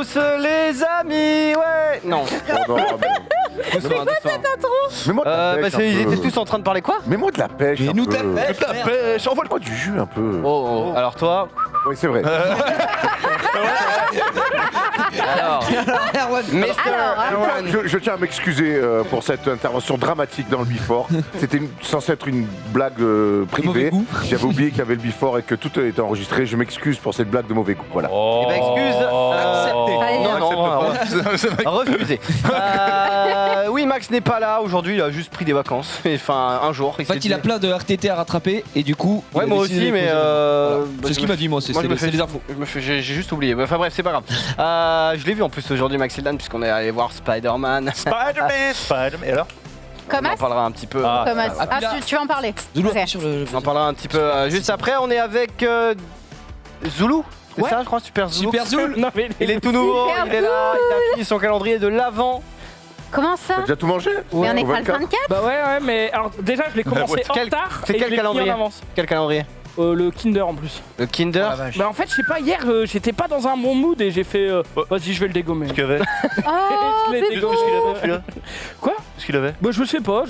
tous les amis, ouais. Non. C'est quoi cette intro? Mets-moi de la pêche. Ils étaient tous en train de parler quoi? Mets-moi de la pêche. Mais un nous peu. de la pêche, De la pêche. Envoie-moi du jus un peu. Oh. Alors toi. Oui, c'est vrai. Alors. Je tiens à m'excuser pour cette intervention dramatique dans le Before. C'était censé être une blague privée. J'avais oublié qu'il y avait le Before et que tout était enregistré. Je m'excuse pour cette blague de mauvais goût. Voilà. Eh ben, excuse. Non, refusé. Oui, Max n'est pas là aujourd'hui. Il a juste pris des vacances. Enfin, un jour. En fait, il a plein de RTT à rattraper et du coup. Ouais, moi aussi, mais. C'est ce qu'il m'a dit, moi, c'est les infos. J'ai juste oublié. Enfin bref, c'est pas grave. Je l'ai vu en plus aujourd'hui, Max Hildan, puisqu'on est allé voir Spider-Man. Spider-Man. Et alors? On en parlera un petit peu. Tu vas en parler. Zoulou, Ok. sur le. On en parlera un petit peu juste après. On est avec Zoulou. C'est ça, je crois, Super Zoulou. Super Zoul. Non, mais il est tout nouveau. Super Il est là. Il a fini son calendrier de l'avant. Comment ça? T'as déjà tout mangé? Mais on est Au pas le 24? Bah ouais, mais alors déjà je l'ai commencé en Quel- retard c'est et quel je l'ai fini calendrier en avance. Quel calendrier? Le Kinder en plus. Le Kinder. Bah en fait je sais pas, hier j'étais pas dans un bon mood et j'ai fait vas-y je vais le dégommer. Qu'est-ce qu'il y avait? Je l'ai dégommé. Celui-là Quoi? Qu'est-ce qu'il avait? Bah je sais pas,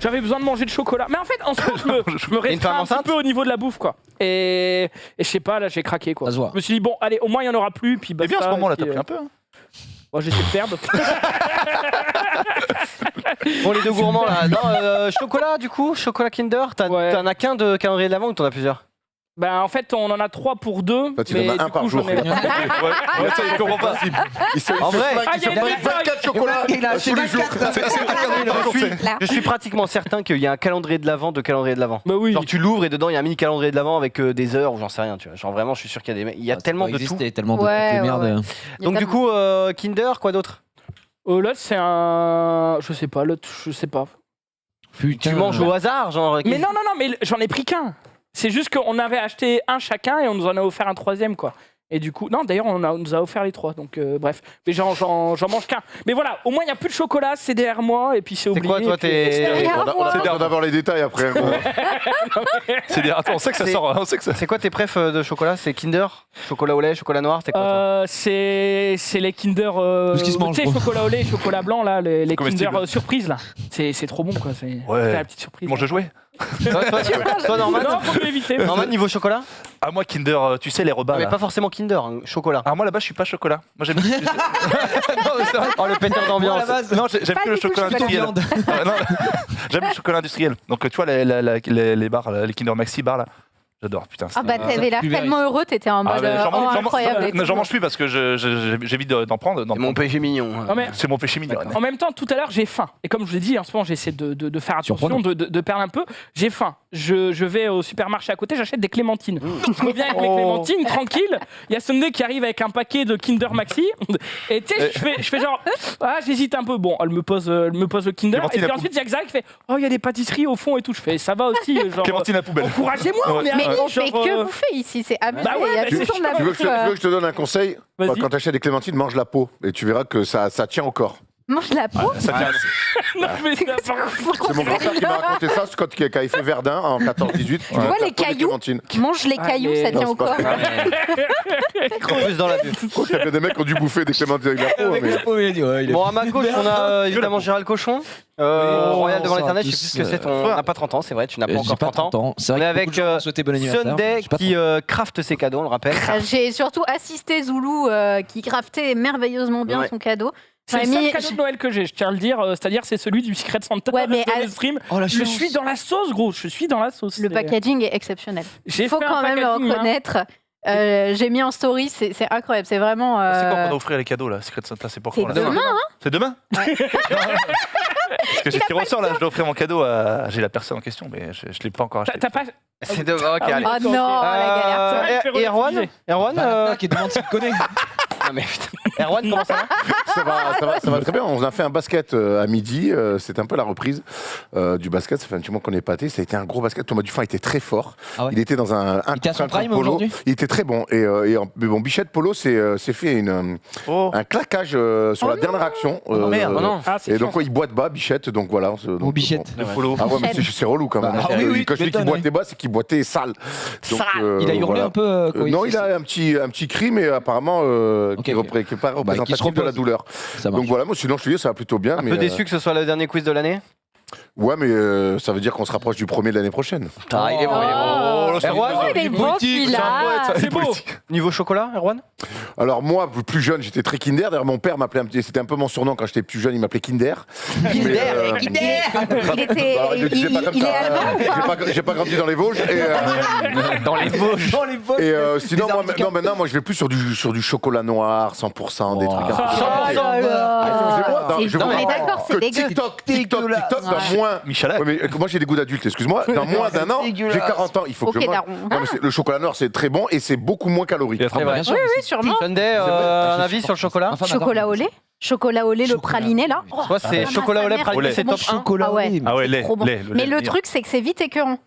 j'avais besoin de manger de chocolat. Mais en fait en ce moment je me Une femme restreins un enceinte petit peu au niveau de la bouffe quoi. Et je sais pas, là j'ai craqué quoi. Ça se voit. Je me suis dit bon allez au moins il y en aura plus puis Eh bien, à ce basta, moment-là, et puis, t'as pris un peu. Hein. Bon j'essaie de perdre. Bon, les deux gourmands là. Non, chocolat du coup, chocolat Kinder. Ouais. T'en as qu'un de calendrier de l'avant ou t'en as plusieurs? Bah en fait on en a 3 pour 2. Toi, tu mais en as un du par coup, jour. j'en ai- Ouais, ça, il comprend pas. En vrai, Ah, il y a une vraie 24 chocolats tous les jours. je suis pratiquement certain qu'il y a un calendrier de l'avant de calendrier de l'avant. Bah oui. Genre tu l'ouvres et dedans il y a un mini calendrier de l'avant avec des heures ou j'en sais rien, tu vois. Genre vraiment, je suis sûr qu'il y a il y a tellement de tout. Tellement de Ouais, merde. ouais. Donc du coup, Kinder, quoi d'autre? L'autre c'est un... Je sais pas, l'autre je sais pas. Putain. Tu manges au hasard, genre. Mais non, mais j'en ai pris qu'un. C'est juste qu'on avait acheté un chacun et on nous en a offert un troisième, quoi. Et du coup, non, d'ailleurs, on nous a offert les 3, donc bref. Mais j'en mange qu'un. Mais voilà, au moins, il n'y a plus de chocolat, c'est derrière moi, et puis c'est oublié. quoi, toi, et puis- t'es. On a besoin d'avoir les détails après. C'est des... Attends, on sait que ça C'est- sort. On sait que ça... C'est quoi tes préfs de chocolat? C'est Kinder? Chocolat au lait, chocolat noir? C'est quoi toi? C'est les Kinder. Tout ce qui se mange, Tu sais, quoi. chocolat au lait, chocolat blanc, là, les Kinder Comestible. surprises, là. C'est trop bon, quoi. C'est la petite surprise. Ils mangent de jouets. Toi, Norman? Non, faut mieux éviter. Norman, niveau chocolat? Ah, moi, Kinder, tu sais, les repas. Mais Là. pas forcément Kinder, hein, chocolat. Ah, moi là-bas, je suis pas chocolat. Moi, j'aime. Non, mais c'est vrai. Oh, le péteur d'ambiance. Non, j'aime Pas que le du tout chocolat le industriel. viande. Ah, non, j'aime le chocolat industriel. Donc, tu vois, les bars, les Kinder Maxi bars là, j'adore. Putain. Ah bah t'avais l'air tellement heureux, t'étais en mode incroyable. J'en mange plus parce que j'évite d'en prendre. C'est mon péché mignon. Non, mais C'est mon péché mignon. en même temps, tout à l'heure, j'ai faim. Et comme je l'ai dit, en ce moment, j'essaie de faire attention, de perdre un peu. J'ai faim. Je vais au supermarché à côté, j'achète des clémentines. Je reviens avec mes clémentines, tranquille. Il y a Sunday qui arrive avec un paquet de Kinder Maxi. Et tu sais, je fais genre, ah, j'hésite un peu. Bon, elle me pose le Kinder. Clémentine Et puis à ensuite, il y a Xavier qui fait, oh, il y a des pâtisseries au fond et tout. Je fais, ça va aussi. Genre, Clémentine à poubelle. encouragez-moi, on est Mais à il fait que bouffer ici, c'est abusé. Bah ouais, il y a mais tout le c'est temps de la Tu veux bouffe. que je te donne un conseil? Vas-y. Quand tu achètes des clémentines, mange la peau et tu verras que ça tient encore. Mange la peau. Ça tient. Non, mais n'importe quoi. C'est mon grand-père qui m'a raconté ça quand il fait Verdun en 14-18. Tu vois les cailloux? Mange les cailloux, ça tient Non, au c'est pas corps. Plus dans la bulle. Je crois qu'il y a bien des mecs qui ont dû bouffer des clémentines avec la peau. Mais... Bon, à ma gauche, on a évidemment Gérald Cochon. Royal devant ça l'éternel, je tous, sais plus ce que c'est. On n'a pas 30 ans, c'est vrai, tu n'as pas J'ai encore pas 30 ans. C'est On est vrai avec que beaucoup de gens m'ont souhaité bon anniversaire. Sunday J'ai pas qui crafte ses cadeaux, on le rappelle. J'ai surtout assisté Zoulou qui craftait merveilleusement bien Ouais. son cadeau. C'est le J'ai seul mis- cadeau de Noël que j'ai, je tiens à le dire. C'est-à-dire, c'est celui du Secret Santa Ouais, mais de le stream. Oh la Je chance. suis dans la sauce, gros. Je suis dans la sauce. Le packaging est exceptionnel. J'ai Il faut fait un quand même le packaging, hein. reconnaître. J'ai mis en story, c'est incroyable. C'est vraiment. C'est quand on va offrir les cadeaux là, Secret Santa, c'est pour C'est quand là demain, C'est demain Ouais. Parce que j'ai tiré au sort là, je dois offrir mon cadeau à. J'ai la personne en question, mais je l'ai pas encore acheté. T'as pas. C'est de. Ok, allez. Oh non, la galère. C'est vrai que je Et fais Erwan refuser. Erwan qui demande s'il te connaît. Ah, mais putain. Erwan, comment ça va? Ça va très bien. On a fait un basket à midi. C'est un peu la reprise du basket. Ça fait un petit moment qu'on est pâté. Ça a été un gros basket. Thomas Dufin était très fort. Ah ouais. Il était dans un Il était à son contre un prime polo. aujourd'hui. Il était très bon. Mais bon, Bichette Polo s'est fait un claquage sur la dernière action. Merde, non. Ah, c'est Et donc, chiant. il boite bas, Bichette. Donc voilà. Bon, Bichette. Le follow. Ah ouais, mais c'est relou quand même. Bah, ah oui, oui, Quand je dis qu'il m'étonnes, boitait bas, c'est qu'il boitait sale. Donc, Il a hurlé voilà. un peu. Non, il a un petit cri, mais apparemment, qui n'est pas représentatif de la douleur. Ça marche. Donc voilà, moi sinon je te dis ça va plutôt bien. Un peu déçu que ce soit le dernier quiz de l'année. Ouais, mais ça veut dire qu'on se rapproche du premier de l'année prochaine. Ah, il est bon, il est bon. Oh, Erwan, Oh, il est beau celui-là. C'est beau. niveau chocolat, Erwan? Alors moi, plus jeune, j'étais très Kinder. D'ailleurs, mon père m'appelait, c'était un peu mon surnom quand j'étais plus jeune, il m'appelait Kinder. Kinder, Il était. Alors, je disais pas comme Il est ça. allemand ou pas J'ai pas grandi dans les Vosges. dans les Vosges. Sinon, maintenant, moi, je vais plus sur du chocolat noir, 100%, des trucs un peu. Oh là là. Excusez-moi, On est d'accord, c'est dégueu. TikTok, dans moins. Michalak. Ouais, mais moi j'ai des goûts d'adulte, excuse-moi. Dans moins d'un an, j'ai 40 ans. Il faut que Ok, je mange. daron. Non, mais le chocolat noir, c'est très bon et c'est beaucoup moins calorique. C'est vrai. Oui, sûrement. Sunday, un avis sur le chocolat? Chocolat au lait. Chocolat au lait, le praliné là. Oh, Toi, c'est ah, chocolat au lait, ma praliné, mère, c'est top 1. Chocolat Ah ouais. au lait. Ah ouais, lait. Trop bon. lait, Mais le meilleur. truc, c'est que c'est vite écœurant.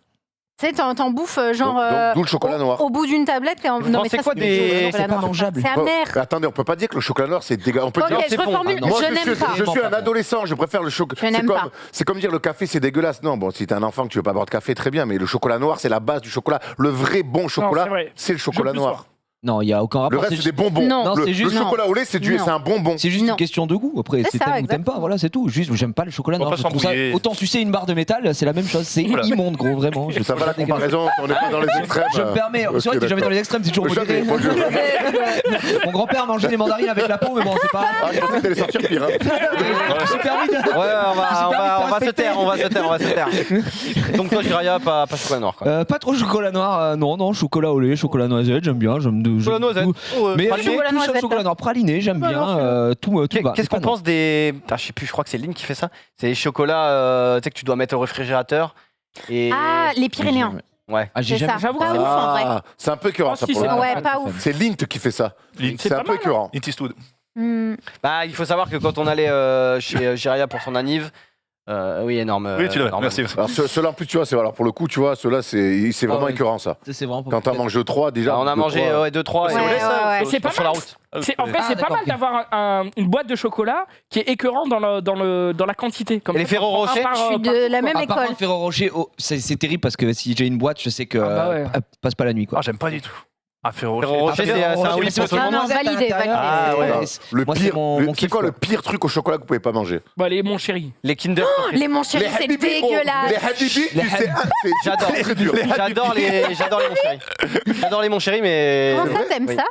Tu sais, t'en bouffes genre. Donc, d'où le chocolat noir. Au bout d'une tablette, t'es en. Non, mais c'est ça, quoi des- chocolat c'est pas noir. mangeable. C'est amer. Attendez, on peut pas dire que le chocolat noir c'est dégueulasse. On peut dire Ok, c'est je bon. reformule. Ah non. moi, Je n'aime pas. je suis un adolescent, je préfère le chocolat. Je n'aime pas. C'est comme dire le café c'est dégueulasse. Non, bon, si t'es un enfant que tu veux pas boire de café, très bien, mais le chocolat noir c'est la base du chocolat. Le vrai bon chocolat, c'est vrai. c'est le chocolat Je peux noir. Non, il n'y a aucun Le rapport. reste c'est des bonbons. Non. Le, c'est juste- le chocolat au lait c'est Non. un bonbon. C'est juste Non. une question de goût. Après, C'est c'est ça, t'aimes ou t'aimes exactement. pas. Voilà, c'est tout. Juste, j'aime pas le chocolat Faut noir. pas Je trouve ça- s'embrouiller. Autant sucer une barre de métal, c'est la même chose. C'est Oula. immonde, gros, vraiment. Ça va la comparaison, on n'est pas dans les extrêmes. Je me permets. Ok, C'est vrai que t'es jamais dans les extrêmes, c'est toujours Jamais, modéré. moi, je- Mon grand-père mangeait des mandarines avec la peau, mais bon, c'est pas. Ah, je pensais que t'allais sortir pire. Hein. Je me suis permis de- Ouais, on va se taire, on va se taire. Donc toi, Jiraya, pas chocolat noir, quoi. Pas trop chocolat noir, non, chocolat au lait, chocolat noisette, j'aime bien. Chocolat noisette. Mais Praliné. Chocolat tout ça, noisette. chocolat noir praliné, j'aime bien. Tout va. Qu'est-ce qu'on pense des. Ah, je sais plus, je crois que c'est Lynn qui fait ça. C'est les chocolats tu sais, que tu dois mettre au réfrigérateur. Et... Ah, les Pyrénéens. Ouais. Ah, j'ai C'est jamais. ça. J'avoue Pas que ouf en vrai. Ah, c'est un peu écœurant Oh, ça si, pour le c'est coup. Ouais, pas ouf. C'est Lint qui fait ça. Lint. C'est pas un peu mal, hein. écœurant. Clint Eastwood. Hmm. Il faut savoir que quand on allait chez Jiraya pour son anniv, oui, énorme. Oui, tu l'as. énorme. Merci. Alors ceux-là en plus tu vois, alors pour le coup tu vois, ceux-là c'est vraiment ouais. écœurant ça. C'est vraiment pas. Quand t'en manges 3 déjà. On a deux, mangé trois. 2-3 Ouais, ouais. Mais c'est pas sur la mal. route. En vrai, c'est pas d'accord, mal ok. d'avoir une boîte de chocolat qui est écœurant dans la quantité. Comme Et les ça, Ferrero on prend un Rocher par- Je suis de la même Par école. contre, Ferrero Rocher, c'est terrible parce que si j'ai une boîte, je sais que Ah bah ouais. elle passe pas la nuit, quoi. Ah, j'aime pas du tout. Ah, Ferrero Ferrero Rocher. Rocher, c'est un oui pour tout le Non, monde. non, validé. Ah, ouais. Le Moi, c'est pire, mon c'est kiff, quoi quoi. le pire truc au chocolat que vous pouvez pas manger? Bah, les mon chéri. Les Kinder. Les mon chéri, c'est Habibi, oh, dégueulasse. les Habibi, c'est J'adore. très dur. J'adore les mon chéri. J'adore les mon chéri, mais. Comment ça, t'aimes Oui. ça?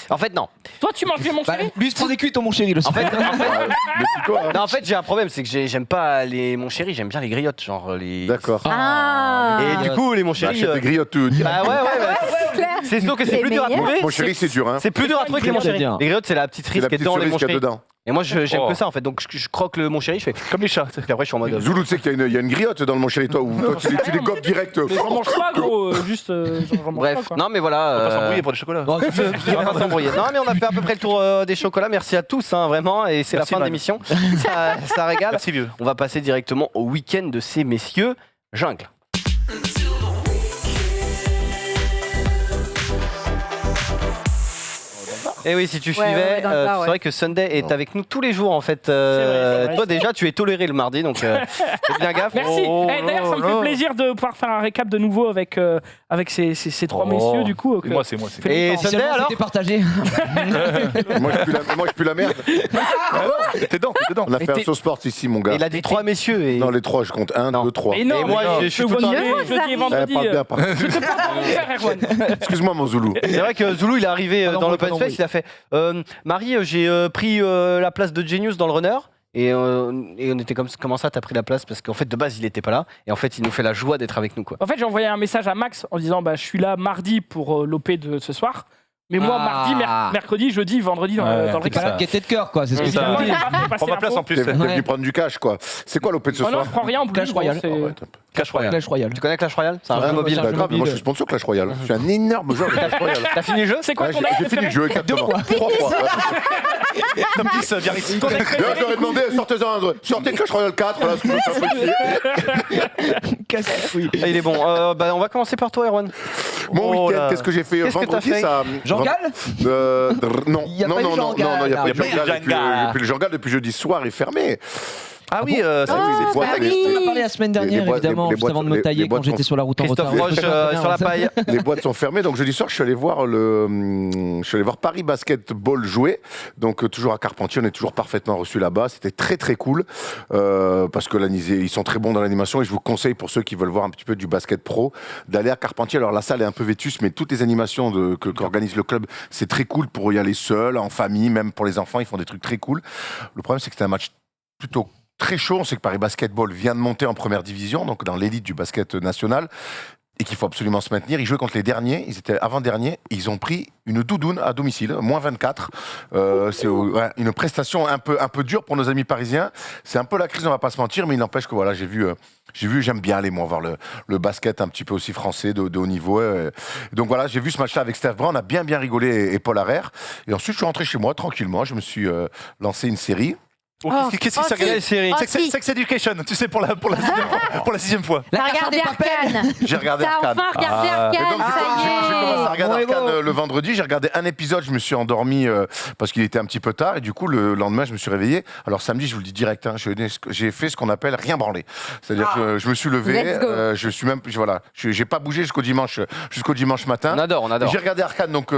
En fait, non. Toi, tu manges bien mon Bah, chéri lui, il se prend des cuites, mon chéri, le En fait, Méfie-toi, hein. non, en fait, j'ai un problème, c'est que j'aime pas les mon chéri, j'aime bien les griottes, genre les. D'accord. Ah. Et du coup, les mon Bah, chéri. achète des griottes direct. Bah ouais, bah, Claire. c'est sûr que c'est plus dur à meilleur. trouver. Mon chéri c'est dur hein. C'est plus dur à trouver que les mon chéri. C'est-à-dire Les griottes, c'est la petite C'est cerise la qui est petite dans les cerise mon qu'il y a chéri. dedans. Et moi, j'aime Oh. que ça en fait. Donc, je croque le mon chéri, je fais. Comme les chats. Puis après, je suis en mode. Zoulou, tu sais qu'il y a une griotte dans le mon chéri toi où toi tu les gobes direct. Mais j'en mange pas, gros. Juste. j'en mange Bref, pas, quoi. non mais On va pas voilà. s'embrouiller pour des chocolats. Non, c'est- On va pas s'embrouiller. Non mais on a fait à peu près le tour des chocolats. Merci à tous, hein, vraiment. Et c'est la Merci, fin de Van. l'émission. Ça régale. Merci, vieux. On va passer directement au week-end de ces messieurs. Jungle. Et oui, si tu suivais, ouais, dans le bar, c'est ouais. vrai que Sunday est avec nous tous les jours en fait. vrai. Toi déjà, tu es toléré le mardi, donc fais bien gaffe. Merci. Oh, Eh, D'ailleurs, ça me fait là. plaisir de pouvoir faire un récap de nouveau avec ces trois Oh. messieurs, du coup. Et moi, c'est moi. Et Félicitations. Sunday alors C'était partagé. Moi je pue la merde. T'es dedans. On a fait t'es- un sauce sport ici mon gars. Il a dit 3 messieurs. Et... Non les 3 je compte 1, Non. 2, 3. Mais non, Et moi, mais non, je suis peux tout le temps- vous dire, Mieux, jeudi et ça. vendredi. Parle bien, parle. Je te parle mon frère, Erwan. Excuse-moi mon Zoulou. C'est vrai que Zoulou, il est arrivé Pardon, dans pardon, l'open space, oui. il a fait Marie, j'ai pris la place de Genius dans le runner. Et on était comme comment ça, t'as pris la place? Parce qu'en fait, de base, il était pas là. Et en fait, il nous fait la joie d'être avec nous, quoi. En fait, j'ai envoyé un message à Max en disant bah, je suis là mardi pour l'OP de ce soir. Mais moi, Ah. mardi, mercredi, jeudi, vendredi dans Ouais, le C'est récap. pas la gaieté de cœur, quoi. C'est ce que C'est tu ça. Moi, dis. j'ai pas fait passer Prends ma place l'info. en plus. T'es venu Ouais. prendre du cash quoi. C'est quoi l'OP de ce Oh non, soir? je prends rien en plus. Clash Royale. c'est- Ah ouais, top. Clash Royale. Clash Royale. Tu connais Clash Royale? C'est un Ouais, jeu mobile. c'est un Bah, jeu grave, mobile. moi je suis sponsor Clash Royale. Je suis un énorme joueur de Clash Royale. T'as fini le jeu? C'est quoi Ouais, ton j'ai deck fini le jeu exactement. 3 fois. Top 10, viens ici. Ton deck Là, je leur ai demandé, sortez-en un. Sortez Clash Royale 4, là, parce que je suis un peu chier. Ah, il est bon. On va commencer par toi, Erwan. Mon Oh week-end, là. qu'est-ce que j'ai fait Qu'est-ce que vendredi t'as fait ça. Jean-Gal Non, Il y a non, pas eu non, non, Jean-Gal, non, il n'y a pas eu là. Jean-Gal. Jean-Gal. Depuis le Jean-Gal, depuis jeudi soir, est fermé. Ah oui, Oh, ça, les boîtes bah avec- oui. On en a parlé la semaine dernière, boîtes- évidemment, les juste boîtes- avant de me les tailler quand boîtes j'étais sont- sur la route en Christophe retard. Roche sur la paille. Les boîtes sont fermées, donc jeudi soir, je suis allé voir je suis allé voir Paris Basketball jouer. Donc toujours à Carpentier, on est toujours parfaitement reçus là-bas. C'était très très cool parce que ils sont très bons dans l'animation et je vous conseille pour ceux qui veulent voir un petit peu du basket pro d'aller à Carpentier. Alors la salle est un peu vétuste, mais toutes les animations qu'organise le club, c'est très cool pour y aller seul, en famille, même pour les enfants, ils font des trucs très cool. Le problème, c'est que c'était un match plutôt très chaud. On sait que Paris Basketball vient de monter en première division, donc dans l'élite du basket national, et qu'il faut absolument se maintenir. Ils jouaient contre les derniers, ils étaient avant-derniers, ils ont pris une doudoune à domicile, moins 24. C'est une prestation un peu dure pour nos amis parisiens. C'est un peu la crise, on va pas se mentir, mais il n'empêche que voilà, j'aime bien aller moi voir le basket un petit peu aussi français de haut niveau. Donc voilà, j'ai vu ce match-là avec Steph Brun, on a bien rigolé et Paul Harrer. Et ensuite, je suis rentré chez moi tranquillement, je me suis lancé une série. Qu'est-ce qui s'est regardé série. Sex Education, tu sais, pour la sixième fois. T'as regardé Arcane. J'ai regardé T'as Arcane. enfin regardé Et Arcane, donc, ça y j'ai commencé à regarder Bon, Arcane le vendredi. J'ai regardé un épisode, je me suis endormi parce qu'il était un petit peu tard. Et du coup, le lendemain, je me suis réveillé. Alors, samedi, je vous le dis direct, hein, j'ai fait ce qu'on appelle rien branler. C'est-à-dire que je me suis levé, Let's go. je suis même, voilà, j'ai pas bougé jusqu'au dimanche matin. On adore. J'ai regardé Arcane, donc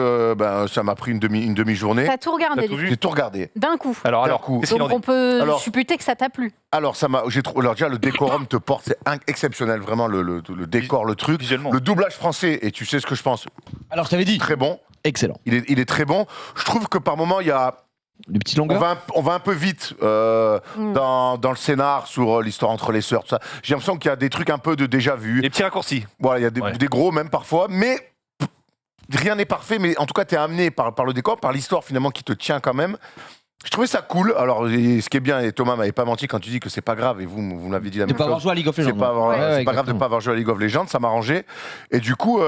ça m'a pris une demi-journée. T'as tout regardé. T'as tout vu J'ai tout regardé. D'un coup. Alors, D'un coup. qu'est-ce qu'il en Donc dit on peut Alors- supputer que ça t'a plu. Alors, alors déjà, le décorum te porte, c'est exceptionnel, vraiment, le décor, le truc. Visuellement. Le doublage français, et tu sais ce que je pense, Alors, je t'avais dit. très bon. Excellent. Il est très bon. Je trouve que par moment, il y a. Les petites longueurs. On va un peu vite dans le scénar sur l'histoire entre les sœurs, tout ça. J'ai l'impression qu'il y a des trucs un peu de déjà vu. Les petits raccourcis. Voilà, il y a Ouais. des gros même parfois, mais rien n'est parfait. Mais en tout cas, tu es amené par le décor, par l'histoire finalement qui te tient quand même. Je trouvais ça cool. Alors, ce qui est bien, et Thomas m'avait pas menti quand tu dis que c'est pas grave, et vous m'avez dit la De même pas chose. avoir joué à League of C'est Legends. pas, Ouais, c'est pas grave de exactement. pas avoir joué à League of Legends, ça m'a arrangé. Et du coup,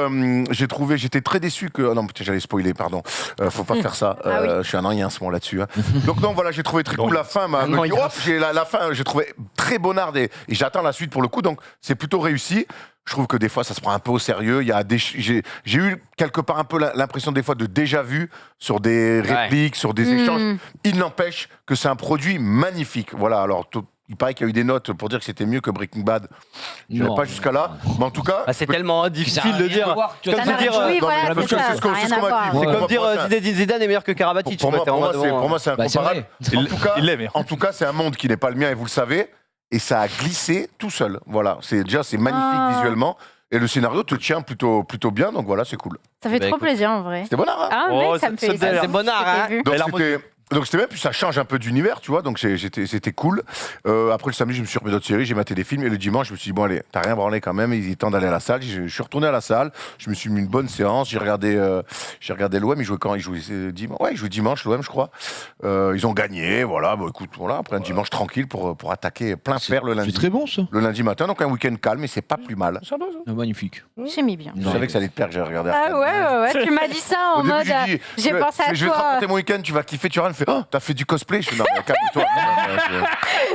j'étais très déçu que. Oh non, putain, j'allais spoiler, pardon. Faut pas faire ça. Ah oui. Je suis un ancien ce moment là-dessus. Hein. Donc, non, voilà, j'ai trouvé très cool la fin. La fin, j'ai trouvé très bonarde et j'attends la suite pour le coup. Donc, c'est plutôt réussi. Je trouve que des fois, ça se prend un peu au sérieux. Il y a j'ai eu quelque part un peu l'impression des fois de déjà vu sur des répliques, sur des échanges. Il n'empêche que c'est un produit magnifique. Voilà, alors il paraît qu'il y a eu des notes pour dire que c'était mieux que Breaking Bad. Je n'irai Non. pas jusqu'à là. Mais en tout cas, C'est tellement difficile de dire. Ça n'a- oui, voilà, non, mais c'est ça. c'est ce qu'on Ça n'a m'a rien à voir. dit. C'est Ouais. comme dire Pour moi, Zidane est meilleur que Karabatic. pour moi, c'est Bah, c'est incomparable. vrai. En tout cas, Il l'est, mais. en tout cas, c'est un monde qui n'est pas le mien et vous le savez. Et ça a glissé tout seul. Voilà, c'est magnifique Ah. visuellement. Et le scénario te tient plutôt bien. Donc voilà, c'est cool. Ça fait Bah, trop écoute. plaisir en vrai. C'était bonheur, hein. Ah Oh, mec, ça me ça fait. me donne C'est bonnard, hein. J'ai vu. Donc Elle a c'était bien, puis ça change un peu d'univers, tu vois, donc c'était cool. Après le samedi, je me suis remis d'autres séries, j'ai maté des films, et le dimanche, je me suis dit, bon allez, t'as rien branlé quand même, il est temps d'aller à la salle. Je suis retourné à la salle, je me suis mis une bonne séance, j'ai regardé l'OM, ils jouaient quand? Ils jouaient dimanche, ouais, ils jouaient dimanche, l'OM, je crois. Ils ont gagné, voilà, bah écoute, voilà, après un dimanche tranquille pour attaquer plein fer le C'est lundi. très bon, ça. Le lundi matin, donc un week-end calme, et c'est pas plus mal. Ah, magnifique. J'ai mis bien. Je savais que ça allait te plaire que j'ai regardé Ah Arcane. ouais, tu m'as dit ça en Au début, mode. j'ai dit, J'ai pensé à je vais te toi. raconter mon week-end, tu vas kiffer, tu vas me faire, oh, t'as fait du cosplay. Je fais, non, mais calme-toi.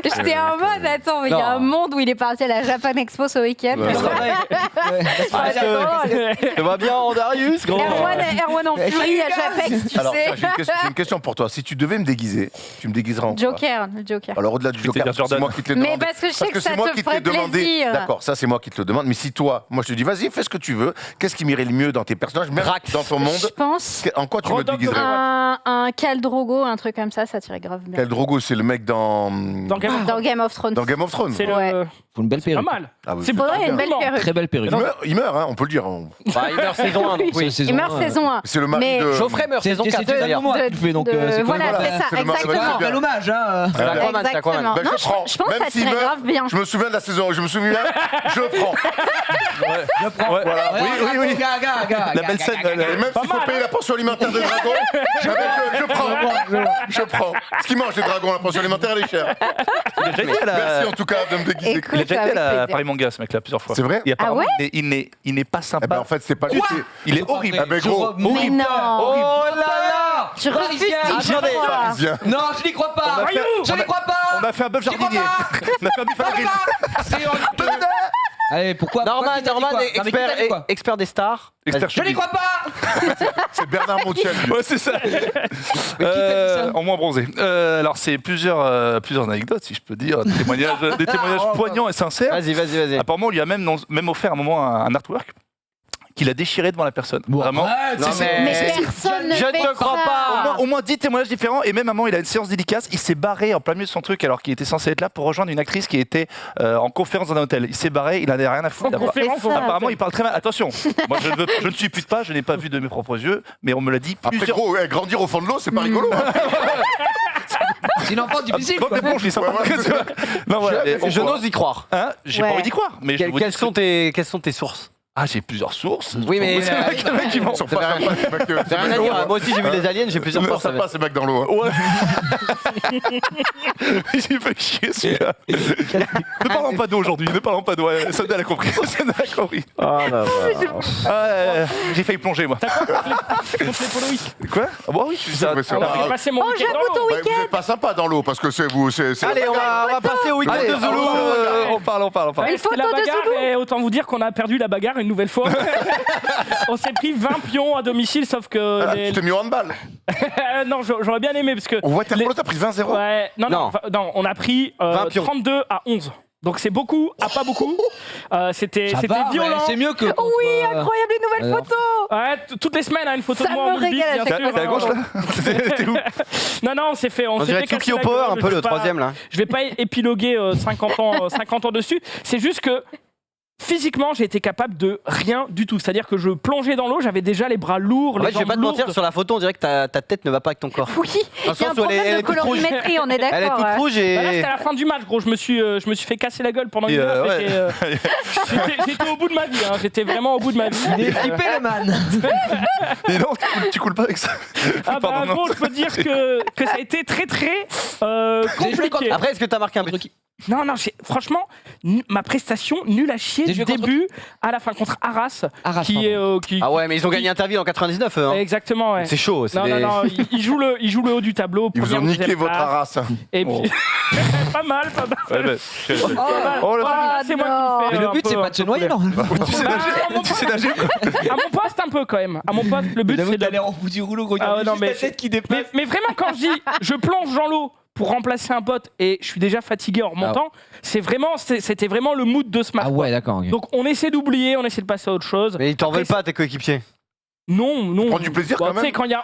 J'étais en mode, attends, mais il y a un monde où il est parti à la Japan Expo ce week-end. Ouais. Ah, d'accord. Je vois bien en Darius, gros. Erwan en furie à Japex, tu Alors, sais. tiens, j'ai une question pour toi. Si tu devais me déguiser, tu me déguiserais en quoi? Joker, le Joker. Alors, au-delà du Je vais te Joker, dire Jordan. c'est moi qui te l'ai Mais demandé. parce que je sais que c'est ça moi te qui te ferait l'ai demandé. plaisir. D'accord, ça c'est moi qui te le demande. Mais si toi, moi je te dis, vas-y, fais ce que tu veux. Qu'est-ce qui m'irait le mieux dans tes personnages, même Drax. dans ton Je monde? pense En quoi tu me Rodolphe de déguiserais? un Khal Drogo, un truc comme ça tirait grave bien. Quel Drogo, c'est le mec dans Dans Game of Dans Game of Thrones. dans Game of Thrones. C'est Ouais. le. Faut une belle Pas perruque. mal. Ah oui, C'est putain, Faudrait une bien. belle perruque. Très belle perruque. Il meurt, hein, on peut le dire. Bah, il meurt saison 1, donc oui. Il meurt saison 1. C'est le mari Mais- de. Geoffrey meurt saison 4 C'est d'ailleurs. moi qui le fais, donc c'est Voilà, quand même- c'est ça, c'est le mari- exactement. c'est bien. Quel hommage, hein. C'est Aquaman, c'est Aquaman. Exactement. Ben, Non, je prends. je pense Même que ça s'il tirait meurt, grave bien. Je me souviens de la saison, je me souviens, je prends. Je prends. Ouais. Voilà. Oui. Gars. La belle scène. Et même s'il faut payer la pension alimentaire des dragons, je prends. Ce qu'ils mangent les dragons, la pension alimentaire, elle est chère. Il a déjà été à la- Merci en tout cas de me déguiser. Écoute, il a déjà été à avec la plaisir. Paris Manga, ce mec-là, plusieurs fois. C'est vrai? Et apparemment, Ah il n'est pas Eh sympa. ben en fait, c'est pas lui. Il est horrible. Ah ben, gros. Mais non. Oh là là. Tu refuses tes Attendez. choix. Parisien. Non, je n'y crois pas. On a fait- Je n'y crois pas. On a fait un bœuf J'y crois jardinier. pas. On a fait un bœuf à la grille. C'est honteux. Allez, pourquoi Norman, qui t'a dit quoi? Non, mais qui t'a dit quoi expert des stars. Expert Je n'y crois pas. C'est Bernard Montiel. Ouais, c'est ça. En moins bronzé. Alors, c'est plusieurs anecdotes, si je peux dire, des témoignages poignants et sincères. Vas-y. Apparemment, on lui a même offert un moment un artwork qu'il a déchiré devant la personne. Vraiment. Non, Mais personne ne Je ne fait te crois ça. pas. Au moins 10 témoignages différents. Et même à un moment, il a une séance dédicace. Il s'est barré en plein milieu de son truc alors qu'il était censé être là pour rejoindre une actrice qui était en conférence dans un hôtel. Il s'est barré, il en avait rien à foutre. conférence, ça. Apparemment, il parle très mal. Attention, moi je ne suppute pas, je n'ai pas vu de mes propres yeux, mais on me l'a dit Après, plusieurs gros, grandir au fond de l'eau, c'est pas rigolo. hein. C'est une enfance difficile. Bob l'éponge, il est sympa. Non, voilà. Je n'ose y croire. Hein, j'ai pas Ouais. envie d'y croire. Mais je vous dis Quelles sont tes sources? Ah, j'ai plusieurs sources. Oui, mais c'est vrai qu'il y en a qui vont. Ils sont pas sympas, ces mecs. T'as rien à dire. Moi aussi, j'ai vu les aliens, j'ai plusieurs Ils sont sources. sympas, ces mecs dans l'eau. hein. Ouais. J'ai fait chier celui-là. Ne parlons pas d'eau aujourd'hui, ne parlons pas d'eau. Sonia, elle a compris. Sonia, elle a compris. J'ai failli plonger, moi. Contre les poloïs. Quoi? Ah, bah oui, ça. Ouais, c'est Ah, pas j'ai grave. passé mon week-end dans l'eau. Ouais, vous êtes pas sympa dans l'eau parce que c'est vous. Allez, on va passer au week-end Allez, de Zulu. on parle. Ouais, Une c'était la photo de bagarre Zulu. et autant vous dire qu'on a perdu la bagarre une nouvelle fois. On s'est pris 20 pions à domicile, sauf que. Ah, tu t'es mis au handball. Non, j'aurais bien aimé parce que. Au Waterpolo, t'as pris 20-0. Ouais, non, on a pris 20 pions. 32 à 11. Donc c'est beaucoup à pas beaucoup. C'était Ça va, violent. ouais, c'est mieux que. Oui, incroyable, une nouvelle alors. photo. Ouais, toutes les semaines, une photo Ça de moi en me public, régale à bien chaque sûr. T'es à gauche là? T'es où? Non, on s'est fait. On s'est dirait fait casser Tsukio la Power, gueule, un peu je le vais pas- troisième là. Je vais pas épiloguer 50 ans dessus. C'est juste que physiquement, j'ai été capable de rien du tout. C'est-à-dire que je plongeais dans l'eau, j'avais déjà les bras lourds, En les fait, je vais jambes pas te mentir, lourdes. sur la photo, on dirait que ta tête ne va pas avec ton corps. Oui, Dans le il y a un sens où elle est problème de toute rouge. colorimétrie, on est Elle est d'accord. toute rouge Bah là, et. c'était à la fin du match, gros. Je me suis fait casser la gueule pendant une heure. ouais. J'étais au bout de ma vie. Hein. J'étais vraiment au bout de ma vie. Il est flippé, le man. Et non, tu coules pas avec ça. Ah bah, Pardon, non. gros, je peux dire que ça a été très compliqué. Après, est-ce que t'as marqué un truc? Non, franchement, ma prestation nulle à chier J'ai du joué contre début à la fin contre Arras, Arras, qui est qui- Ah ouais, mais ils ont gagné Interville en 99, eux. Hein. exactement. Ouais. C'est chaud. c'est Non, des- non, ils jouent le haut du tableau. Ils vous ont première, niqué deuxième votre place. race. Et puis, pas mal. Ouais, bah, Oh, Ah, c'est moi non. qui Mais fais le but, c'est pas de se noyer, non. tu sais nager, tu sais nager, quoi. À mon poste, un peu quand même. À mon poste, le but, c'est de. d'aller en bout du rouleau, gros. Ah ouais, non, Juste mais la tête qui dépasse. Mais vraiment, quand je dis je plonge dans l'eau pour remplacer un pote et je suis déjà fatigué en remontant, c'était vraiment le mood de ce match. Ah ouais, d'accord. ok. Donc on essaie d'oublier, on essaie de passer à autre chose. Mais ils t'en Après, veulent pas, tes coéquipiers. Non. Prends du plaisir Bon, quand tu sais, même. quand il y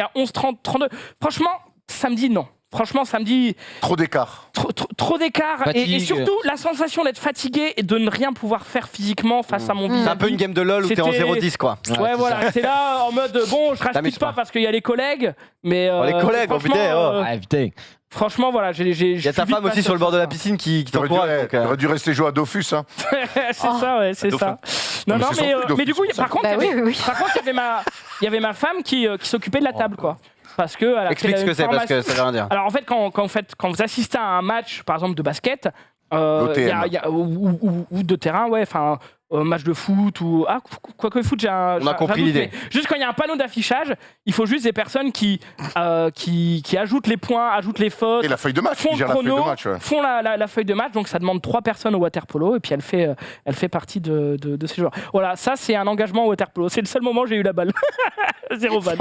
a 11, 30, 32. Franchement, samedi, non. Franchement, samedi, Trop d'écart. trop d'écart. Fatigue. Et surtout, la sensation d'être fatigué et de ne rien pouvoir faire physiquement face à mon vis-à-vis. C'est un peu une game de LoL où t'es en C'était- 0-10, quoi. Ouais, c'est voilà, c'est là en mode bon, je T'amuses rajoute pas pas. parce qu'il y a les collègues, mais Oh, les collègues, oh, franchement, putain, oh. Ah, putain. franchement, voilà, j'ai. Il y a ta femme aussi sur le bord de la piscine qui t'encourage. donc, T'aurais dû rester jouer à Dofus. Hein. C'est ça, ouais, c'est ça. Non, Mais non, c'est mais, son truc, mais du coup, c'est par contre, Bah il y avait- oui. par contre, il y avait ma femme qui s'occupait de la table, quoi. Parce que elle a fait Explique ce une que c'est, parce que formation- ça veut rien dire. Alors en fait, quand vous assistez à un match, par exemple de basket, L'OTM. ou de terrain, ouais, enfin match de foot ou quoique foot, On a compris l'idée. Juste quand il y a un panneau d'affichage, il faut juste des personnes qui ajoutent les points, ajoutent les fautes. Et la feuille de match. Font Qui le gère la feuille de chrono, match. Ouais. font la feuille de match, donc ça demande 3 personnes au waterpolo et puis elle fait partie de ces joueurs. Voilà, ça c'est un engagement au waterpolo. C'est le seul moment où j'ai eu la balle. Zéro van.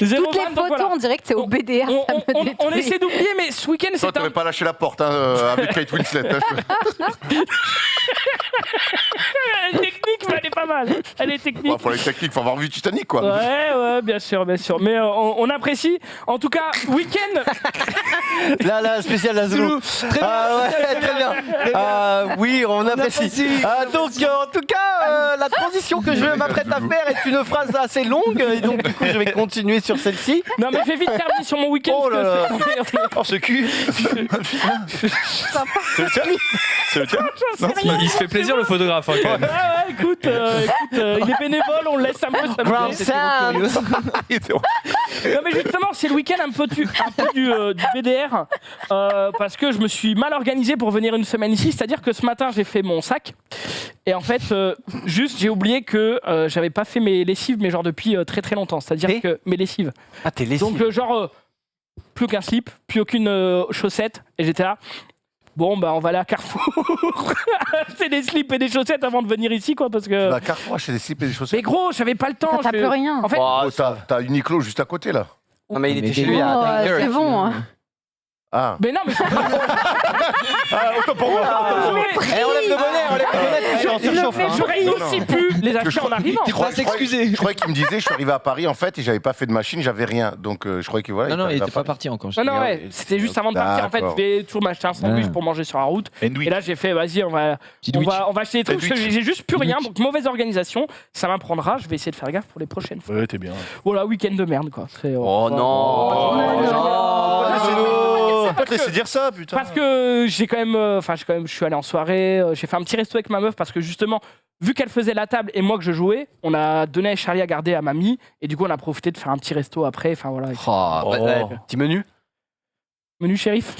Zéro Toutes les van, donc photos, voilà. on dirait que c'est au BDR. On, ça me on- on détruit. essaie d'oublier, mais ce week-end Toi, c'est un. t'aurais pas lâché la porte avec Kate Winslet. Hein. Elle est technique, mais elle est pas mal. Elle est technique. Ouais, faut les techniques, faut avoir vu Titanic, quoi. Ouais, bien sûr. Mais on apprécie. En tout cas, week-end. Là, spécial la Zulu. Ah ouais, très bien. Oui, on apprécie. Donc, en tout cas, la transition que je m'apprête à faire est une phrase assez longue. Et donc, du coup, je vais continuer sur celle-ci. Non, mais je vais vite terminer sur mon week-end. Oh là là. Oh, ce cul. C'est le tien? C'est le tien? Il se fait plaisir le photographe hein, quand même. Ouais, écoute, il est bénévole, on le laisse un peu Ground s'amuser. sound. Non mais justement, c'est le week-end un peu du BDR parce que je me suis mal organisé pour venir une semaine ici. C'est-à-dire que ce matin, j'ai fait mon sac et en fait, juste j'ai oublié que j'avais pas fait mes lessives, mais genre depuis très très longtemps. C'est-à-dire Et que mes lessives. Ah, t'es lessive. Donc genre plus qu'un slip, plus aucune chaussette et j'étais là. Bon, bah, on va aller à Carrefour acheter des slips et des chaussettes avant de venir ici, quoi, parce que. Bah, Carrefour, acheter des slips et des chaussettes. Mais gros, j'avais pas le temps. T'as plus rien. En fait, Oh, T'as Uniqlo juste à côté, là. non, mais il était Mais chez lui. Oh, à c'est bon. hein. Ah. mais non, mais. Autant pour moi. Eh, on lève le bonnet, on lève le bonnet. On s'échauffe, hein. J'aurais aussi pu les acheter en arrivant. Tu crois s'excuser. Je croyais qu'il me disait, je suis arrivé à Paris en fait et j'avais pas fait de machine, j'avais rien. Donc je croyais que voilà. Non, il était était pas parti encore. Non, non, ouais, c'était juste avant de partir. En fait, D'accord. je vais toujours m'acheter un sandwich pour manger sur la route. Et là, j'ai fait, vas-y, on va acheter des trucs. J'ai juste plus rien, donc mauvaise organisation. Ça m'apprendra. Je vais essayer de faire gaffe pour les prochaines fois. Ouais, t'es bien. Voilà, week-end de merde, quoi. Oh non. Faut pas te laisser dire ça, putain. Parce que j'ai quand même, je suis allé en soirée, j'ai fait un petit resto avec ma meuf parce que justement, vu qu'elle faisait la table et moi que je jouais, on a donné Charlie à garder à mamie et du coup on a profité de faire un petit resto après. Enfin voilà. Petit menu. Menu shérif.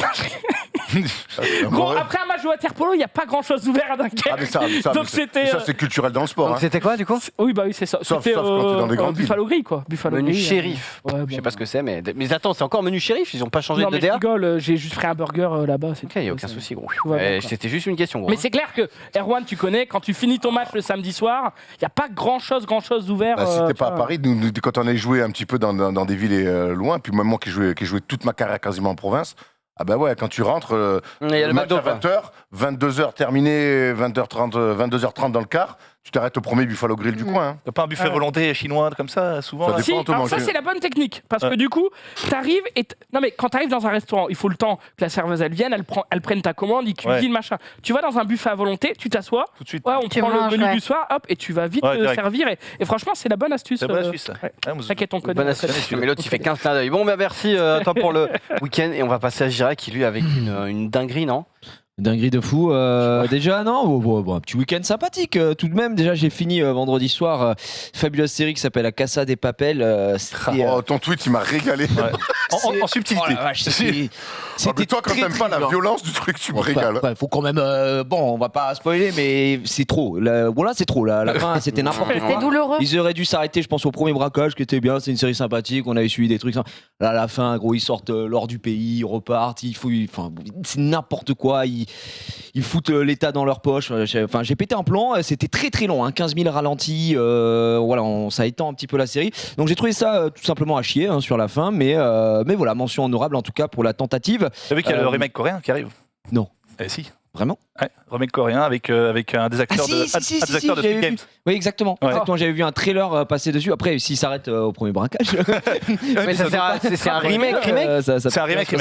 Gros, après un match de waterpolo, il n'y a pas grand chose ouvert à Dunkerque. Ah, mais ça, Donc c'était. ça c'est culturel dans le sport. Donc Hein. c'était quoi du coup? Oui, bah oui, c'est ça. Sauf C'était quand t'es dans des grandes villes. Buffalo Grill, quoi. Buffalo Menu Grill, shérif. Ouais, Je sais bon. pas ce que c'est, mais attends, c'est encore menu shérif. Ils ont pas changé Non, de mais je DA. rigole, j'ai juste pris un burger là-bas. Ok, y a aucun souci, gros. Tout va bien, quoi. C'était juste une question, gros. Mais c'est clair que, Erwan, tu connais, quand tu finis ton match le samedi soir, il n'y a pas grand-chose ouvert. Bah, si t'es pas à tu vois. Paris, nous, quand on allait jouer un petit peu dans des villes loin, puis même moi qui jouais toute ma carrière quasiment en province, ah bah ouais, quand tu rentres, Il y a le match McDo, à 20h, 22h terminé, 22h30 dans le quart, tu t'arrêtes au premier Buffalo Grill du coin. Hein. T'as pas un buffet volonté chinois comme ça, souvent Ça là dépend. Si, on te alors mange. ça c'est la bonne technique parce que du coup t'arrives et non mais quand t'arrives dans un restaurant il faut le temps que la serveuse elle vienne, elle prenne ta commande, il cuisine machin. Tu vas dans un buffet à volonté, tu t'assois, Tout de suite. ouais, on Tu prend le manges, menu ouais. du soir, hop et tu vas vite Ouais, te direct. servir et franchement c'est la bonne astuce. C'est la bonne astuce, ça. Ouais. Ouais, moi, T'inquiète on connaît. Bonne astuce. Mais l'autre il fait 15 clins d'œil. Bon, bah merci toi pour le week-end et on va passer à Girac qui lui avec une dinguerie, non? Dinguerie de fou. Déjà, non, bon, un petit week-end sympathique tout de même. Déjà, j'ai fini vendredi soir fabuleuse série qui s'appelle La Casa des Papel. Oh, ton tweet, il m'a régalé. En subtilité. Oh la vache, Ah, mais toi, quand t'aimes pas la violence du truc, tu me régales. Faut quand même. Bon, on va pas spoiler, mais c'est trop. Voilà, c'est trop. La fin, c'était n'importe quoi. C'était douloureux. Ils auraient dû s'arrêter, je pense, au premier braquage qui était bien. C'est une série sympathique. On avait suivi des trucs. Là, à la fin, gros, ils sortent l'or du pays, ils repartent. Enfin, c'est n'importe quoi. Ils foutent l'État dans leur poche. Enfin, j'ai pété un plomb. C'était très très long, hein, 15 000 ralentis. Voilà, ça étend un petit peu la série. Donc j'ai trouvé ça tout simplement à chier sur la fin, mais voilà, mention honorable en tout cas pour la tentative. T'as vu qu'il y a le remake coréen qui arrive? Non. Eh si. Vraiment? Ouais, remake coréen avec un des acteurs de Squid j'avais Games. vu. Oui, exactement. Ouais. Exactement. J'avais vu un trailer passer dessus. Après, s'il s'arrête au premier braquage. Mais c'est un remake. C'est un remake.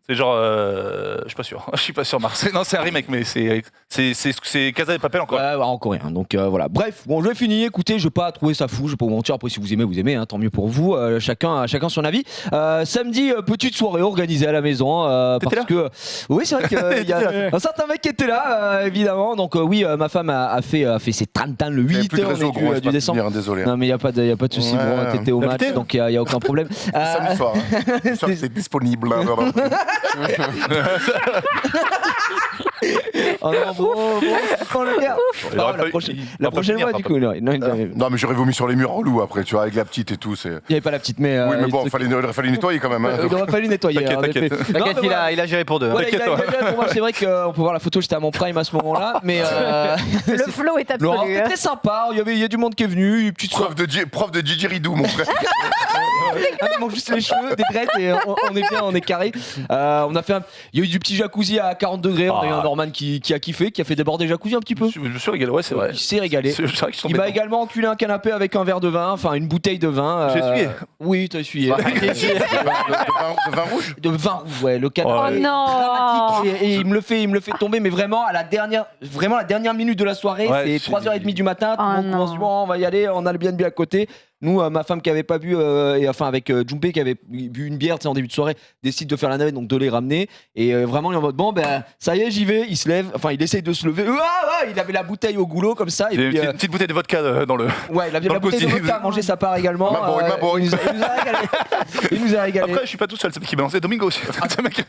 C'est genre, je suis pas sûr. Je suis pas sûr, Marseille. Non, c'est un remake, mais c'est Casa de Papel encore. Ouais, en coréen. Donc voilà. Bref, bon, je finis. Écoutez, je vais pas trouver ça fou. Je vais pas vous mentir. Après, si vous aimez, hein, tant mieux pour vous. Chacun son avis. Samedi, petite soirée organisée à la maison. Parce que. Oui, c'est vrai qu'il y a un certain mec qui était là, évidemment. Donc oui, ma femme a fait ses 30 ans le 8. Plus de réseau, on gros, est du décembre. désolé. Non, mais il n'y a pas de souci. Ouais, Bon, t'étais au match, T'invité donc il n'y a aucun problème. Samedi soir. Hein. Ça, c'est disponible. Oh non, bon, on le faire. La prochaine fois, du coup. Non, mais j'aurais vomi sur les murs en loup après, tu vois, avec la petite et tout. Il n'y avait pas la petite, mais. Oui, mais bon, il aurait fallu nettoyer quand même. Hein. Il aurait fallu nettoyer. T'inquiète. T'inquiète, il a géré pour deux. Voilà, pour moi, c'est vrai qu'on peut voir la photo, j'étais à mon prime à ce moment-là, mais Le flow est non, absolu. c'était très sympa. Il y a du monde qui est venu, une petite Prof de Gigi Ridou, mon frère. il manque juste les cheveux, des dreads et on est bien, on est carré. On a fait il y a eu du petit jacuzzi à 40 degrés. On a eu un Norman qui a kiffé, qui a fait déborder le jacuzzi un petit peu. Je me suis régalé, ouais, c'est vrai. Il s'est régalé. C'est vrai qu'ils sont Il m'a bêtes. également enculé un canapé avec un verre de vin, enfin une bouteille de vin. J'ai essuyé. Oui, t'as essuyé. De vin rouge. De vin rouge, ouais, le canapé. Oh non. dramatique et il me le fait tomber, mais vraiment à la dernière minute de la soirée, Ouais, c'est 3h30 du matin. Tout Oh le monde commence, non. bon, on va y aller, on a le bien à côté. Nous, ma femme qui avait pas bu, et enfin avec Jumpé qui avait bu une bière, tu sais, en début de soirée, décide de faire la navette, donc de les ramener. Et vraiment, il est en mode bon, ben ça y est, j'y vais. Il se lève, enfin, il essaye de se lever. Il avait la bouteille au goulot comme ça. Et Il y a puis, une petite bouteille de vodka dans le. ouais, il avait dans la le bouteille de cosy. vodka à manger sa part également. Ma boy. Il nous a régalé. Il nous a régalé. Après, je suis pas tout seul, c'est le mec qui balançait Domingo aussi. Ce mec,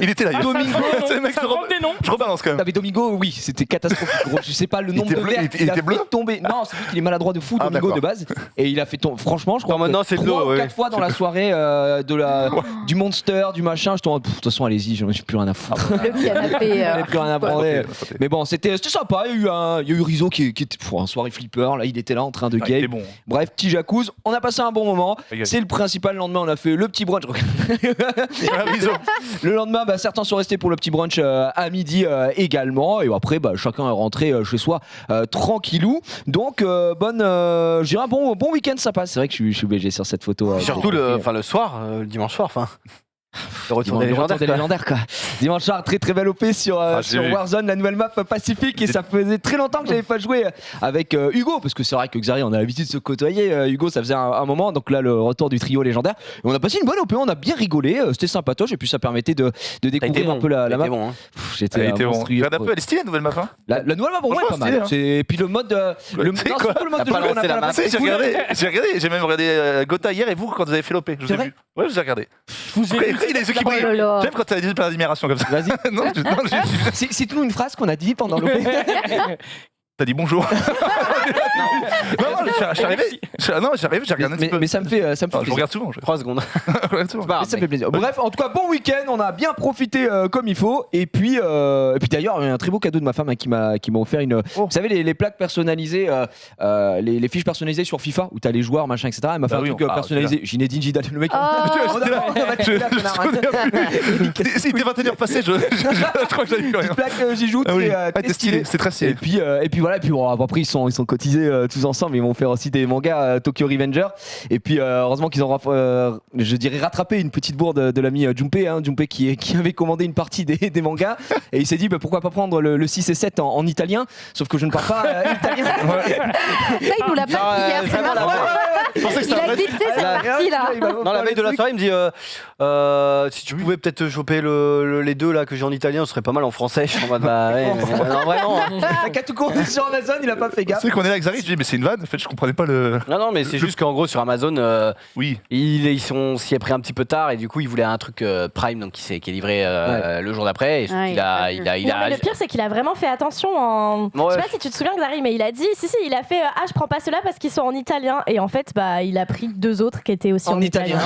il était là. il- Domingo, c'est le mec, ça prend des noms. je rebalance quand même. T'avais Domingo, oui, c'était catastrophique. Gros. Je sais pas le nombre était de bleu, verres il qu'il a était bleu fait tomber. Non, c'est lui qui est maladroit de fou, Ah, Domingo d'accord. de base. Et il a fait franchement, je crois. Non, maintenant, c'est de 3 l'eau, ou ouais. 4 fois dans la soirée du Monster, du machin. Je tombe. De toute façon, allez-y, j'en ai plus rien à foutre. Le canapé. J'en ai plus rien à branler. Mais bon, c'était sympa. Il y a eu Rizzo qui était un soirée flipper. Là, il était là en train de il était game. bon. Bref, petit jacuzzi. On a passé un bon moment. Régal. C'est le principal. Le lendemain, on a fait le petit brunch. Rizzo. Le lendemain, certains sont restés pour le petit brunch à midi également. Et après, chacun est rentré chez soi tranquillou. Donc, je dirais un bon week-end sympa. C'est vrai que je suis obligé sur cette photo. Surtout le soir, le dimanche soir, enfin. Le retour des légendaires. des légendaires, quoi. Dimanche soir, très très belle OP sur j'ai vu. Warzone, la nouvelle map Pacifique. Et ça faisait très longtemps que j'avais pas joué avec Hugo, parce que c'est vrai que Xari, on a l'habitude de se côtoyer. Hugo, ça faisait un moment. Donc là, le retour du trio légendaire. Et on a passé une bonne OP, on a bien rigolé. C'était sympatoche. Et puis ça permettait de découvrir un peu la map. Bon, hein. J'étais Bon. monstrueux. Regarde un peu, elle est stylée la nouvelle map. Hein. La nouvelle map, bon, ouais, Franchement, pas mal. stylé, Et puis le mode. C'est quoi surtout le mode de T'as jeu, pas on a lancé fait la la map. map. Si, j'ai regardé, j'ai même regardé Gotha hier et vous quand vous avez fait l'OP. Je vous ai vrai vu. Ouais, je vous ai regardé. Je vous ai Après, vu. il a les yeux qui Oh là brillent. là. J'aime quand t'as des admiration comme ça. Vas-y. Non, C'est tout une phrase qu'on a dit pendant l'OP. T'as dit bonjour. Non, je suis arrivé. J'ai regardé un petit peu. Mais ça me fait Je plaisir. regarde souvent. 3 secondes. Je regarde souvent. Bah, Mais ça me fait plaisir. Bref, en tout cas, bon week-end, on a bien profité comme il faut. Et puis d'ailleurs, il y a un très beau cadeau de ma femme qui m'a offert une. Vous savez, les plaques personnalisées, les fiches personnalisées sur FIFA où t'as les joueurs, machin, etc. Elle m'a fait Bah un oui, truc on- personnalisé. Zinedine Zidane, le mec. J'étais là. Il était 21h passé, je crois que j'avais plus rien. Petite plaque, j'y joue. Ah oui, très t'es stylé, c'est très Et stylé. puis voilà, et puis bon, après ils sont cotisés tous ensemble, ils vont faire aussi des mangas Tokyo Revenger. Et puis heureusement qu'ils ont je dirais rattrapé une petite bourde de l'ami Junpei, Junpei qui avait commandé une partie des mangas et il s'est dit pourquoi pas prendre le 6 et 7 en italien, sauf que je ne parle pas italien. Ça, il nous l'a pas dit hier. C'est vraiment, marrant. Je pensais que Il a dicté cette partie-là. Non, la veille de la soirée, il me dit si tu pouvais peut-être choper les deux là que j'ai en italien, ce serait pas mal en français. Je suis en mode ouais, non, vraiment. Qui a tout commandé sur Amazon, il a pas fait gaffe. C'est qu'on est là avec Zari, je dis mais c'est une vanne, en fait je comprenais pas le. Non, mais c'est juste qu'en gros sur Amazon, Oui. ils s'y est pris un petit peu tard et du coup il voulait un truc Prime donc qui est livré le jour d'après. Et Ouais, il a Non, mais le pire, c'est qu'il a vraiment fait attention. Je sais pas si tu te souviens, Xari, mais il a dit si, il a fait je prends pas ceux-là parce qu'ils sont en italien. Et en fait, il a pris 2 autres qui étaient aussi en italien.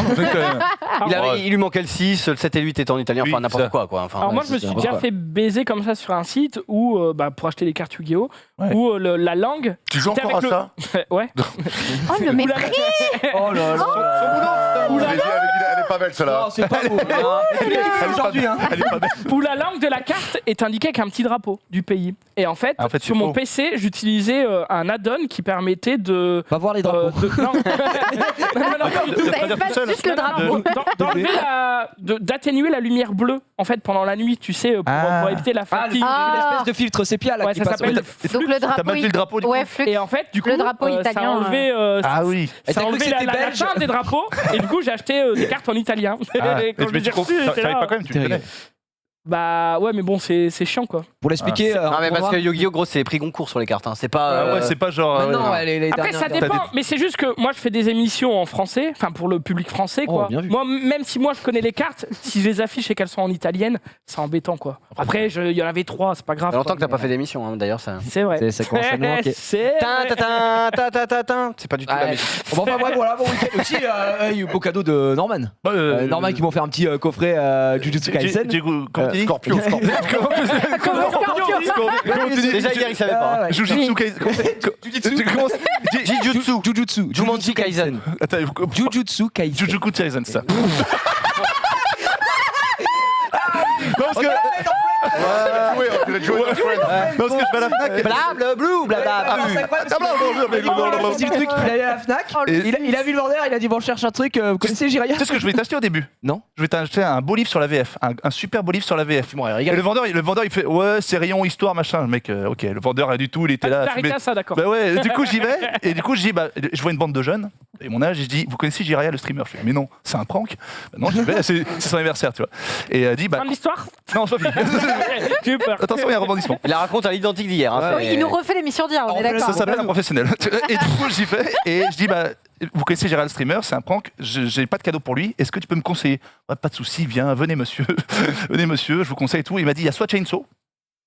il lui manquait le 6, le 7 et le 8 étaient en italien, Oui, enfin n'importe ça. quoi. Enfin, Alors moi ouais, je me c'est suis n'importe déjà quoi. fait baiser comme ça sur un site où pour acheter des cartes Yu-Gi-Oh Ouais. où la langue Tu joues c'était encore à avec ça ouais Oh, le mépris. Oh là là. Elle est pas belle celle-là. Non, c'est pas beau. Aujourd'hui, hein. Elle est pas belle. où la langue de la carte est indiquée avec un petit drapeau du pays. Et en fait, En fait, sur c'est mon faux. PC, j'utilisais un add-on qui permettait de Va voir les drapeaux. non, pas du tout. Vous avez pas juste le drapeau. D'enlever d'atténuer la lumière bleue en fait pendant la nuit, tu sais, pour éviter la fatigue. l'espèce de filtre sépia là Ouais, qui ça passe. s'appelle Donc le drapeau. T'as mal vu le drapeau du coup Ouais, flux. et en fait, du coup, Le drapeau ça italien, a enlevé, Ah oui. Et ça t'as a cru que enlevé c'était la belge teinte des drapeaux. Et du coup, j'ai acheté des cartes en italien. Ah, Et quand je les ai reçues, j'étais t'arrives là, pas quand même, tu le connais. Bah ouais, mais bon, c'est chiant quoi. Pour l'expliquer. Non mais parce que Yu-Gi-Oh gros c'est les prix Goncourt sur les cartes, c'est pas. Ah ouais, c'est pas genre. Non, Après, ça dépend, mais c'est juste que moi je fais des émissions en français, enfin pour le public français quoi. Oh, bien vu. Moi, même si moi je connais les cartes, si je les affiche et qu'elles sont en italienne, c'est embêtant quoi. Après, il y en avait 3, c'est pas grave. Ça fait longtemps quoi. que t'as pas fait d'émission d'ailleurs ça. C'est vrai. Ça commence à nous manquer. C'est C'est pas du tout la Ouais. musique. Bon, enfin bref, voilà, bon week-end aussi. Beau cadeau de Norman. Norman qui m'ont fait un petit coffret Jujutsu Kaisen. Comment tu dis Scorpion. Déjà hier il savait pas. Ouais. Jujutsu Kaisen. Jujutsu. Jumanji Kaisen. Attends, Jujutsu Kaisen. Jujutsu Kaisen, c'est ça. Non, parce que. Ouais, on dirait Joey Friend. Non, parce que je vais à la Fnac. Blabla blue, blabla. C'est le truc, il allait à la Fnac, il a vu le vendeur, il a dit bon, je cherche un truc, vous connaissez Jiraya? Tu sais ce que je voulais t'acheter au début? Non. Je vais t'acheter un beau livre sur la VF, un super beau livre sur la VF. Et Et le vendeur il fait ouais, c'est rayon histoire machin. Le mec, ok, le vendeur rien du tout, il était là. T'as arrêté à ça, d'accord. Bah ouais, du coup j'y vais et du coup je dis je vois une bande de jeunes et mon âge, et je dis vous connaissez Jiraya le streamer? Je fais mais non, c'est un prank. Bah non, j'y vais, c'est son anniversaire, tu vois. Et elle dit Fin de l'histoire. non, c'est pas fini. J'ai eu peur. Attention, il y a un rebondissement. Il la raconte à l'identique d'hier. Oui, il nous refait l'émission d'hier, on est Ça d'accord. s'appelle un professionnel. Et du coup, j'y vais et je dis vous connaissez Gérald le streamer, c'est un prank, j'ai pas de cadeau pour lui, est-ce que tu peux me conseiller? Ouais, pas de souci, viens, venez monsieur, je vous conseille et tout. Il m'a dit il y a soit Chainsaw,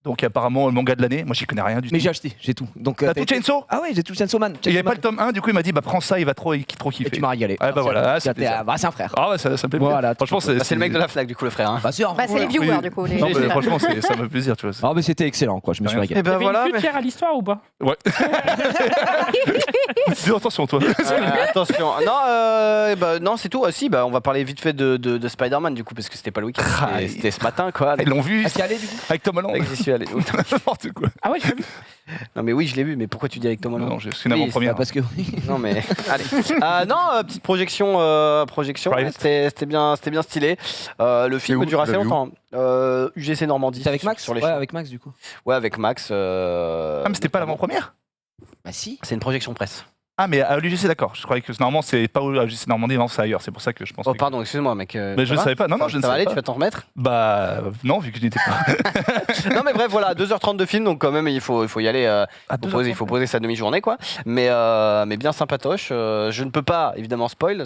Donc apparemment le manga de l'année, moi j'y connais rien du tout. Mais j'ai acheté, j'ai tout. Donc, T'as tout Chainsaw? Ah ouais, j'ai tout Chainsaw Man. Il n'y avait pas le tome 1, du coup il m'a dit bah prends ça, il va trop kiffer. Et tu m'as régalé. Ah bah voilà, c'est un frère. Ah ouais, ça me fait plaisir. Voilà, Franchement, C'est le mec de la FNAC, du coup, le frère. Hein. Bah sûr. Bah, c'est les viewers, du coup. Non, mais franchement, ça me fait plaisir, tu vois. Ah mais c'était excellent quoi, je me suis régalé. Et ben T'avais voilà. une chute hier à l'histoire ou pas? Ouais. Fais attention, toi. Attention. Non, c'est tout. Si, on va parler vite fait de Spider-Man, du coup, parce que c'était pas le week-end. C'était ce matin, quoi. Ils l'ont vu Est-ce qu'il y allait du coup avec Tom Holland. Avec j'y suis allé. N'importe quoi. Ah ouais, je l'ai vu. Non, mais oui, je l'ai vu, mais pourquoi tu dis avec Tom Holland? Non, c'est une avant-première. Parce que Non, mais allez. Petite projection. Private. C'était bien stylé. Le film où, dure assez tu l'as vu longtemps. UGC Normandie. c'est avec Max sur les Ouais, champs. avec Max du coup. Ouais, avec Max. Ah, mais c'était pas l'avant-première? Bah si. C'est une projection presse. Ah, mais à l'UGC, d'accord. Je croyais que normalement, c'est pas à l'UGC Normandie, non, c'est ailleurs. C'est pour ça que je pense. Oh, pardon, excuse-moi, mec. Mais je ça va savais pas. Non, je ne Ça va savais aller, pas. tu vas t'en remettre? Bah, non, vu que je n'étais pas. Non, mais bref, voilà, 2h30 de film, donc quand même, il faut y aller. Il faut poser sa demi-journée, quoi. Mais bien sympatoche. Je ne peux pas, évidemment, spoil.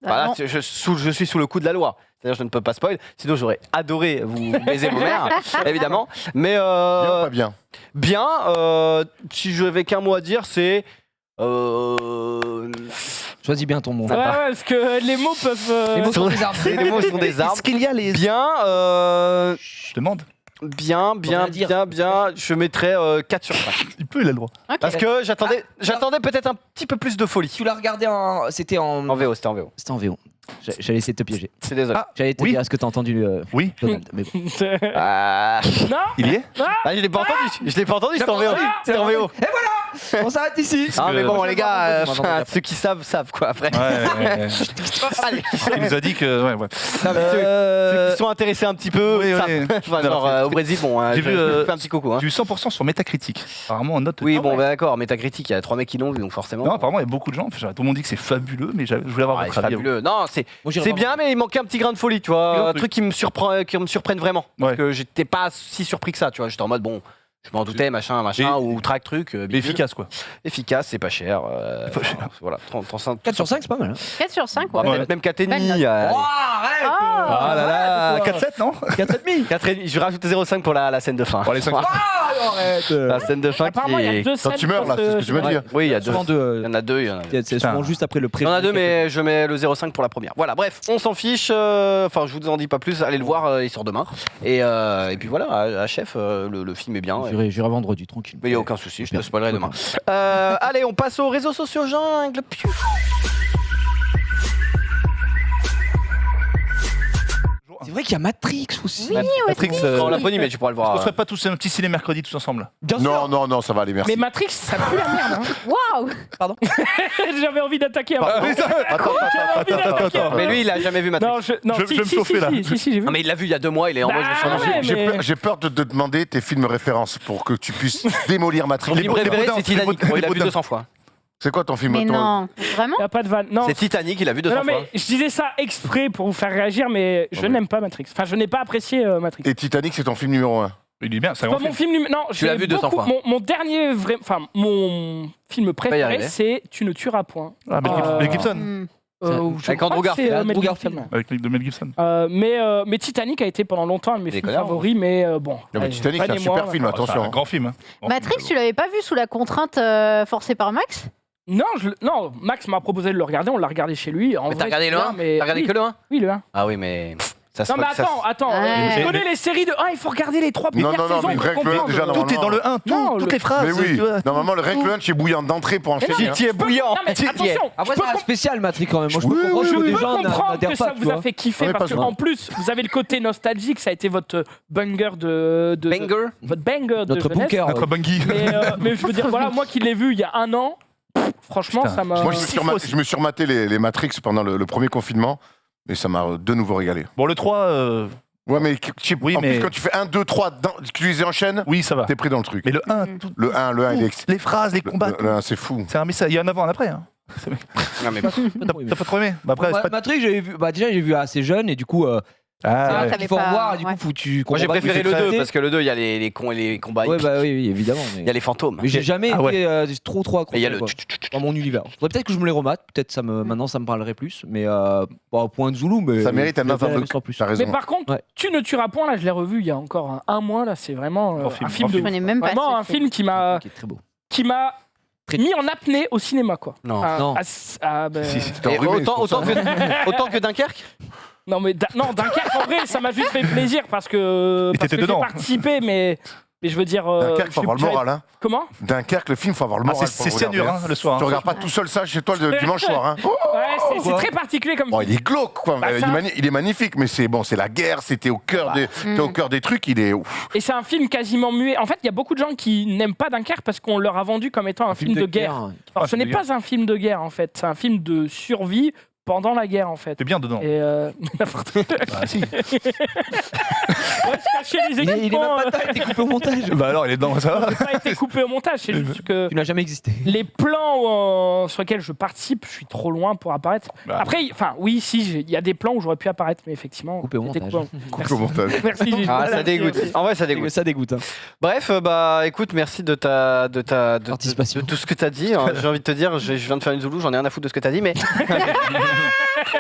Voilà, je suis sous le coup de la loi. C'est-à-dire, je ne peux pas spoil. Sinon, j'aurais adoré vous baiser vos mères, évidemment. Mais Bien ou pas bien? bien, si j'avais qu'un mot à dire, c'est. Choisis bien ton mot. Ouais, parce que les mots peuvent. Les mots sont des arbres. Les mots sont des arbres. Est-ce qu'il y a les. Bien, Je demande. bien. Je mettrais 4 sur 5. Il peut, il a le droit. Parce que j'attendais peut-être un petit peu plus de folie. Tu l'as regardé en. C'était en. En VO, c'était en VO. C'était en VO. J'allais essayer de te piéger. C'est désolé. J'allais te oui. dire, est-ce que t'as entendu Oui. Donald mais bon. Ah, Non. Il y est? je l'ai pas entendu. Je l'ai pas entendu, c'était en VO. C'était en VO. On s'arrête ici. Ah, mais bon, que- les gars, Moi, j'en ai ceux qui savent quoi après. Ouais. Allez. Il nous a dit que. Ouais. Non, mais ceux qui sont intéressés un petit peu, Oui, savent. oui. Enfin, genre au Brésil, bon, J'ai je vu, fais un petit coucou. Hein. J'ai eu 100% sur Metacritic. Apparemment, en note. Oui, bon, bah, d'accord, Metacritic, il y a 3 mecs qui l'ont vu, donc forcément. Non, apparemment, il y a beaucoup de gens. Enfin, tout le monde dit que c'est fabuleux, mais je voulais avoir Ah, votre c'est avis. fabuleux. Non, Moi, j'irai c'est voir. bien, mais il manquait un petit grain de folie, tu vois. Grand Un truc qui me surprenne vraiment. Parce Ouais. que j'étais pas si surpris que ça, tu vois. J'étais en mode, bon, je m'en doutais, machin, ou track truc. Mais bidule. efficace, quoi. Efficace, c'est pas cher. Pas cher. Voilà, 35. 4 sur 5, c'est pas mal. 4 sur 5, Ouais, ouais. peut-être même 4,5. Belle note. allez. Ah là là, 4-7, non 4,5. 4,5. Je vais rajouter 0,5 pour la scène de fin. Bon, allez, 5. Arrête. La scène de fin qui Apparemment, il y a est. 2 Quand scènes. tu meurs, là, c'est ce que tu veux dire. Oui, il y a deux. Souvent deux. Il y en a deux. C'est souvent juste après le pré. Il y en a deux, mais je mets le 0,5 pour la première. Voilà, bref, on s'en fiche. Enfin, je vous en dis pas plus. Allez le voir, il sort demain. Et puis voilà, à chef, le film est bien. J'irai vendredi, tranquille. Mais il n'y a aucun souci, je te Bien. spoilerai demain. Allez, on passe aux réseaux sociaux, jungle. Piou. C'est vrai qu'il y a Matrix aussi. Oui, Matrix, On l'a pas dit, mais tu pourras le On voir. serait pas tous un petit ciné mercredi tous ensemble? Bien sûr. Non, ça va aller, merci. Mais Matrix, ça pue la merde. Waouh. J'avais envie d'attaquer. Attends. Mais lui, il a jamais vu Matrix. Non, Je vais me chauffer, là. Si, j'ai vu. Non, mais il l'a vu il y a 2 mois, il est en mode. Bah, ouais, mais- J'ai peur de te demander tes films références pour que tu puisses démolir Matrix. Son film préféré, Baudins, c'est Titanic. les Bon, il l'a vu Baudins. 200 fois. C'est quoi ton film? Mais non, vraiment? Il n'y a pas de vanne. Non, C'est Titanic, il a vu 200 non, fois. mais je disais ça exprès pour vous faire réagir, mais je oui. n'aime pas Matrix. Enfin, je n'ai pas apprécié Matrix. Et Titanic, c'est ton film numéro 1. Il est bien, c'est un Pas grand mon film. film non, Tu l'as j'ai vu 200 beaucoup- fois. Mon dernier vrai, enfin mon film y préféré, arriver. c'est Tu ne tueras point. Ah, Mel Gibson. Hmm. Je Avec crois Andrew que c'est, Garfield. Mel Andrew Gibson, Garfield. ouais. Avec de Mel Gibson. Mais Titanic a été pendant longtemps un de mes films Déconneur. favoris, mais bon. Non, mais allez, Titanic, c'est un prenez-moi, super film, Oh, c'est attention. un grand film. Hein. Grand Matrix, film. tu l'avais pas vu sous la contrainte forcée par Max? Non, non, Max m'a proposé de le regarder, on l'a regardé chez lui. En Mais vrai, t'as regardé c'est le bien, 1 mais T'as regardé oui, que le 1 Oui, le 1. Ah oui, mais. Ça se Non, mais ça se- attends, Ouais. je connais les séries de 1, il faut regarder les 3 Non, premières non, saisons mais pour rien que le comprendre. déjà, Tout est dans le 1, Non, toutes le- les phrases. Mais oui, tu vois. normalement, le Red Lunch est bouillant d'entrée pour enchaîner. hein. Qui est bouillant. Non, mais attention, Après, je c'est un peux spécial Matrix quand même. Moi, je Oui, peux comprendre oui, que oui, des Je peux gens comprendre n'adhèrent que pas. ça tu vous a vois. fait kiffer On est parce pas qu'en plus, vous avez le côté nostalgique, ça a été votre banger de Banger. votre banger de Notre jeunesse. bunker. Notre Bungie. Mais je veux dire, voilà, moi qui l'ai vu il y a 1 an, franchement, Putain. ça m'a. Moi, je me suis rematé les Matrix pendant le premier confinement, et ça m'a de nouveau régalé. Bon, le 3, Ouais, mais Oui, en mais- plus, quand tu fais 1, 2, 3, tu les enchaînes, oui, ça va. t'es pris dans le truc. Mais le 1, Le 1, il est les phrases, les combats, le 1, c'est fou. c'est un message. Il y a un avant, un après. Hein. Non, mais T'as pas trop aimé? Bah après, c'est pas- Matrix, j'avais vu. Bah déjà, j'ai vu assez jeune et du coup, Il faut revoir, et du coup, faut tu. Moi, j'ai comprends pas préféré que le c'est 2 créatif. parce que le 2, il y a les combats. Ouais, épiques. bah oui, évidemment. Il y a les fantômes. Mais j'ai jamais Ah ouais. été trop accroché Mais il y a le. quoi, dans mon univers. Faudrait peut-être que je me les remate, peut-être maintenant ça me parlerait plus, mais pas point de Zoulou, mais Ça mérite un je vais overlook. investir plus. T'as raison. Mais par contre, Ouais. Tu ne tueras point, là je l'ai revu il y a encore un mois, là c'est vraiment un film de Je connais même pas vraiment ce un film. film qui m'a Qui est très beau. Très- mis en apnée au cinéma quoi. Non. Non. Ben, Si, si, t'es Et enrhumé, c'est autant pour ça. autant que Dunkerque. non mais non Dunkerque en vrai ça m'a juste fait plaisir parce que Et t'étais j'ai dedans. participé mais je veux dire Dunkerque, faut avoir le j'avais- moral. Hein. Comment? Dunkerque, le film, faut avoir le Ah, moral. c'est pour le dur regarder, le soir. Tu regardes pas tout seul ça chez toi le dimanche soir. Hein. Ouais, c'est très particulier comme Bon, film. il est glauque, quoi. Bah, ça- Il est magnifique, mais c'est bon, c'est la guerre. C'était au cœur t'es au cœur des trucs. Il est. Ouf. Et c'est un film quasiment muet. En fait, il y a beaucoup de gens qui n'aiment pas Dunkerque parce qu'on leur a vendu comme étant un film de guerre. Alors, ce film n'est de pas un film de guerre en fait, c'est un film de survie pendant la guerre en fait. T'es bien dedans. Et n'importe quoi. Ah, si. Ouais, je cachais les Il est même équipements. pas été coupé au montage. Bah alors, il est dedans, ça va. Il n'a pas été coupé au montage, c'est juste que Tu n'as jamais existé. les plans sur lesquels je participe, je suis trop loin pour apparaître. Bah. Après, enfin, oui, si, il y a des plans où j'aurais pu apparaître, mais effectivement. Coupé au c'était montage. Coupé au montage. Merci, Gigi. Ah, ça dégoûte. En vrai, ça dégoûte. Ça dégoûte. Hein. Bref, bah écoute, merci de Participation. de tout ce que t'as dit. Hein. J'ai envie de te dire, je viens de faire une Zoulou, j'en ai rien à foutre de ce que t'as dit, mais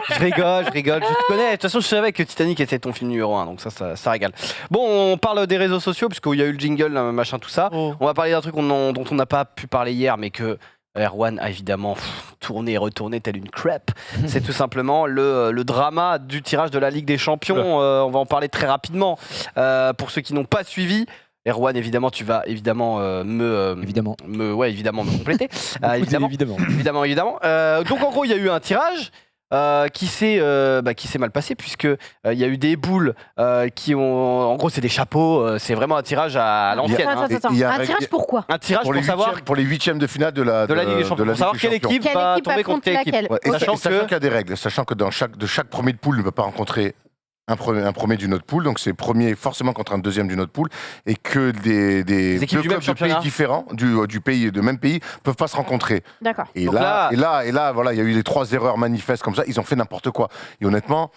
je rigole, je te connais. De toute façon, je savais que Titanic était ton film numéro 1, donc ça régale. Bon, on parle des réseaux sociaux, puisqu'il y a eu le jingle, machin, tout ça. Oh. On va parler d'un truc dont on n'a pas pu parler hier, mais que Erwan a évidemment tourné et retourné telle une crêpe. C'est tout simplement le drama du tirage de la Ligue des Champions. On va en parler très rapidement. Pour ceux qui n'ont pas suivi, Erwan, évidemment, tu vas évidemment Évidemment. me compléter. Évidemment. Évidemment. Donc en gros, il y a eu un tirage. Qui s'est mal passé puisque il y a eu des boules qui ont en gros c'est des chapeaux, c'est vraiment un tirage à l'ancienne. hein. Attends. il y a Un un tirage pourquoi? Un tirage pour savoir pour les huitièmes de finale de la Ligue des Champions, pour savoir quelle équipe Quelle va équipe tomber contre affronte quelle équipe. laquelle? Ouais, et Ok. sachant qu'il y a des règles, sachant que de chaque premier de poule ne peut pas rencontrer un premier d'une autre poule, donc c'est premier forcément contre un deuxième d'une autre poule, et que des équipes deux du même clubs de championnat. pays différents, du pays, de même pays, peuvent pas se rencontrer. D'accord. Et Donc là, voilà, il y a eu les 3 erreurs manifestes comme ça, ils ont fait n'importe quoi. Et honnêtement,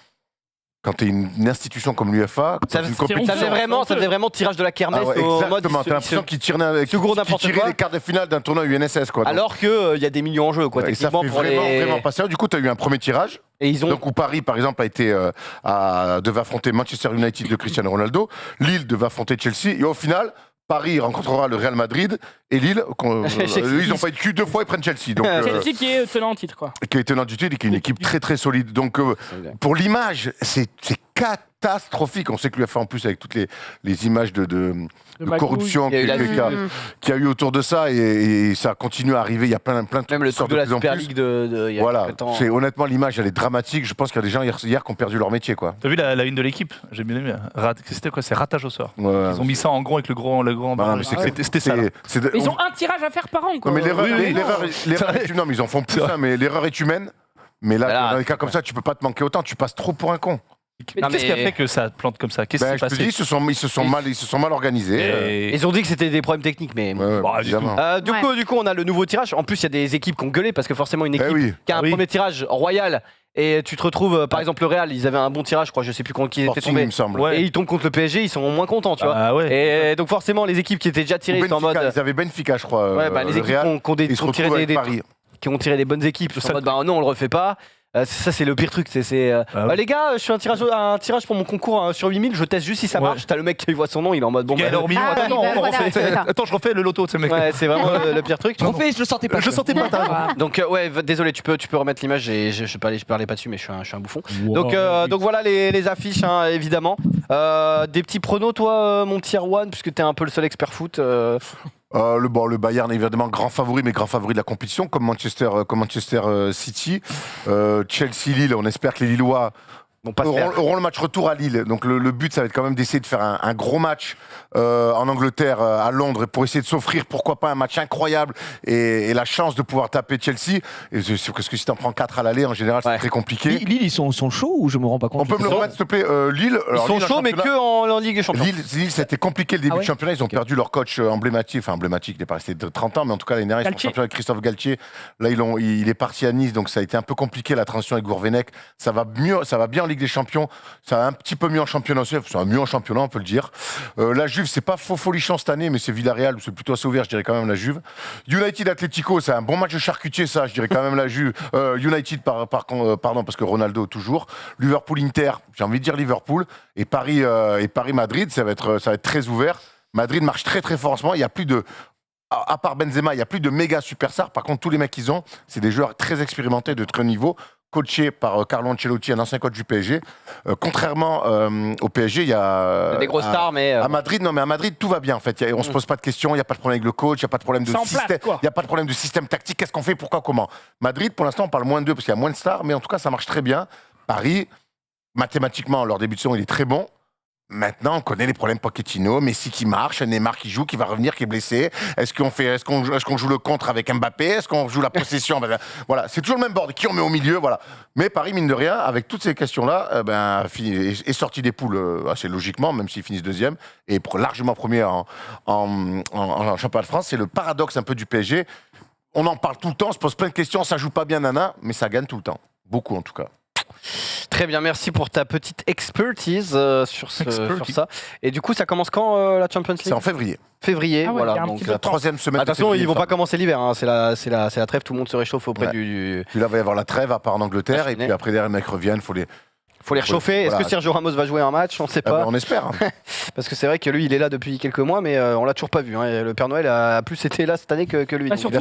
quand tu es une institution comme l'UEFA, Ça faisait vraiment tirage de la kermesse au mode exactement, t'as l'impression qu'ils tirent n'importe quoi. les quarts de finale d'un tournoi UNSS, quoi. Donc, alors que il y a des millions en jeu quoi et ça techniquement fait pour vraiment les pas sérieux. Du coup, tu as eu un premier tirage. et ils ont Donc où Paris, par exemple, devait affronter Manchester United de Cristiano Ronaldo, Lille devait affronter Chelsea, et au final, Paris rencontrera le Real Madrid et Lille. Ils n'ont pas eu de cul 2 fois, ils prennent Chelsea. Donc, Chelsea qui est tenant en titre quoi. qui est tenant du titre et qui est une équipe très très solide. Donc pour l'image, c'est catastrophique. On sait que l'UEFA en plus avec toutes les images de magouille. corruption Il y a eu la qu'il y a eu autour de ça et ça continue à arriver. Il y a plein de trucs même le qui sortent truc de la plus en Super plus. League de il y a Voilà, quelques temps. c'est honnêtement l'image elle est dramatique. Je pense qu'il y a des gens hier qui ont perdu leur métier quoi. T'as vu la une de l'équipe? J'ai bien aimé. C'était quoi? C'est ratage au sort. Ouais. Ils ont mis ça en gros avec le grand Bah, non, barrage. mais c'est- C'était ça. là. Ils ont un tirage à faire par an quoi. Non, mais l'erreur, Oui, oui, l'erreur est- non, mais ils en font plus, hein, mais l'erreur est humaine. Mais là, Voilà. dans des cas comme ça, tu peux pas te manquer autant. Tu passes trop pour un con. Mais Non, qu'est-ce qui a mais- fait que ça plante comme ça? Qu'est-ce qui Ben, s'est je te passé? dis, ils se sont mal organisés. Et- Ils ont dit que c'était des problèmes techniques mais Ouais, Bah, du évidemment. du coup, on a le nouveau tirage. En plus, il y a des équipes qui ont gueulé parce que forcément, une Eh équipe oui, qui a un Oui. premier tirage royal et tu te retrouves, par exemple, le Real, ils avaient un bon tirage, je crois, je sais plus contre qui ils étaient Sporting, il tombés. me semble. Ouais. Et ils tombent contre le PSG, ils sont moins contents, tu vois. Ah ouais. Et donc, forcément, les équipes qui étaient déjà tirées, Ou ils étaient en mode. Benfica, ils avaient Benfica, je crois. Ouais, bah, les le équipes Real, qui ont des- ils se qui ont tiré retrouvent des avec Paris. qui ont tiré des bonnes équipes, ils sont en Ça- mode, bah non, on le refait pas. Ça, c'est le pire truc. Ah ouais. Les gars, je fais un tirage pour mon concours sur 8000, je teste juste si ça Ouais. marche. T'as le mec qui voit son nom, il est en mode bon. Gaël bah, Ormillon, Ah, attends, oui, on bah, refait. voilà, c'est ça. Attends, je refais le loto de ce mec. ouais, c'est vraiment le pire truc. Trophée, je le sentais pas. Je sentais pas. t'as raison. Donc désolé, tu peux remettre l'image. Je parlais pas dessus, mais je suis un bouffon. Wow. Donc voilà les affiches, hein, évidemment. Des petits pronos, toi, mon petit Erwan, puisque t'es un peu le seul expert foot. Le Bayern est évidemment grand favori, mais grand favori de la compétition, comme Manchester City. Chelsea-Lille, on espère que les Lillois Bon, pas se faire. auront le match retour à Lille. Donc le but, ça va être quand même d'essayer de faire un gros match en Angleterre, à Londres, pour essayer de s'offrir, pourquoi pas, un match incroyable et la chance de pouvoir taper Chelsea. Et parce que si t'en prends 4 à l'aller, en général, c'est Ouais. très compliqué. Lille, ils sont chauds ou je me rends pas compte? On peut me le remettre, s'il te plaît, Lille. Ils alors, sont Lille, en chauds, mais championnat- que en Ligue des Champions. Lille, c'était compliqué le début Ah ouais du championnat. Ils ont perdu leur coach emblématique, il est pas resté de 30 ans, mais en tout cas l'année dernière, ils sont Galtier. champions avec Christophe Galtier. Là, il est parti à Nice, donc ça a été un peu compliqué la transition avec Gourvenec. Ça va bien en Ligue des Champions. Ça a un petit peu mieux en championnat aussi. Ça a mieux en championnat, on peut le dire. La Juve, c'est pas faux folichant cette année, mais c'est Villarreal, c'est plutôt assez ouvert, je dirais quand même la Juve. United Atlético, c'est un bon match de charcutier, ça, je dirais quand même la Juve. United, pardon, parce que Ronaldo toujours. Liverpool Inter, j'ai envie de dire Liverpool. Et Paris Madrid, ça va être très ouvert. Madrid marche très très fort en ce moment. Il y a plus de, à part Benzema, il y a plus de méga superstars. Par contre, tous les mecs qu'ils ont, c'est des joueurs très expérimentés de très haut niveau, coachés par Carlo Ancelotti, un ancien coach du PSG. Contrairement au PSG, il y a des grosses stars, mais à Madrid, non, mais à Madrid tout va bien en fait. On se pose pas de questions, il y a pas de problème avec le coach, il y a pas de problème de système, il y a pas de problème de système tactique. Qu'est-ce qu'on fait, pourquoi, comment? Madrid, pour l'instant, on parle moins d'eux parce qu'il y a moins de stars, mais en tout cas, ça marche très bien. Paris, mathématiquement, leur début de saison, il est très bon. Maintenant, on connaît les problèmes Pochettino, Messi qui marche, Neymar qui joue, qui va revenir, qui est blessé. Est-ce qu'on joue le contre avec Mbappé? Est-ce qu'on joue la possession? Voilà, c'est toujours le même bord. Qui on met au milieu? Voilà. Mais Paris, mine de rien, avec toutes ces questions-là, est sorti des poules assez logiquement, même s'ils finissent deuxième, et largement premier en championnat de France. C'est le paradoxe un peu du PSG. On en parle tout le temps, on se pose plein de questions, ça joue pas bien, nana, mais ça gagne tout le temps. Beaucoup en tout cas. Très bien, merci pour ta petite expertise sur ça. Et du coup, ça commence quand la Champions League? C'est en février. Février, Ah ouais, voilà. Donc la troisième semaine. Attention, ils vont pas commencer l'hiver, hein. c'est la trêve, tout le monde se réchauffe auprès du. Puis là, il va y avoir la trêve à part en Angleterre, et puis après, derrière, les mecs reviennent, Faut les réchauffer. Voilà. Est-ce que Sergio Ramos va jouer un match? On ne sait pas. On espère. Hein. Parce que c'est vrai que lui, il est là depuis quelques mois, mais on l'a toujours pas vu. Hein. Le Père Noël a plus été là cette année que lui. Bah, Donc, surtout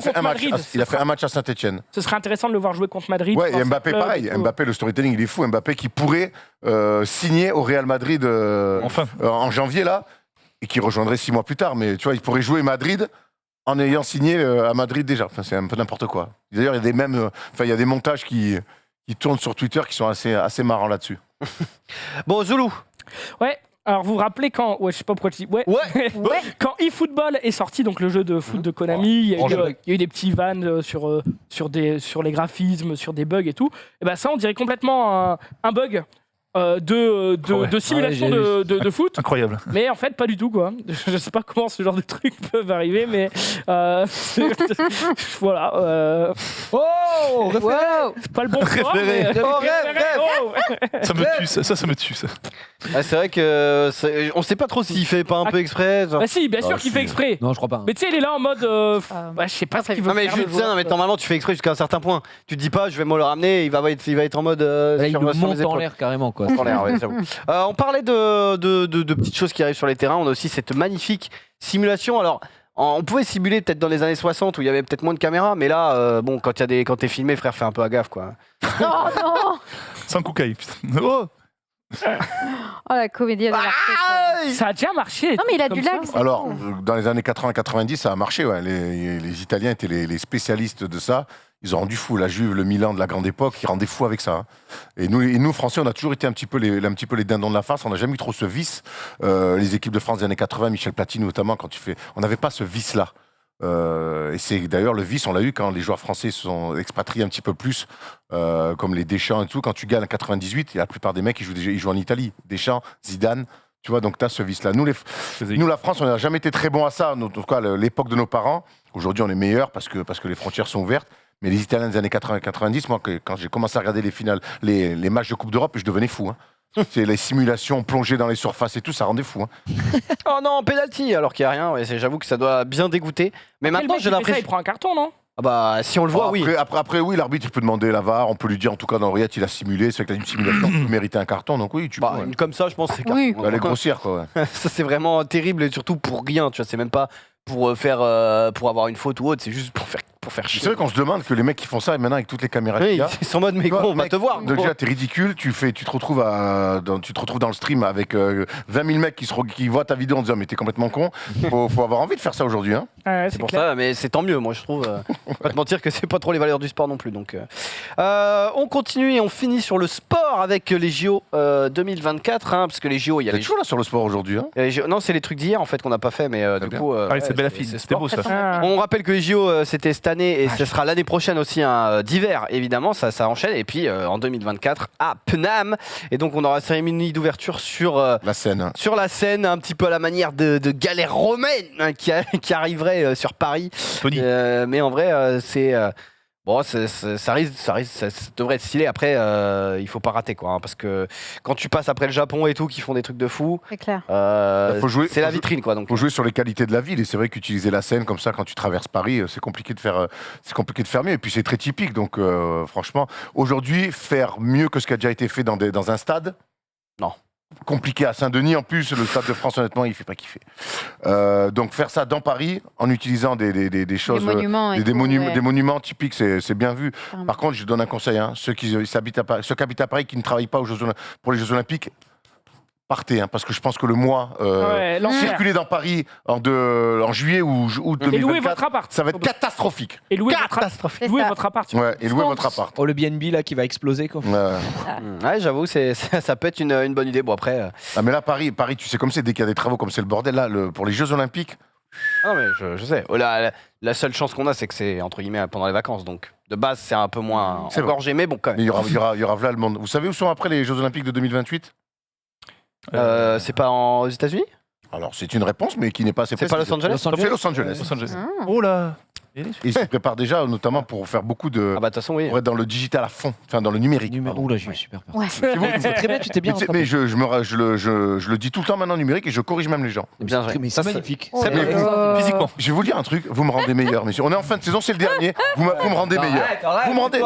Il a fait un match à Saint-Etienne. Ce serait intéressant de le voir jouer contre Madrid. Ouais, dans et ce Mbappé, club pareil. et tout. Mbappé, le storytelling, il est fou. Mbappé qui pourrait signer au Real Madrid en janvier, là, et qui rejoindrait 6 mois plus tard. Mais tu vois, il pourrait jouer Madrid en ayant signé à Madrid déjà. Enfin, c'est un peu n'importe quoi. D'ailleurs, il y a des montages qui tournent sur Twitter qui sont assez marrants là-dessus. Bon, Zoulou. Ouais. Alors vous vous rappelez quand, je sais pas pourquoi tu dis, quand eFootball est sorti, donc le jeu de foot de Konami, il y a eu des petits vannes sur les graphismes, sur des bugs et tout. Et ben ça, on dirait complètement un bug de simulation de foot. Incroyable. Mais en fait, pas du tout, quoi. Je sais pas comment ce genre de trucs peuvent arriver, mais voilà. Wow. C'est pas le bon forum, mais... Ça me tue, ça. Ah, c'est vrai que on sait pas trop s'il fait pas un peu exprès. Bah si, bien sûr qu'il fait exprès. Non, je crois pas. Mais tu sais, il est là en mode... je sais pas ce qu'il veut Non mais faire. juste ça, mais normalement tu fais exprès jusqu'à un certain point. Tu te dis pas, je vais me le ramener, il va être en mode Là, il sur le mes monte en épaules. l'air carrément, quoi. En l'air, ouais, j'avoue. On parlait de petites choses qui arrivent sur les terrains. On a aussi cette magnifique simulation. Alors, on pouvait simuler peut-être dans les années 60 où il y avait peut-être moins de caméras, mais là, bon, quand t'es filmé, frère, fais un peu à gaffe, quoi. Non, non. Sans Koukaï. Oh, Oh, la comédie, elle a marché. Ça a déjà marché. Non, mais il a comme du ça. lag. Alors, dans les années 80-90, ça a marché. Ouais. Les Italiens étaient les spécialistes de ça. Ils ont rendu fou la Juve, le Milan de la grande époque. Ils rendaient fou avec ça. Hein. Et nous, Français, on a toujours été un petit peu les dindons de la farce. On n'a jamais eu trop ce vice. Les équipes de France des années 80, Michel Platini notamment, on n'avait pas ce vice-là. Et c'est d'ailleurs le vice, on l'a eu quand les joueurs français se sont expatriés un petit peu plus, comme les Deschamps et tout. Quand tu gagnes en 98, la plupart des mecs ils jouent en Italie. Deschamps, Zidane, tu vois, donc tu as ce vice-là. Nous, la France, on n'a jamais été très bons à ça. En tout cas, l'époque de nos parents. Aujourd'hui, on est meilleurs parce que les frontières sont ouvertes. Mais les Italiens des années 80-90, moi, quand j'ai commencé à regarder les finales, les matchs de Coupe d'Europe, je devenais fou. Hein. C'est les simulations plongées dans les surfaces et tout, ça rendait fou. Hein. Oh non, penalty alors qu'il n'y a rien. Ouais, j'avoue que ça doit bien dégoûter. Mais maintenant, j'ai l'impression. Il prend un carton, non? Ah bah, si on le voit, oui. Après, oui, l'arbitre il peut demander la VAR, on peut lui dire en tout cas dans l'oreillette il a simulé, c'est que une simulation peut mériter un carton, donc oui, tu peux. Ouais. Comme ça, je pense que c'est Oui. carton. Elle est grossière, quoi. Ouais. Ça, c'est vraiment terrible et surtout pour rien, tu vois. C'est même pas pour avoir une faute ou autre, c'est juste pour faire chier. C'est vrai qu'on se demande que les mecs qui font ça maintenant avec toutes les caméras qu'il y a. Ils sont en mode, mais gros, on va te voir. Déjà, t'es ridicule, tu te retrouves dans le stream avec 20 000 mecs qui voient ta vidéo en disant mais t'es complètement con. Faut avoir envie de faire ça aujourd'hui. Hein. C'est pour ça, mais c'est tant mieux, moi je trouve. Pas te mentir que c'est pas trop les valeurs du sport non plus. Donc, on continue et on finit sur le sport avec les JO 2024, hein, parce que les JO, il y a toujours là sur le sport aujourd'hui. Hein. Non, c'est les trucs d'hier en fait qu'on n'a pas fait, mais du coup. c'est belle affiche, c'était beau ça. On rappelle que les JO c'était cette année et ce sera l'année prochaine aussi d'hiver, évidemment, ça enchaîne. Et puis en 2024 à Penam. Et donc on aura une cérémonie d'ouverture sur la scène. Sur la scène, un petit peu à la manière de galère romaine hein, qui arriverait sur Paris. Mais en vrai, c'est. Bon, ça devrait être stylé. Après, il faut pas rater, quoi. Parce que quand tu passes après le Japon et tout, qui font des trucs de fou, C'est clair. c'est la vitrine, quoi. Donc, faut jouer sur les qualités de la ville. Et c'est vrai qu'utiliser la Seine comme ça quand tu traverses Paris, c'est compliqué de faire mieux. Et puis c'est très typique. Donc franchement, aujourd'hui, faire mieux que ce qui a déjà été fait dans un stade, non. Compliqué à Saint-Denis. En plus, le Stade de France, honnêtement, il fait pas kiffer. Donc faire ça dans Paris en utilisant des choses, des monuments typiques, c'est bien vu. Par contre, je donne un conseil, ceux qui habitent à Paris, qui ne travaillent pas pour les Jeux Olympiques, partez, parce que je pense que le mois circuler dans Paris en juillet ou août 2024, et louer votre appart, ça va être catastrophique. Et louer votre appart. Ouais, et louer votre appart. Oh, le BNB là qui va exploser, quoi. Ouais, j'avoue, ça peut être une bonne idée. Bon, après. Mais là, Paris, tu sais comme c'est, dès qu'il y a des travaux comme c'est le bordel là, pour les Jeux Olympiques. Non, mais je sais. La seule chance qu'on a, c'est que c'est entre guillemets pendant les vacances. Donc, de base, c'est un peu moins engorgé, mais bon, quand même. Mais il y aura là le monde. Vous savez où sont après les Jeux Olympiques de 2028 ? C'est pas aux États-Unis ? Alors, c'est une réponse, mais qui n'est pas assez précise. C'est pas Los Angeles. Oh là. Et ils se préparent déjà, notamment pour faire beaucoup de. Ah bah de toute façon, oui. Pour être dans le digital à fond, enfin dans le numérique. Ouh là, j'ai eu super peur. Ouais. C'est très bien, tu t'es bien. Mais je le dis tout le temps maintenant numérique et je corrige même les gens. Bien vrai. Mais c'est magnifique. C'est bien. Physiquement. Je vais vous dire un truc, vous me rendez meilleur, messieurs. On est en fin de saison, c'est le dernier. Vous me rendez meilleur. Vous me rendez.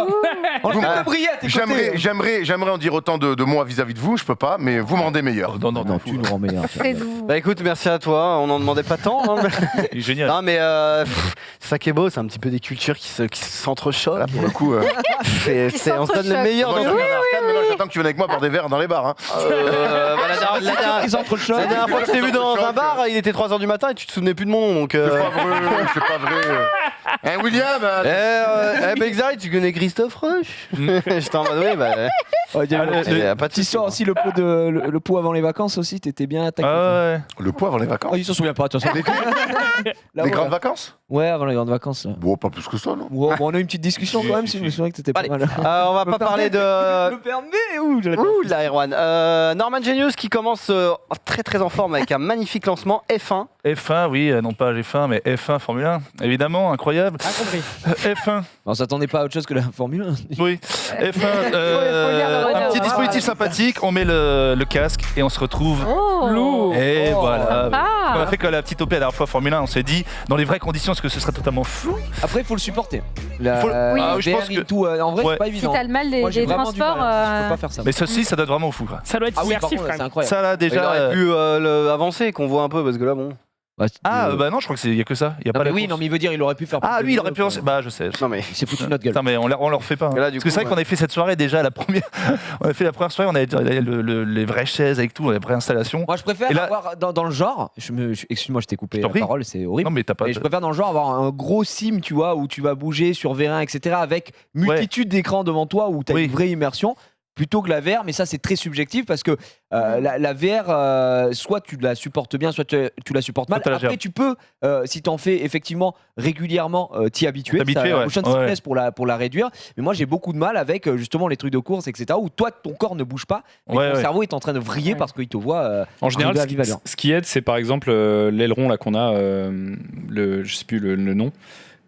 J'aimerais en dire autant de moi vis-à-vis de vous, je peux pas, mais vous me rendez meilleur. Non, tu nous rends meilleur. C'est doux. Bah écoute, merci à toi. On n'en demandait pas tant. Génial. Non, mais c'est ça qui est beau, c'est un petit peu des cultures qui s'entrechoquent. Là, pour le coup, on se donne le meilleur dans maintenant j'attends que tu viennes avec moi boire des verres dans les bars. La dernière fois que je t'ai vu dans un bar, il était 3h du matin et tu te souvenais plus de mon nom. Donc, c'est pas vrai. William Xari, tu connais Christophe Roche? J'étais en mode, pas de Histoire aussi, le pot avant les vacances aussi, t'étais bien attaqué. Le pot avant les vacances. Il s'en souvient pas, de toute façon. Les grandes vacances? Ouais, avant les grandes vacances. Bon, pas plus que ça, non? Bon, on a eu une petite discussion quand même, si je me souviens que t'étais pas mal. On va pas parler de. Le permet ou la Erwan. Norman Genius qui commence très très en forme avec un magnifique lancement F1. F1, oui, non pas F1, mais F1 Formule 1, évidemment, incroyable. F1. On s'attendait pas à autre chose que la Formule 1. Oui, F1, un petit dispositif sympathique, on met le casque et on se retrouve. Lourd. Et voilà. Ah. On a fait que la petite OP la dernière fois Formule 1, on s'est dit, dans les vraies conditions, est-ce que ce serait totalement fou? Après, il faut le supporter. Oui. Je pense que tout, en vrai, Ouais. c'est pas Si évident. t'as le mal Moi, j'ai des vraiment du transports. mal, je peux pas faire ça. Mais ceci, ça doit être vraiment fou, quoi. Ça doit être Ah oui, par immersif contre, quand c'est même. incroyable. Ça là Il déjà. aurait pu avancer, qu'on voit un peu, parce que là, bon. Bah non, je crois qu'il y a que ça. Il y a Non, pas mais la oui, course. non, mais il veut dire, il aurait pu faire. Ah, plus lui, il de aurait pu vidéos, lancer. Bah, je sais. Non, mais. Il s'est foutu de notre gueule. Putain, mais on leur fait pas. Et là, du Parce que c'est coup, vrai qu'on avait fait cette soirée déjà, la première. On a fait la première soirée, on avait les vraies chaises avec tout, les vraies installations. Moi, je préfère Et là- avoir dans le genre. Excuse-moi, je t'ai coupé Je t'en la prie. parole, c'est horrible. Non, mais t'as pas. Et je préfère dans le genre avoir un gros sim, tu vois, où tu vas bouger sur V1, etc., avec multitude d'écrans devant toi, où tu as Oui. une vraie immersion, plutôt que la VR. Mais ça, c'est très subjectif parce que la VR, soit tu la supportes bien, soit tu la supportes mal. Soit tu la Après, gères. tu peux, si tu en fais effectivement régulièrement, t'y habituer. T'habituer, Ça, ouais. motion sickness pour la réduire. Mais moi, j'ai beaucoup de mal avec justement les trucs de course, etc., où toi, ton corps ne bouge pas, mais ton cerveau est en train de vriller parce qu'il te voit. En général, arriver à vive allure. ce qui aide, c'est par exemple l'aileron là qu'on a, je sais plus le nom,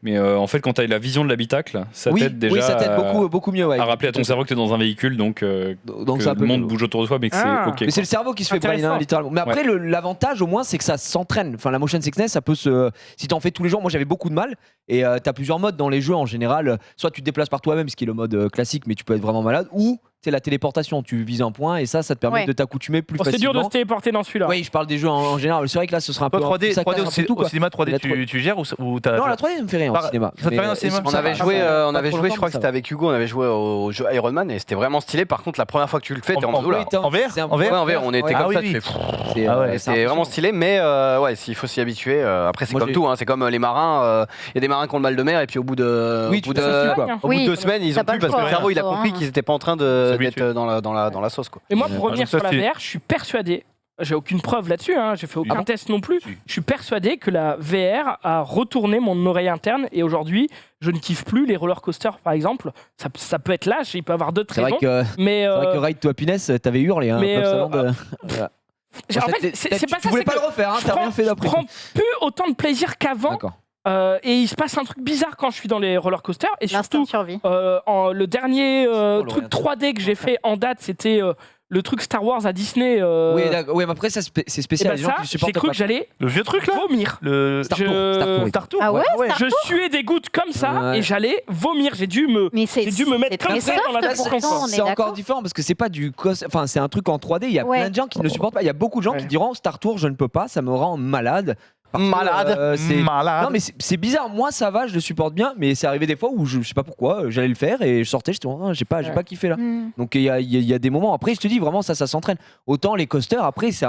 mais en fait, quand tu as la vision de l'habitacle, ça t'aide déjà ça t'aide beaucoup mieux. Ouais, à rappeler à ton cerveau que tu es dans un véhicule, donc que ça le monde bouge autour de toi, mais que c'est ok. Mais c'est le cerveau qui se fait brain, Intéressant. littéralement. Mais après, l'avantage au moins, c'est que ça s'entraîne. Enfin, la motion sickness, ça peut se. Si t'en fais tous les jours, moi j'avais beaucoup de mal. Et t'as plusieurs modes dans les jeux en général. Soit tu te déplaces par toi-même, ce qui est le mode classique, mais tu peux être vraiment malade. Ou c'est la téléportation. Tu vises un point et ça te permet de t'accoutumer plus C'est facilement. dur de se téléporter dans celui-là. Oui, je parle des jeux en général. C'est vrai que là, ce sera un peu. Toi, 3D, ça casse un peu tout, au quoi. cinéma 3D, La 3D. tu gères ou t'as. Non, la 3D, ça me fait rien au cinéma. Ça te fait rien au cinéma On avait joué, je crois que c'était ça va. avec Hugo, on avait joué au jeu Iron Man et c'était vraiment stylé. Par contre, la première fois que tu le fais, t'es en mode oula. En VR C'est un En peu- VR Ouais, en VR, on était Ouais. comme ça, oui. tu fais. C'est ouais, C'était vraiment stylé, mais il faut s'y habituer. Après, c'est Moi, comme j'ai- tout, c'est comme les marins. Il y a des marins qui ont le mal de mer et puis au bout de, Oui, au tu bout fais de, ça, quoi. au bout de 2 semaines, ils T'as ont pas plus le parce que choix, le cerveau il a hein. compris qu'ils n'étaient pas en train S'habituer. d'être dans la sauce, quoi. Et moi, pour revenir ça, sur la c'est- VR, je suis persuadé, j'ai aucune preuve là-dessus, j'ai fait aucun test non plus. Je suis persuadé que la VR a retourné mon oreille interne et aujourd'hui, je ne kiffe plus les roller coasters, par exemple. Ça peut être lâche, il peut y avoir d'autres C'est vrai raisons. que. Mais C'est vrai que Ride to Happiness, t'avais hurlé, hein, Mais, Club Salon de- Voilà. en fait, c'est pas Tu ça. voulais c'est pas que le refaire, hein, je t'as prends- rien fait d'après. Je prends plus autant de plaisir qu'avant D'accord. Et il se passe un truc bizarre quand je suis dans les roller coasters. Et L'instinct surtout, de survie. le dernier truc l'Orient. 3D que j'ai fait en date, c'était le truc Star Wars à Disney. Oui, d'accord. Oui, mais après, ça, c'est Et spécial. ben Les gens ça, qui j'ai supportent cru pas. que j'allais Le vieux truc là vomir. Le Star Tour. Star Tour. Ah ouais, Je suais des gouttes comme ça Ouais. et j'allais vomir. J'ai dû me mettre c'est comme très ça dans la tête soft, pour qu'on pourtant, on est C'est encore d'accord. différent parce que c'est pas enfin c'est un truc en 3D. Il y a Ouais. plein de gens qui ne le supportent pas. Il y a beaucoup de gens qui diront Star Tour, je ne peux pas, ça me rend malade. Parce que, Malade. c'est Malade. Non mais c'est bizarre. Moi ça va, je le supporte bien, mais c'est arrivé des fois où je sais pas pourquoi, j'allais le faire et je sortais, j'étais j'ai pas kiffé là. Mm. Donc il y a des moments. Après je te dis vraiment ça s'entraîne. Autant les coasters après c'est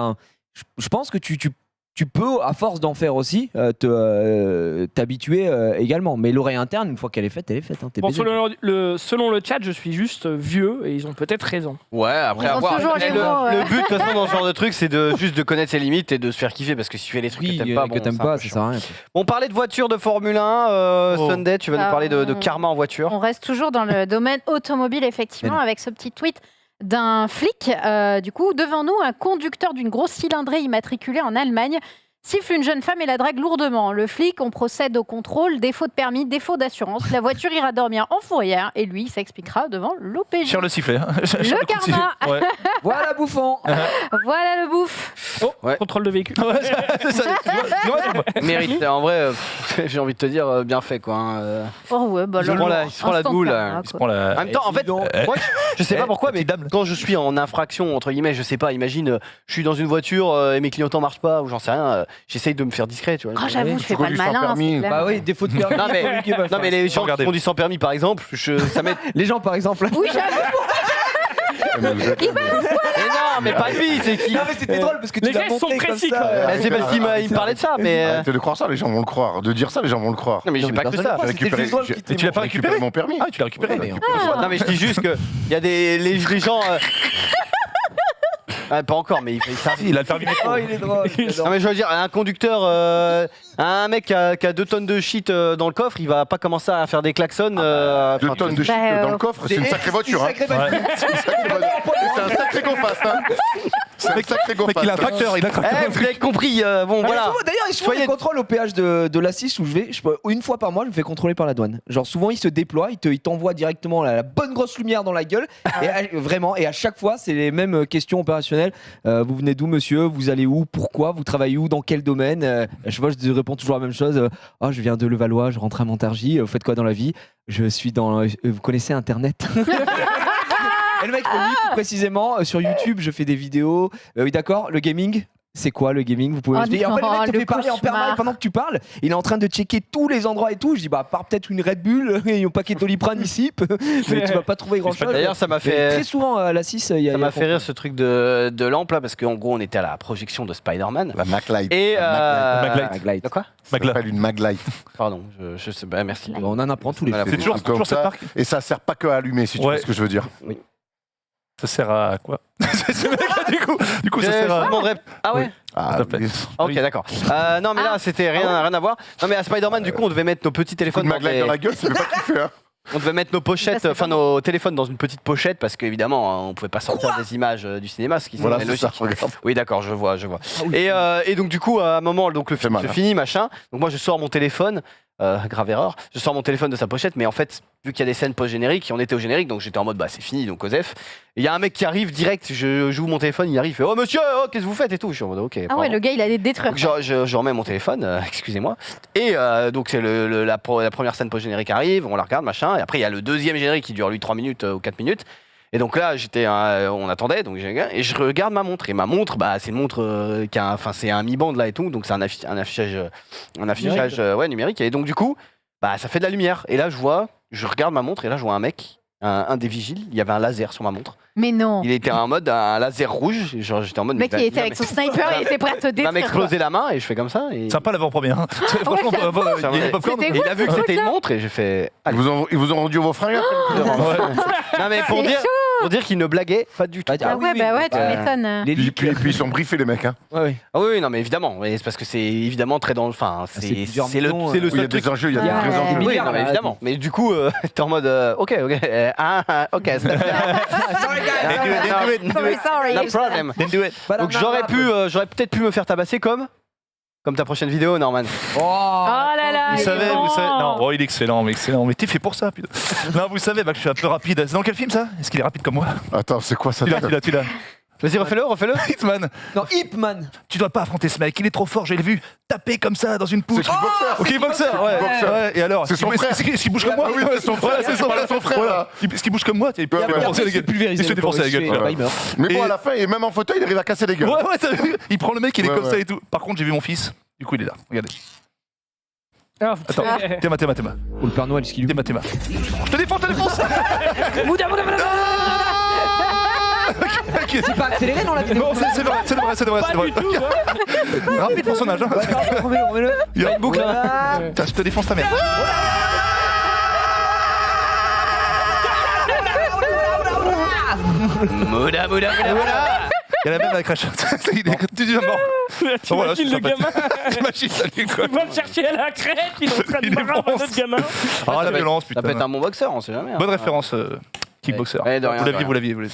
je pense que tu peux, à force d'en faire aussi, t'habituer également. Mais l'oreille interne, une fois qu'elle est faite, elle est faite. Hein, t'es Bon, baisé. selon le chat, je suis juste vieux et ils ont peut-être raison. Ouais, après Ils ont avoir. toujours les mots, Le but, de toute façon, dans ce genre de truc, c'est juste de connaître ses limites et de se faire kiffer parce que si tu fais des trucs Oui, que t'aimes pas, que bon, t'aimes c'est un pas, peu ça chiant. sert à rien. On parlait de voitures de Formule 1, Sunday, tu vas nous parler de karma en voiture. On reste toujours dans le domaine automobile, effectivement, avec ce petit tweet d'un flic. Du coup, devant nous, un conducteur d'une grosse cylindrée immatriculée en Allemagne siffle une jeune femme et la drague lourdement. Le flic, on procède au contrôle, défaut de permis, défaut d'assurance. La voiture ira dormir en fourrière et lui, il s'expliquera devant l'OPJ. Tire le sifflet. Hein. Le karma. Ouais. Voilà, bouffon. Voilà le bouffe. Oh, Ouais. contrôle de véhicule. C'est ça, tu vois, Mérite, en vrai, j'ai envie de te dire, bien fait quoi. Hein. Oh ouais, bah Il se prend la instant boule. karma, il se quoi. prend la. En même temps, en fait, moi, je sais pas pourquoi, mais petite dame. quand je suis en infraction, entre guillemets, je sais pas, imagine, je suis dans une voiture et mes clignotants marchent pas, ou j'en sais rien, j'essaye de me faire discret, tu vois. Oh, j'avoue, je fais pas le conduis sans malin. permis. c'est clair. Bah oui, défaut de permis. Non mais les gens qui Regardez. conduisent sans permis par exemple, ça m'aide. Les gens, par exemple. Oui, j'avoue. Mais vous êtes- Mais non, mais pas lui, c'est qui Non, mais c'était drôle parce que tu Les l'as gars, ils sont montré comme précis, ça. quand même. Bah, c'est parce qu'il me parlait de ça, mais. Arrêtez de croire ça, les gens vont le croire. De dire ça, les gens vont le croire. Non mais j'ai Non, pas mais que personne ça. ne croit, J'ai c'était récupéré- juste drôle j'ai- qu'il t'ait Et tu l'as pas J'ai récupéré récupéré mon permis. Ah, tu l'as récupéré. Ouais, Non mais je dis juste que il y a les gens. Ah, pas encore, mais il s'arrive. Il a le permis métro. Oh, il est drôle. Non mais je veux dire, un conducteur, un mec qui a 2 tonnes de shit dans le coffre, il va pas commencer à faire des klaxons. 2 tonnes de shit Bah, dans le coffre, c'est une sacrée voiture. Hein. C'est une sacrée voiture. C'est un sacré go fast. Hein. C'est un sacré go Mec, fast. il a un tracteur. Il a un tracteur. Eh, vous avez compris, bon voilà. D'ailleurs, il se font Soyez- des contrôles au péage de la 6 où je vais. Une fois par mois, je me fais contrôler par la douane. Genre, souvent, ils se déploient, ils t'envoient directement la bonne grosse lumière dans la gueule. Vraiment, et à chaque fois, c'est les mêmes questions opérationnelles. Vous venez d'où, monsieur? Vous allez où? Pourquoi? Vous travaillez où? Dans quel domaine? À chaque fois, je réponds toujours la même chose. Oh, je viens de Levallois, je rentre à Montargis. Vous faites quoi dans la vie? Je suis dans. Vous connaissez Internet? Et le mec, oui, plus précisément, sur YouTube, je fais des vidéos. Oui, d'accord, le gaming. C'est quoi le gaming? Vous pouvez Oh m'expliquer. En fait, le non, mec te le fait parler en cauchemar. permanence pendant que tu parles. Il est en train de checker tous les endroits et tout. Je dis, bah, à part peut-être une Red Bull et un paquet Doliprane ici, mais tu vas pas trouver grand chose. D'ailleurs, ça m'a Très fait. souvent à la 6, il y a. Ça m'a fait rire ce truc de lampe là, parce qu'en gros, on était à la projection de Spider-Man. La Maglite. Et. Maglite. De quoi? Ça s'appelle une Maglite. Pardon, je sais pas, merci. On en apprend tous les Voilà, jours. C'est toujours Comme cette ça. marque. Et ça sert pas que à allumer, si tu vois ce que je veux dire. Ça sert à quoi? Du coup, ça sert à. Ah ouais? Ah, Tout à fait. mais- Ok, d'accord. Non, mais là, c'était rien à voir. Non, mais à Spider-Man, du coup, on devait mettre nos petits Coup de téléphones dans Maglite des- dans la gueule, ça fait pas kiffer. Hein. On devait mettre nos pochettes, Ça, c'est enfin nos téléphones dans une petite pochette parce qu'évidemment, on pouvait pas sortir des images du cinéma, ce qui Voilà, semblait c'est ça, logique. regarde. Oui, d'accord, je vois. Et donc, du coup, à un moment, donc, le film mal, se hein. finit, machin. Donc, moi, je sors mon téléphone. Grave erreur. Je sors mon téléphone de sa pochette, mais en fait, vu qu'il y a des scènes post-génériques, on était au générique, donc j'étais en mode bah c'est fini, donc Osef. Il y a un mec qui arrive direct, je joue mon téléphone, il arrive, il fait oh monsieur, oh, qu'est-ce que vous faites et tout. Je suis en mode ok. Ah ouais, pardon. le gars, il allait détruire. Donc je remets mon téléphone, excusez-moi. Et donc c'est la première scène post-générique arrive, on la regarde, machin. Et après il y a le deuxième générique qui dure lui 3 minutes ou 4 minutes. Et donc là on attendait, donc et je regarde ma montre. Et ma montre, bah c'est une montre c'est un mi-band là et tout, donc c'est un affichage numérique. Et donc du coup, bah ça fait de la lumière. Et là je regarde ma montre et là je vois un mec. Un des vigiles, il y avait un laser sur ma montre. Mais non. Il était en mode un laser rouge. Genre j'étais en mode. Le mec, mais il était avec son sniper, il était prêt à te il va détruire. m'exploser la main et je fais comme ça. Et... Sympa l'avant-première. Hein. Franchement, j'avoue. il y a du popcorn. C'était Et il a vu que ce c'était une truc-là montre et j'ai fait. Ils vous ont rendu vos fringues après le coup de- Non mais pour dire qu'il ne blaguait pas du tout. Ah ouais, bah ouais, tu Ouais. m'étonnes. Les Puis, leaks. puis ils sont briefés, les mecs. Hein. Ouais, ouais. Ah oui, non mais évidemment. Mais c'est parce que c'est évidemment très dans. Enfin, c'est c'est plusieurs c'est le millions, c'est le Oui, il y a seul truc. des enjeux, il y a Ouais. des vrais Des enjeux. Oui, milliards, non, mais là, évidemment. Mais du coup, t'es en mode ok. Ok. Sorry. No problem. Then do it. Donc j'aurais peut-être pu me faire tabasser comme Comme ta prochaine vidéo, Norman. Oh là là. Vous il est savez, bon. non, oh, il est excellent, mais excellent. Mais t'es fait pour ça, putain. Non, vous savez, que je suis un peu rapide. C'est dans quel film ça? Est-ce qu'il est rapide comme moi? Attends, c'est quoi ça? Tu l'as. Vas-y, refais-le. Hitman. Non, Hitman. Tu dois pas affronter ce mec, il est trop fort, j'ai vu taper comme ça dans une poutre. C'est kickboxer. Ok, boxeur, ouais. Kickboxer. Ouais, et alors? C'est son frère. Est-ce qu'il bouge comme moi? Ah oui, c'est son frère. Voilà, c'est Son frère. Voilà. Est-ce qu'il bouge comme moi? Il peut Ouais, défoncer la gueule. Il se fait défoncer la gueule. Il meurt. Mais bon, Et- à la fin, et même en fauteuil, il arrive à casser les gueules. Ouais, t'as vu? Il prend le mec, il est Ouais, comme ouais. ça et tout. Par contre, j'ai vu mon fils. Du coup, il est là. Regardez. Ah, Attends, Théma. Oh, le Père Noël, ce qu'il lui. Théma. Je te défonce. Bouddha. C'est pas accéléré dans la vidéo. Non, c'est vrai. Pas du tout, hein. Rapide personnage. Hein. Remets-le. Il y a une boucle. Voilà. Putain, je te défonce ta mère. Moula. Il y a la même avec Rachel. Il est tu dis mort. Voilà, T'imagines le gamin, T'imagines ça lui quoi. il va le chercher à la crête, il est en train de Il est barrer un France. autre gamin. Ah la violence Ça peut être putain. un bon boxeur, on sait jamais. hein. Bonne référence kickboxer. Ouais, de rien, de rien. Vous l'aviez. Boudet.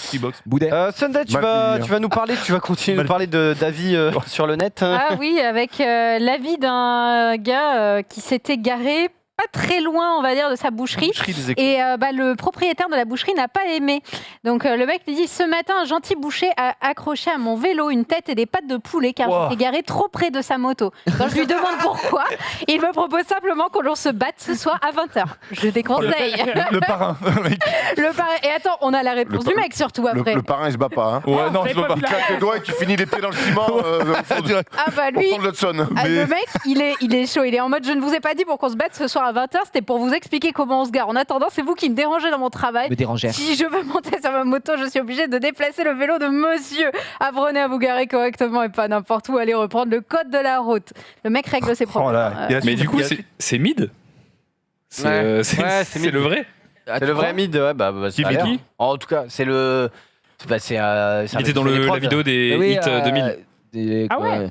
Boudet. Sunday, tu vas nous parler, tu vas continuer de nous parler d'avis sur le net. Ah oui, avec l'avis d'un gars qui s'était garé pas très loin, on va dire, de sa boucherie. Et le propriétaire de la boucherie n'a pas aimé. Donc le mec lui dit: ce matin, un gentil boucher a accroché à mon vélo une tête et des pattes de poulet car Wow. j'étais garé trop près de sa moto. Quand je lui demande pourquoi, il me propose simplement qu'on se batte ce soir à 20h. Je déconseille. Le parrain. Le parrain. Et attends, on a la réponse du mec surtout après. Le parrain, il se bat pas. Hein. Ouais, non, c'est je veux pas pas. bien. Il claque les doigts et tu finis les pieds dans le ciment Ah bah au lui, fond de l'Hudson. ah, le mec, il est chaud. Il est en mode: je ne vous ai pas dit pour qu'on se batte ce soir à 20h, c'était pour vous expliquer comment on se gare. En attendant, c'est vous qui me dérangez dans mon travail. Me déranger. Si je veux monter sur ma moto, je suis obligée de déplacer le vélo de monsieur. Apprenez à vous garer correctement et pas n'importe où. Allez reprendre le code de la route. Le mec règle ses problèmes. Oh là, il y a la Mais suite, du coup, il y a la c'est mid. C'est Ouais, c'est mid. le vrai. C'est le vrai mid, ouais, Qui ça a fait l'air. qui En tout cas, c'est le. C'est Il était dans la vidéo des Oui, hits 2000. Ah ouais.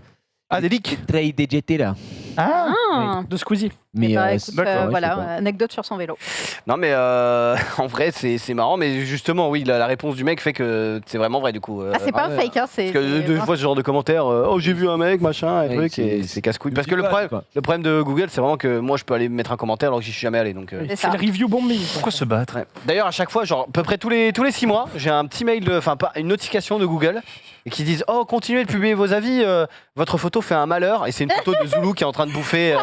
Ah, des leaks. Trade DGT là. Ah. De Squeezie. Mais Mais écoute, d'accord, voilà, je sais pas. anecdote sur son vélo. Non, mais en vrai, c'est marrant, mais justement, oui, la réponse du mec fait que c'est vraiment vrai du coup. Ah, c'est pas un fake, hein, c'est. Parce que deux fois ce genre de commentaires, oh j'ai vu un mec, machin, et Ouais, truc, et c'est- c'est casse-couille. c'est Parce que le quoi. problème de Google, c'est vraiment que moi je peux aller mettre un commentaire alors que j'y suis jamais allé. Donc, C'est C'est ça. le review bombing. Pourquoi se battre? ouais. D'ailleurs, à chaque fois, genre à peu près tous les 6 mois, j'ai un petit mail, enfin pas une notification de Google, et qui disent: oh, continuez de publier vos avis, votre photo fait un malheur, et c'est une photo de Zoulou qui est en train de bouffer.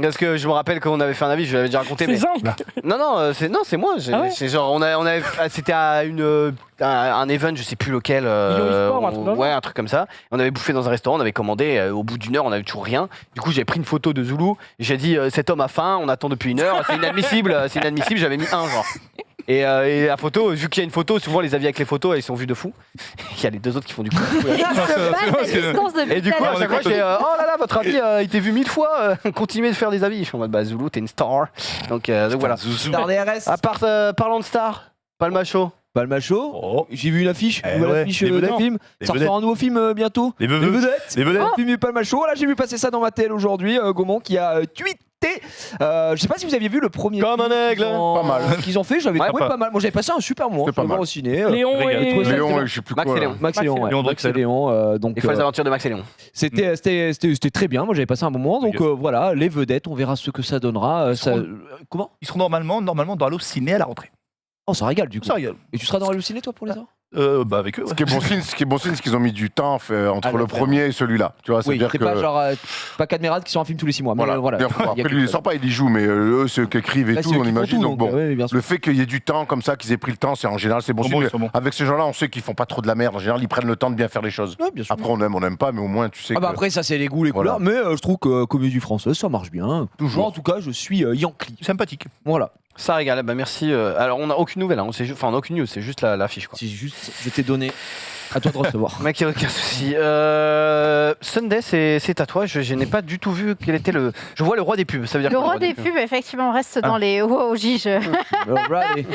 Parce que je me rappelle qu'on avait fait un avis, je l'avais déjà raconté. C'est Mais... Zank. Non, c'est moi. Ah ouais C'est genre c'était à un event, je sais plus lequel. e-sport ou un truc comme ça. Ouais, un truc comme ça. On avait bouffé dans un restaurant, on avait commandé. Au bout d'une heure, on avait toujours rien. Du coup, j'ai pris une photo de Zoulou. J'ai dit: cet homme a faim, on attend depuis une heure. C'est inadmissible. J'avais mis un genre. Et la photo, vu qu'il y a une photo, souvent les avis avec les photos, ils sont vus de fou. Il y a les deux autres qui font du coup. Et du coup, à chaque fois, j'ai oh là là, votre avis, il t'est vu 1000 fois. Continuez de faire des avis. Je suis en mode: bah Zoulou, t'es une star. Donc voilà. Star DRS. À part parlant de star, Palmacho. Palmacho. Oh. J'ai vu une affiche, Eh une nouvelle ouais, affiche les d'un vedettes. film. Les Ça ressort un nouveau film bientôt. Les vedettes. Les vedettes. Film du Palmacho. Voilà, j'ai vu passer ça dans ma télé aujourd'hui. Gaumont qui a tweeté. Je sais pas si vous aviez vu le premier Comme film un aigle. Pas mal. qu'ils ont fait. J'avais Ouais, trouvé pas- pas mal. Moi, j'avais passé un super moment. C'était pas Je vais voir mal. au ciné. Léon Régal. et. Léon, et je sais plus Max quoi. et Léon. Max et Léon, ouais. Léon Max et Drexel. Léon, donc Les folles aventures de Max et Léon. c'était très bien. Moi, j'avais passé un bon moment. Donc voilà, les vedettes, on verra ce que ça donnera. Comment Ils seront normalement dans Allociné à la rentrée. Oh, ça régale du coup. Ça rigole. Et tu seras dans le ciné toi pour les heures Bah avec eux. Ouais. Ce qui est bon signe, c'est qu'ils ont mis du temps entre Ah, le le premier et celui-là. Tu vois, Oui, c'est-à-dire c'est que. pas genre pas Cadmerade qui sort un film tous les 6 mois. Mais voilà. Bien, Il y a après, lui, quelque- il sort pas, il y joue, mais eux, ceux qui écrivent et Là, tout, c'est eux on qui font imagine. tout, Donc bon, oui, bien sûr. le fait qu'il y ait du temps comme ça, qu'ils aient pris le temps, c'est en général, c'est bon Ils sont signe. bons, ils sont bons. Avec ces gens-là, on sait qu'ils font pas trop de la merde. En général, ils prennent le temps de bien faire les choses. Ouais, bien sûr. Après, on n'aime pas, mais au moins, tu sais Ah bah que. après ça c'est les goûts, les Voilà. couleurs, mais je trouve que comédie française ça marche bien. Toujours. Moi en tout cas je suis Yankee. Sympathique. Voilà. Ça régale, bah merci. Alors on n'a aucune nouvelle, hein. Enfin on n'a aucune news, c'est juste l'affiche quoi. C'est juste, je t'ai donné. À toi de recevoir. Mec, aucun souci. Sunday, c'est à toi. Je n'ai pas du tout vu quel était le. Je vois le roi des pubs. Ça veut dire Le quoi, roi des pubs, effectivement, on reste dans les. Wow, Gige. Alright.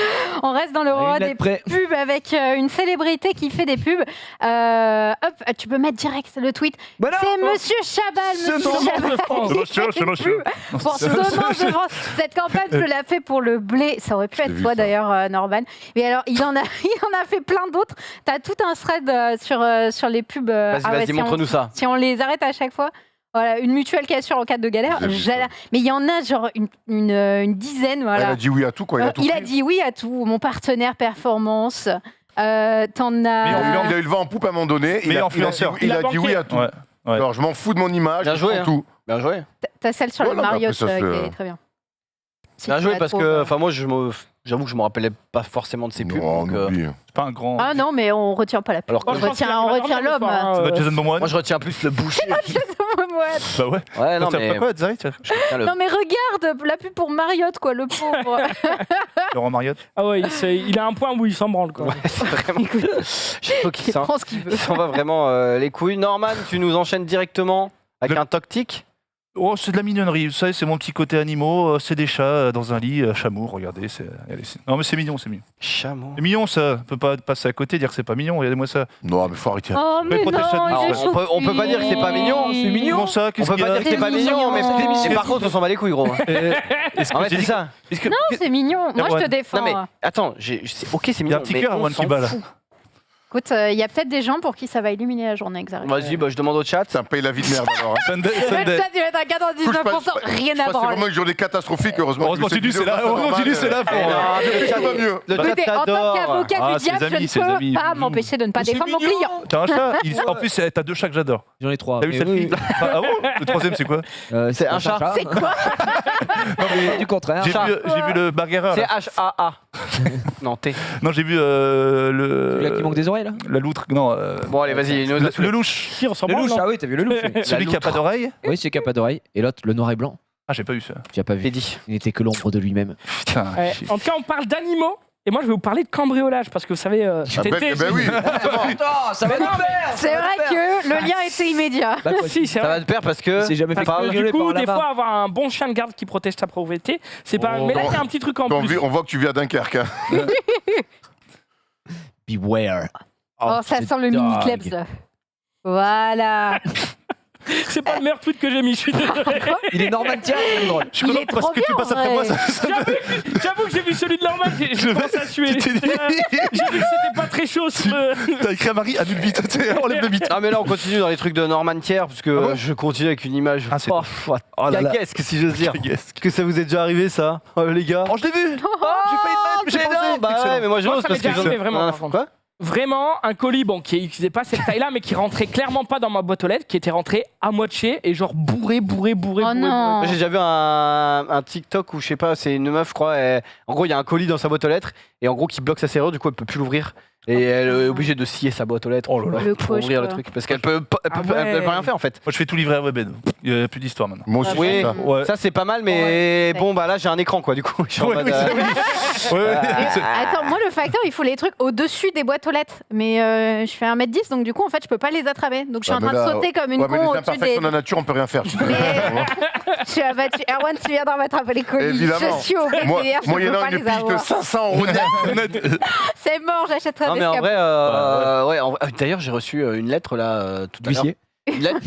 On reste dans le roi Une des lettre près. pubs avec une célébrité qui fait des pubs. Hop, tu peux mettre direct le tweet. Bah non, C'est Monsieur Chabal, Monsieur Chabal. C'est monsieur. Pour Semence de France. Cette campagne, je l'ai fait pour le blé. Ça aurait pu J'ai être vu toi ça. d'ailleurs, Norman. Mais alors, il en a fait plein d'autres. Tu as tout un thread sur les pubs. Vas-y, Ah ouais, vas-y, si montre-nous ça. Si on les arrête à chaque fois. Voilà, une mutuelle qui assure en cas de galère. J'ai vu ça. Mais il y en a genre une dizaine. Elle Voilà. a dit oui à tout, quoi. Il a dit oui à tout. Mon partenaire performance. T'en as. Il a eu le vent en poupe à un moment donné. Mais Il a influenceur. dit oui à tout. Ouais. Ouais. Alors, je m'en fous de mon image. Bien joué, je hein. prends tout. Bien joué. T'as celle sur Ouais, le non, mais Marriott après, ça, qui c'est- est très bien. Si Bien tu joué la parce trouves, que, enfin, moi, j'avoue que je me rappelais pas forcément de ses pubs. Non, donc, on oublie. C'est pas un grand. Ah non, mais on retient pas la pub. Alors que on Moi, je pense qu'il retient, a on pas retient dormi le l'homme. soir, hein. Ça doit être Jason Momoa. moi, je retiens plus le boucher. Ouais. Bah ouais. Ouais, non, T'as mais. pas quoi, Zari tu je retiens le- Non mais regarde, la pub pour Marriott, quoi, le pauvre. Laurent Mariotte. Ah ouais, il a un point où il s'en branle, quoi. Ouais, c'est vraiment. Je trouve qu'il Il s'en prend ce qu'il veut. va vraiment les couilles. Norman, tu nous enchaînes directement avec un toc-tic. Oh, c'est de la mignonnerie. Vous savez, c'est mon petit côté animaux. C'est des chats dans un lit, chameau. Regardez. Non, mais c'est mignon, c'est mignon. Chameau. C'est mignon, ça. On peut pas passer à côté et dire que c'est pas mignon. Regardez-moi ça. Non, mais faut arrêter. Oh mais non, protège-toi de il nous. est Alors, on peut pas dire que c'est pas mignon, c'est mignon. Comment ça On Qu'est-ce peut qu'il y pas a dire que c'est pas C'est mignon, mais mignon. par contre, on s'en bat les couilles, gros. Est-ce En que fait, j'ai c'est dit- ça. est-ce que- Non, c'est mignon. Moi, je te Ouais. défends. Non, mais attends, ok, c'est Il y mignon. a un petit mais cœur à on One s'en Kiba, là. fout. Écoute, il y a peut-être des gens pour qui ça va illuminer la journée, Xavier. Vas-y, bah, je demande au chat. Ça me paye la vie de merde alors. Hein. Sunday. Ça, tu vas être à 99%, rien Je à passe branler. vraiment une journée catastrophique, heureusement. Heureusement, que Tidu, c'est là. Heureusement, Tidu, c'est là pour. Le Ça va mieux. Le chat Écoutez, en tant t'adore. qu'avocat Ah, du c'est diable, les amis, je c'est les ne amis. peux pas m'empêcher de ne pas C'est défendre mon mignon. client. T'as un chat En plus, t'as 2 chats que j'adore. J'en ai 3. T'as vu cette fille Ah bon Le troisième, c'est quoi C'est un chat. C'est quoi? Du contraire. J'ai vu le bagarreur. C'est là. H-A-A. Non, T. Non, j'ai vu Celui-là qui le. manque des oreilles là. La loutre. Non. Bon, allez, vas-y, nous la Le louche. Qui ressemble Le à louche, non ah oui, t'as vu le louche. Celui qui a pas d'oreille Oui, c'est qui a pas d'oreille. Et l'autre, le noir et blanc. Ah, j'ai pas vu ça. Tu as pas J'ai vu. dit. Il n'était que l'ombre de lui-même. Putain. Ouais. En tout cas, on parle d'animaux. Et moi, je vais vous parler de cambriolage parce que vous savez, cet été, Ben oui. Ça va nous faire. C'est vrai que le lien était immédiat. Si, c'est Ça vrai. va de pair parce que. C'est jamais fait Parce que cambrioler du coup, par des là-bas. fois, avoir un bon chien de garde qui protège ta propriété, c'est pas. Oh. Mais là, il y a un petit truc en plus. On voit que tu viens à Dunkerque. Hein. Beware. Oh, ça c'est sent le dingue. mini-klebs. Voilà. C'est pas le meilleur tweet que j'ai mis, je suis désolé. Il est Norman Tiens, c'est drôle. Je suis Il content est parce trop que tu bien, passes après ouais. moi. J'avoue que j'ai vu celui de Norman, j'ai pensé à suer. Tu t'es dit- J'ai vu que c'était pas très chaud. T'as écrit à Marie, annule vite. Enlève le bit. Ah, mais là, on continue dans les trucs de Norman Thiers parce que Ah bon je continue avec une image. Ah, c'est Oh là là. qu'est-ce que si j'ose dire. Yes. Que ça vous est déjà arrivé, ça, les gars? Oh, je l'ai vu. J'ai failli le mettre, mais j'ai Mais pas non, osé. bah ouais, Excellent. mais moi, je Moi, n'ose ça parce m'est que déjà arrivé, vraiment, par contre. Quoi? Vraiment, un colis bon, qui faisait pas cette taille-là, mais qui rentrait clairement pas dans ma boîte aux lettres, qui était rentré à moitié et genre bourré. Oh non. Moi, j'ai déjà vu un TikTok où je sais pas, c'est une meuf, je crois. En gros, il y a un colis dans sa boîte aux lettres et en gros, qui bloque sa serrure, du coup, elle peut plus l'ouvrir. Et elle est obligée de scier sa boîte aux lettres Oh là là. Le pour coach, ouvrir le quoi. truc. Parce qu'elle peut, Ah ouais. elle peut rien faire en fait. Moi, je fais tout livrer à Webed. Il n'y a plus d'histoire maintenant. Moi aussi, Oui, c'est ça. Ouais. ça c'est pas mal, mais Ouais. bon, bah là, j'ai un écran quoi, du coup. Je suis en Ouais, mode, oui, c'est oui. Ouais, ouais. Attends, moi le facteur, il faut les trucs au-dessus des boîtes aux lettres. Mais je fais 1m10, donc du coup, en fait, je peux pas les attraper. Donc je suis Ouais, en train mais de là, sauter comme une Ouais, mais con les au-dessus imperfections des. de la nature, on peut rien faire. Je suis abattue. Erwan, tu viendras m'attraper les colis. Évidemment. Je suis au BDR, Moi, je peux moyennant pas une les pige de avoir. 500 € net. C'est mort, j'achèterai Non des mais en scapes. vrai, d'ailleurs j'ai reçu une lettre là tout à l'heure. D'huissier.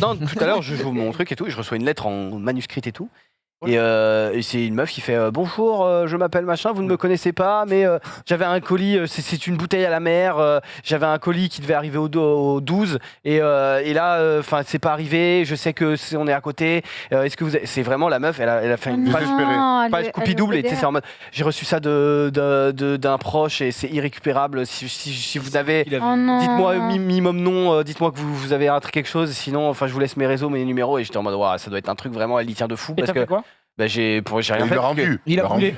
Non, tout à l'heure je joue mon truc et tout, et je reçois une lettre en manuscrit et tout. Et c'est une meuf qui fait bonjour, je m'appelle machin, vous ne me connaissez pas, mais j'avais un colis, c'est une bouteille à la mer, j'avais un colis qui devait arriver au 12 et là, enfin c'est pas arrivé, je sais que on est à côté. Est-ce que vous avez... C'est vraiment la meuf, elle a fait une Oh page, non, page coupie double et tu sais c'est en mode j'ai reçu ça d'un proche et c'est irrécupérable. Si vous avez Oh non. dites-moi minimum non, dites-moi que vous avez raté quelque chose, sinon enfin je vous laisse mes réseaux, mes numéros, et j'étais en mode waouh, ça doit être un truc vraiment, elle y tient de fou Et parce t'as fait que quoi? bah, j'ai rien Il fait. l'a parce que- rendu. Il a brûlé.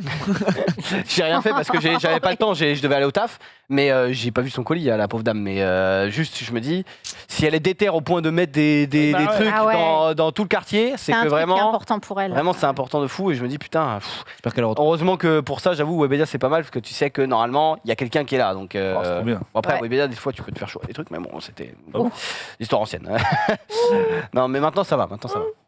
J'ai rien fait parce que j'avais pas le temps, je devais aller au taf, mais j'ai pas vu son colis à la pauvre dame. Mais juste, je me dis, si elle est déterre au point de mettre des Bah ouais. trucs Ah ouais. dans tout le quartier, c'est C'est un que truc qui est vraiment, important pour elle. vraiment c'est important de fou. Et je me dis, putain, J'espère qu'elle retrouve. heureusement que pour ça, j'avoue, Webedia c'est pas mal parce que tu sais que normalement, il y a quelqu'un qui est là. Donc, Oh, c'est trop bien. bon, après, Ouais. Webedia, des fois, tu peux te faire chaud des trucs, mais bon, c'était bon l'histoire ancienne. Non, mais maintenant ça va,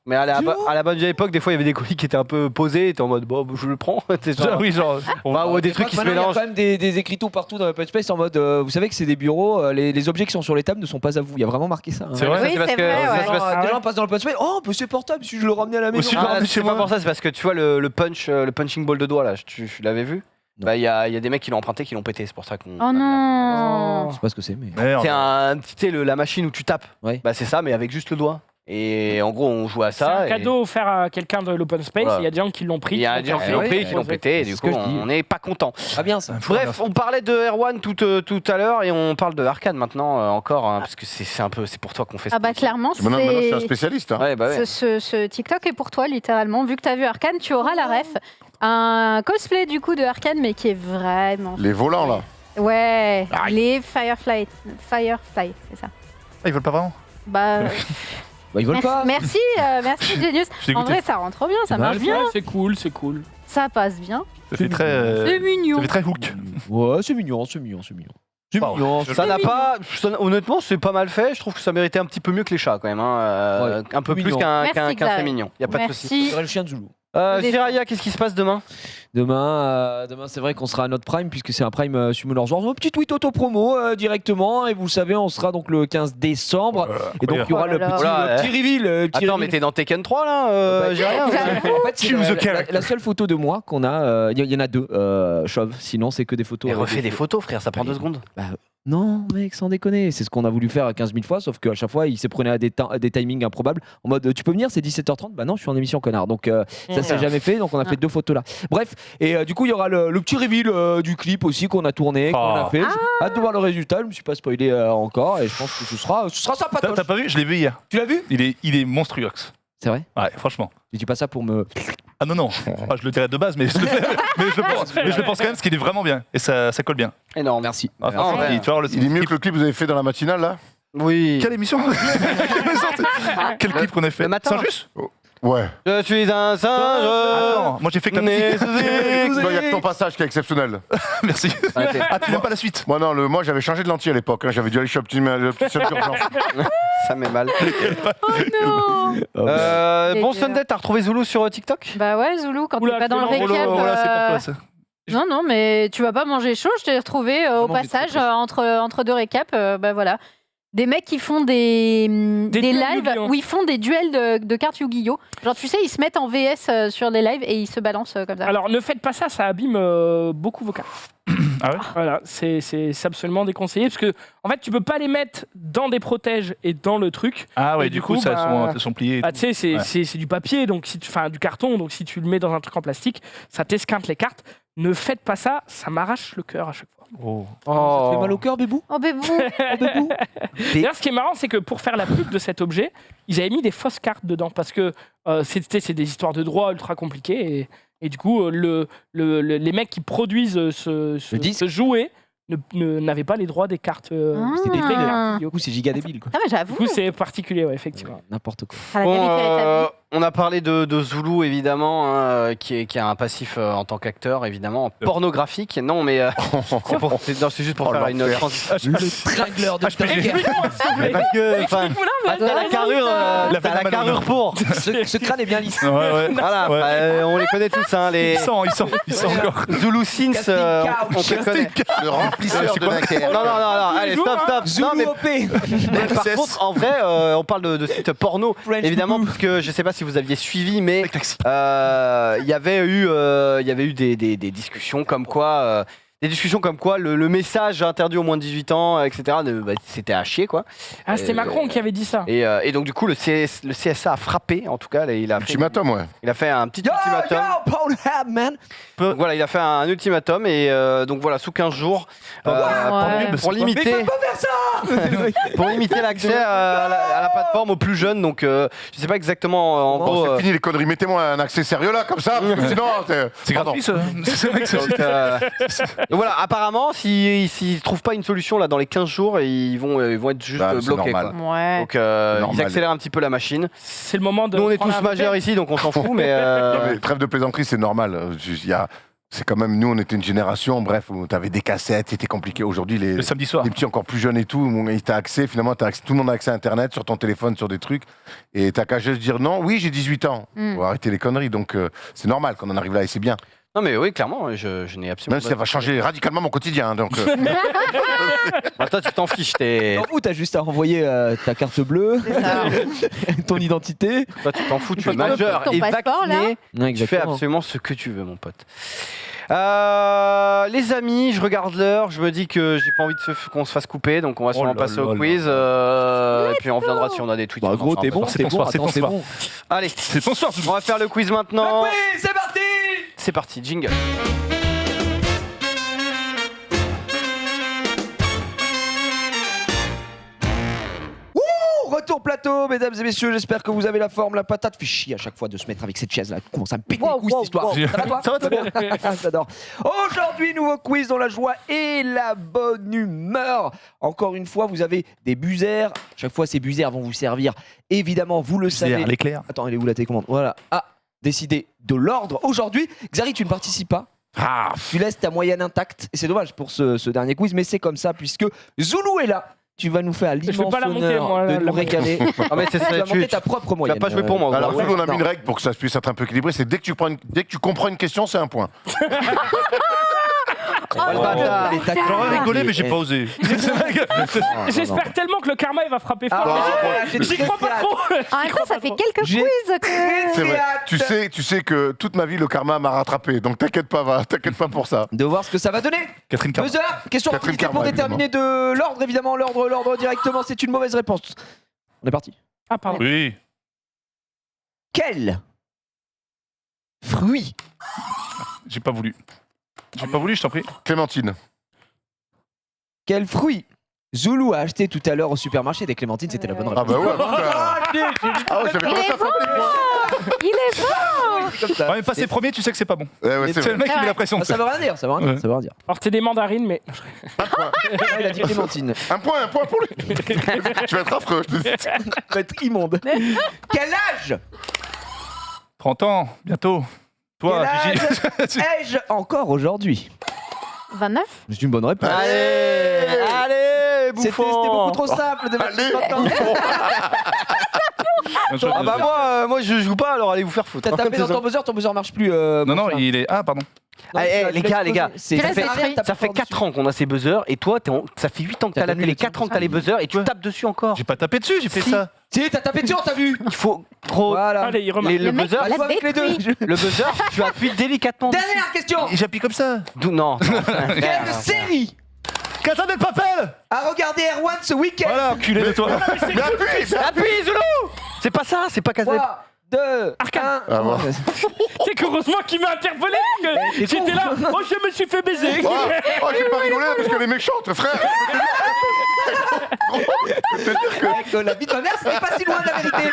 Mais à la bonne vieille époque, des fois, il y avait des colis qui étaient un peu posés, t'es en mode, bon, je le prends. C'est genre, Oui, genre. bah, ou des trucs qui se Maintenant, mélangent. Il y a quand même des écriteaux partout dans l'open space en mode vous savez que c'est des bureaux, les objets qui sont sur les tables ne sont pas à vous. Il y a vraiment marqué ça. hein. C'est vrai. Oui, c'est parce c'est que vrai, ça ouais. se passe- Des gens passent dans l'open space, oh, mais c'est portable si je le ramenais à la maison. Aussi, je le Ah, ramène chez c'est pas moi. pour ça, c'est parce que tu vois le punching ball de doigt là, tu l'avais vu? Non. Bah il y a des mecs qui l'ont emprunté, qui l'ont pété, c'est pour ça qu'on. Oh non. Je sais pas ce que c'est, mais. Merde. C'est un, tu sais, la machine où tu tapes. Ouais. Bah c'est ça, mais avec juste le doigt. Et en gros, on joue à C'est ça. un cadeau offert à quelqu'un de l'open space. Voilà. Il y a des gens qui l'ont pris. Il y a des gens qui l'ont pris, qui l'ont pété, et du coup, on n'est pas content. Ah bien ça. Bref, on parlait de Erwan tout à l'heure, et on parle de Arcane maintenant encore, hein, parce que c'est pour toi qu'on fait ça. Ah bah clairement, Maintenant, je suis un c'est... spécialiste. Hein. Ouais, bah ouais. Ce TikTok est pour toi, littéralement. Vu que tu as vu Arcane, tu auras la ref. Un cosplay du coup de Arcane, mais qui est vraiment... Les volants, là. Ouais, les Firefly, c'est ça. Ah, ils veulent pas vraiment Bah, Bah, ils veulent pas. merci Genius. suis En dégoûté. vrai, ça rentre bien, ça Ouais, marche bien, Ouais, c'est cool, c'est cool. ça passe bien. Ça fait très. C'est mignon. Ça fait très hook. Ouais, c'est mignon, c'est mignon, c'est mignon. C'est Wow. mignon. Ça n'a pas. Honnêtement, c'est pas mal fait. Je trouve que ça méritait un petit peu mieux que les chats quand même. Hein. Un peu plus Mignon. qu'un Merci, qu'un Xav. fait mignon. Y a pas de souci. Merci. C'est le chien de Zulu. Jiraya, qu'est-ce qui se passe demain? Demain, c'est vrai qu'on sera à notre prime puisque c'est un prime Summoners Wars. Un petit tweet auto-promo directement et vous le savez, on sera donc le 15 décembre et donc il y aura Oh le là là. petit, Voilà, le petit reveal. Attends, mais reveal. t'es dans Tekken 3 là, Jiraya? En fait, c'est Choose a character. la seule photo de moi qu'on a. Il y en a deux, chauve. Sinon, c'est que des photos. Mais refais des photos, frère, ça prend 2 secondes. Non, mec, sans déconner. C'est ce qu'on a voulu faire 15 000 fois, sauf qu'à chaque fois, il s'est prenait à des timings improbables. En mode, tu peux venir, c'est 17h30. Bah non, je suis en émission, connard. Donc, ça s'est jamais fait. Donc, on a fait 2 photos là. Bref, et du coup, il y aura le petit reveal du clip aussi qu'on a tourné, qu'on a fait. J'ai hâte de voir le résultat. Je me suis pas spoilé encore et je pense que ce sera sympa. T'as pas vu? Je l'ai vu hier. Tu l'as vu? Il est monstrueux. C'est vrai? Ouais, franchement. Je dis pas ça pour me. Ah non. Ah, je le dirais de base, mais je le pense quand même parce qu'il est vraiment bien. Et ça colle bien. Énorme. Merci. Ah, franchement, ouais. tu vas voir le Il est mieux que le clip que vous avez fait dans la matinale, là. Oui. Quelle émission? Quel clip qu'on a fait? Le matin. Saint-Just? Ouais. Je suis un singe. Attends, moi j'ai fait que la musique. Il y a que ton passage qui est exceptionnel. Merci. Ok. Ah, tu n'aimes pas la suite? Moi, j'avais changé de lentille à l'époque. Hein. J'avais dû aller chez le petit seul d'urgence. Ça met mal. Oh non. Bon dur. Sunday, t'as retrouvé Zulu sur TikTok? Bah ouais, Zoulou, quand Oula, t'es pas dans le Clément, récap... Voilà, c'est pour toi ça. Non, mais tu vas pas manger chaud, je t'ai retrouvé au Vraiment, passage j'ai trop entre 2 récaps, bah voilà. Des mecs qui font des duels lives Yu-Gi-Oh! où ils font des duels de cartes Yu-Gi-Oh! Genre tu sais, ils se mettent en VS sur des lives et ils se balancent comme ça. Alors ne faites pas ça, ça abîme beaucoup vos cartes. Ah ouais? Voilà, c'est absolument déconseillé parce que en fait tu peux pas les mettre dans des protèges et dans le truc. Ah ouais, Et du coup, ça elles sont pliées. et Bah, tout. tu sais, Ouais. c'est du papier, donc enfin du carton, donc si tu le mets dans un truc en plastique, ça t'esquinte les cartes. Ne faites pas ça, ça m'arrache le cœur à chaque fois. Oh. Ça te fait mal au cœur, bébou? Oh bébou. D'ailleurs, ce qui est marrant, c'est que pour faire la pub de cet objet, ils avaient mis des fausses cartes dedans parce que c'est des histoires de droit ultra compliquées et du coup, les mecs qui produisent ce jouet n'avaient pas les droits des cartes. C'est des Ah. faits. Du coup, c'est giga débile, quoi. Ah mais Du j'avoue, coup, c'est particulier, ouais, effectivement. N'importe quoi. à la Bon, vérité rétablie. on a parlé de Zulu évidemment, hein, qui a un passif en tant qu'acteur évidemment pornographique. Non, mais c'est juste pour Oh, faire une l'enfer. transition. Le tringleur de Mais parce que, enfin, t'as la carrure, La t'as la Venom carrure pour. ce crâne est bien lisse. Ouais, ouais. Voilà, Ouais. bah, on les connaît tous, hein, les Il sent encore. Zulu Sins, Casting on couch. te connaît. Le remplisseur de Dunkerque. Non, allez, stop. Non, Zulu mais OP. mais par contre, en vrai, on parle de sites porno, French évidemment, Boo. parce que je sais pas si vous aviez suivi, mais Taxi. il y avait eu des discussions comme quoi. Le message interdit aux moins de 18 ans, etc., c'était à chier, quoi. Ah, c'était Macron qui avait dit ça. Et donc, du coup, le CSA a frappé, en tout cas. Il a fait un petit ultimatum. Pornhub, man. Donc, voilà, il a fait un ultimatum, et donc voilà, sous 15 jours, Ouais. pour limiter. Pour limiter l'accès à la plateforme aux plus jeunes. Donc, je sais pas exactement, en Bon, gros. c'est fini les conneries. Mettez-moi un accès sérieux là, comme ça, parce que sinon, C'est gratuit ça. C'est vrai que c'est- Donc voilà, apparemment, s'ils trouvent pas une solution là dans les 15 jours, ils vont être juste Bah, c'est bloqués. normal. Quoi. Ouais. Donc ils Normal. accélèrent un petit peu la machine. C'est le moment de. Nous, on est prendre tous un majeurs verre. ici, donc on s'en fout, mais. Non, mais trêve de plaisanterie, c'est normal. C'est quand même, nous, on était une génération, bref, où t'avais des cassettes, c'était compliqué. Aujourd'hui, Le samedi soir. les petits encore plus jeunes et tout, t'as accès, finalement, tout le monde a accès à Internet, sur ton téléphone, sur des trucs, et t'as qu'à juste dire non, oui, j'ai 18 ans. Faut arrêter les conneries, donc c'est normal qu'on en arrive là, et c'est bien. Non, mais oui, clairement, je n'ai absolument Même si ça va changer radicalement mon quotidien, donc... Bah, toi, tu t'en fiches, T'en fous, t'as juste à renvoyer ta carte bleue, ton identité. toi, tu t'en fous, tu es Ton majeur ton et passeport, là. vacciné. Ouais, Tu fais absolument ce que tu veux, mon pote. Les amis, je regarde l'heure, je me dis que j'ai pas envie qu'on se fasse couper, donc on va sûrement passer au quiz. Et puis on reviendra si on a des tweets. Bah, gros, Enfin, t'es bon, c'est ton soir, c'est ton soir. Allez, C'est ton soir. on va faire le quiz maintenant. Oui, c'est parti. C'est parti, jingle. Retour plateau, mesdames et messieurs, j'espère que vous avez la forme, la patate. Fait chier à chaque fois de se mettre avec cette chaise là. Comment ça me pète les couilles cette histoire. Ça va toi? Ça va très bien. J'adore. Aujourd'hui, nouveau quiz dans la joie et la bonne humeur. Encore une fois, vous avez des buzzers. Chaque fois, ces buzzers vont vous servir. Évidemment, vous le savez. L'éclair. Attends, elle est où la télécommande? Voilà. À décider de l'ordre. Aujourd'hui, Xari, tu ne participes pas. Tu laisses ta moyenne intacte. Et c'est dommage pour ce dernier quiz, mais c'est comme ça puisque Zoulou est là. Tu vas nous faire l'immense vais pas la monter, honneur moi, de la nous régaler. Ah, mais Tu vas monter ta propre moyenne. Tu vas pas jouer pour moi. Alors, ouais. nous, on a mis Non. une règle pour que ça puisse être un peu équilibré. C'est dès que tu comprends une question, c'est un point. Oh, le bâtard. J'aurais rigolé, mais j'ai pas osé. J'espère tellement que le karma il va frapper fort. mais J'y crois pas trop. En même temps, ça fait quelques J'ai quiz que... C'est vrai. Tu sais que toute ma vie, le karma m'a rattrapé. Donc t'inquiète pas pour ça. De voir ce que ça va donner. Catherine Carman. Buzzer, question Catherine rapidité pour Karma, déterminer de l'ordre, évidemment. L'ordre directement, c'est une mauvaise réponse. On est parti. Ah, pardon. Oui. Quel fruit J'ai pas voulu. Je t'en prie. Clémentine. Quel fruit Zoulou a acheté tout à l'heure au supermarché des clémentines, c'était la bonne Ah réponse. bah ouais. Ah ouais, j'avais commencé à frapper les points. Il est bon. C'est comme ça. Ouais, mais passer premier, tu sais que c'est pas bon. Ouais, C'est c'est le vrai. mec qui met la pression. Ah, ça veut rien dire, ça veut rien dire, ça veut rien dire. Alors, c'est des mandarines, mais. Il a dit clémentine. Un point pour lui. Tu vas être affreux, je te dis. Ça va être immonde. Quel âge 30 ans, bientôt. Toi, Quel Gigi. âge ai-je encore aujourd'hui 29. C'est une bonne réponse. Allez, C'était bouffon. beaucoup trop simple de Allez, Ah bah moi je joue pas, alors allez vous faire foutre. T'as tapé dans ton buzzer marche plus. Non, il est. Ah, pardon. Les gars, c'est- Tu ça laisses fait les rien de trucs. taper ça fait fort 4 ans qu'on a ces buzzers et toi ça fait 8 ans que t'as T'as la pas télé, mis 4 ans que t'as les buzzers et tu tapes dessus encore. J'ai pas tapé dessus, j'ai fait Si. ça. Si, t'as tapé dessus, on t'a vu. Il faut trop Voilà. Allez, il remarque. le Le mec, buzzer, il a Joue avec les deux. détruit. le buzzer, tu appuies délicatement. dessus. Dernière question. Et j'appuie comme ça. Non. Quelle série Casa del Papel. a regardé Erwan ce week-end? Voilà, enculé de toi. Mais appuie, Zoulou. C'est pas ça, c'est pas Casette. 3, 2, 1. Ah, bon. C'est qu'heureusement qu'il m'a interpellé. parce que t'es con. J'étais là. Oh, je me suis fait baiser. Oh, j'ai pas rigolé parce qu'elle est méchante, frère. Avec la vie de ma mère, c'était pas si loin de la vérité.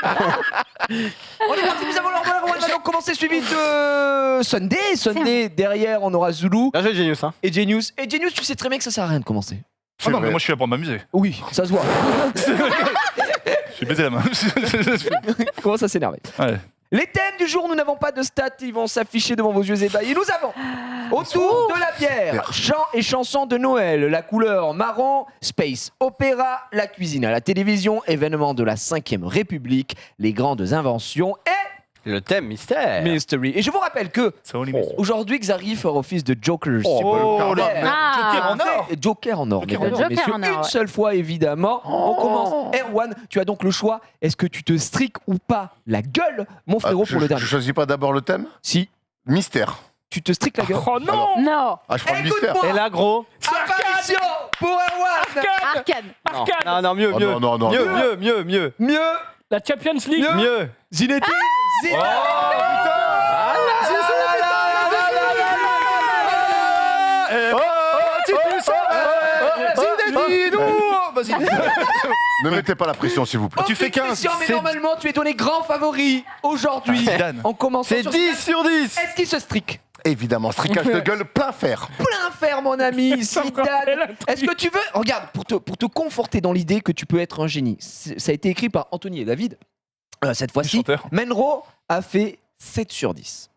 On est parti, nous avons l'ordre. Erwan va donc commencer, suivi de Sunday. Sunday, derrière, on aura Zoulou Bien joué, Genius. Hein. et Genius. Et Genius, tu sais très bien que ça sert à rien de commencer. Ah non, mais moi je suis là pour m'amuser. Oui, ça se voit. Je suis baisé la main. Comment ça s'énerver. Ouais. Les thèmes du jour, nous n'avons pas de stats, ils vont s'afficher devant vos yeux ébahis. Nous avons autour de la bière, chants et chansons de Noël, la couleur marron, space, opéra, la cuisine à la télévision, événements de la 5ème République, les grandes inventions et Le thème mystère. mystery. Et je vous rappelle que Ça vaut limite. aujourd'hui, Xari fera office de Joker. Oh là. Ah. Joker en or. Joker en or. Joker mesdames en or. et messieurs. Joker en or, Une ouais. seule fois, évidemment. On commence. Erwan, tu as donc le choix. Est-ce que tu te striques ou pas la gueule, mon frérot, pour le Je dernier? choisis pas d'abord le thème. Si Mystère. tu te striques la gueule. Oh non. Non. Ah, je prends le mystère. Écoute-moi. Et là, gros. Apparition pour Erwan. Arcane. Non, non, mieux, Oh, mieux. non. Mieux. Mieux. La Champions League. Mieux. Zinedine Zidane. Ne mettez pas la pression, s'il vous plaît. Tu fais 15. Question, mais normalement, tu es donné grand favori aujourd'hui. Zidane. En commençant C'est sur 10 sur 10. Est-ce qu'il se strique? Évidemment, stricage de gueule plein fer. Plein fer, mon ami. Zidane. Est-ce que tu veux... Regarde, pour te conforter dans l'idée que tu peux être un génie, ça a été écrit par Anthony et David. Cette fois-ci, chanteur. Menro a fait 7 sur 10.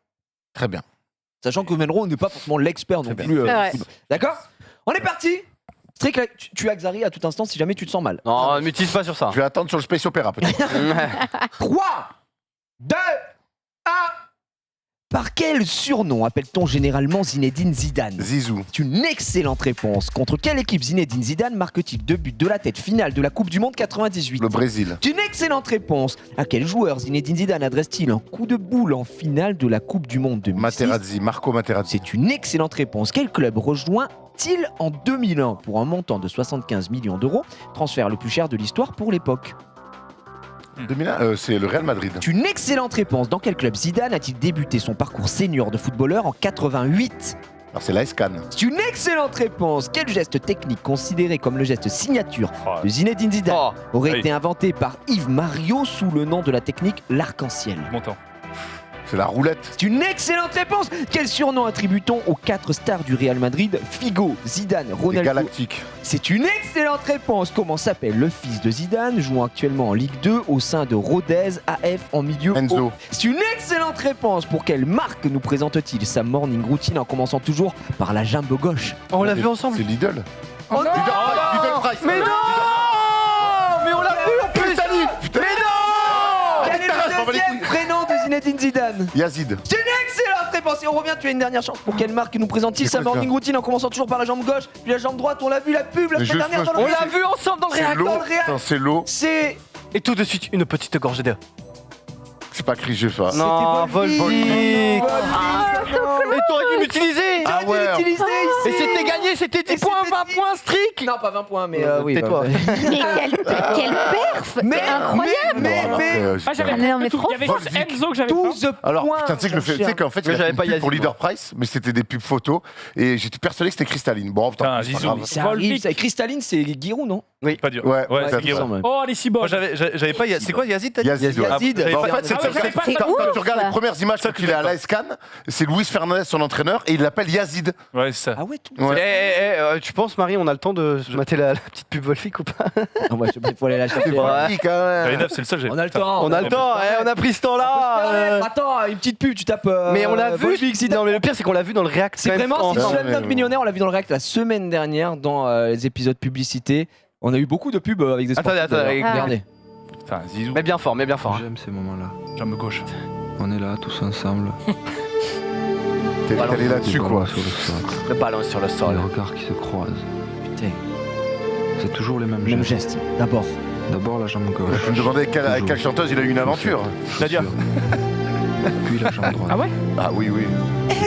Très bien. Sachant que Menro n'est pas forcément l'expert non bien. plus. C'est vrai. D'accord? On est parti. Strict, tu as Xari à tout instant si jamais tu te sens mal. Non, m'utilise pas sur ça. Je vais attendre sur le Space Opera, peut-être. 3, 2, 1. Par quel surnom appelle-t-on généralement Zinedine Zidane? Zizou. C'est une excellente réponse. Contre quelle équipe Zinedine Zidane marque-t-il 2 buts de la tête finale de la Coupe du Monde 98? Le Brésil. C'est une excellente réponse. À quel joueur Zinedine Zidane adresse-t-il un coup de boule en finale de la Coupe du Monde 2006? Materazzi, Marco Materazzi. C'est une excellente réponse. Quel club rejoint-il en 2001 pour un montant de 75 millions d'euros, transfert le plus cher de l'histoire pour l'époque? 2001, c'est le Real Madrid. C'est une excellente réponse. Dans quel club Zidane a-t-il débuté son parcours senior de footballeur en 88? Alors c'est l'AS Cannes. C'est une excellente réponse. Quel geste technique considéré comme le geste signature de Zinedine Zidane aurait été inventé par Yves Mario sous le nom de la technique l'arc-en-ciel? Montant. C'est la roulette. C'est une excellente réponse. Quel surnom attribue-t-on aux 4 stars du Real Madrid? Figo, Zidane, Les Ronaldo. Galactiques. C'est une excellente réponse. Comment s'appelle le fils de Zidane, jouant actuellement en Ligue 2 au sein de Rodez AF en milieu Enzo. haut? C'est une excellente réponse. Pour quelle marque nous présente-t-il sa morning routine en commençant toujours par la jambe gauche? On l'a vu ensemble. C'est Lidl. Oh non Lidl Price. Mais non Mais on l'a vu en plus Putain. Mais non Quel est le deuxième prénom de Zinedine Zidane? Yazid. C'est une excellente réponse. Et on revient, tu as une dernière chance. Pour quelle marque nous présente-t-il C'est sa quoi, morning routine en commençant toujours par la jambe gauche, puis la jambe droite? On l'a vu, la pub la Mais semaine juste dernière dans me- le On l'a vu ensemble dans le C'est réacteur. l'eau. le Real. Putain, c'est l'eau. C'est... Et tout de suite, une petite gorgée d'air. C'est pas écrit, je sais pas. Non, Volvic. Volvic. Volvic. Mais t'aurais dû m'utiliser Ah ouais. Utilisé Et ici. c'était gagné, c'était 10 points, 20 points, strict. Non, pas 20 points, mais oui. Tais-toi. Mais quelle perf Mais C'est incroyable. mais Ah, j'avais Ah, non, mais tout. trop Il y avait fort. juste Enzo que j'avais pas. 12 Alors, points. putain, tu sais que je le fais, tu sais qu'en fait, il Mais y a j'avais une pas pub Yazid, pour Leader moi. Price, mais c'était des pubs photos, et j'étais persuadé que c'était cristalline. Bon, putain, Putain, c'est pas Zizou. grave. Ça arrive, Volvic. ça. Cristalline, c'est Giroud, non? Pas dur. Ouais, ouais, ça c'est me Guillaume. semble. Oh, allez, si bon. Moi, j'avais pas. C'est quoi Yazid t'as dit Yazid, ouais. Yazid. Bah, en Ah, fait, c'est ah ouais, j'avais pas C'est quand ouf. tu regardes les premières images quand il est à l'AS Cannes, c'est Luis Fernandez, son entraîneur, et il l'appelle Yazid. Ouais, c'est ça. Ah ouais, tout. Ouais. Tu penses, Marie, on a le temps de mater la petite pub Volvic ou pas Ah ouais, je sais pas, il faut aller la chercher. C'est pas lui, quand Les même. 9, c'est le seul. On a le temps. On a le temps, on a pris ce temps-là. Attends, une petite pub, tu tapes. Mais on l'a vu. Volvic, Zidane. Non, mais le pire, c'est qu'on l'a vu dans le React. C'est quand même vraiment, si ensemble. Slam Dunk Millionnaire, on l'a vu dans le React la semaine dernière dans les épisodes publicités. On a eu beaucoup de pubs avec des sportifs. Attendez, d'ailleurs. Regardez. Putain, Zizou. Mais bien fort, mais bien fort. J'aime ces moments-là. Jambe gauche. On est là tous ensemble. T'es allé là-dessus, Des ballons quoi. Sur le sol. Le ballon sur le sol. Les regards qui se croisent. Putain, C'est toujours les mêmes même gestes. geste. D'abord. D'abord la jambe gauche. Je me demandais avec quelle chanteuse il a eu une aventure. Nadia. Puis la jambe droite. Ah ouais Ah oui, oui.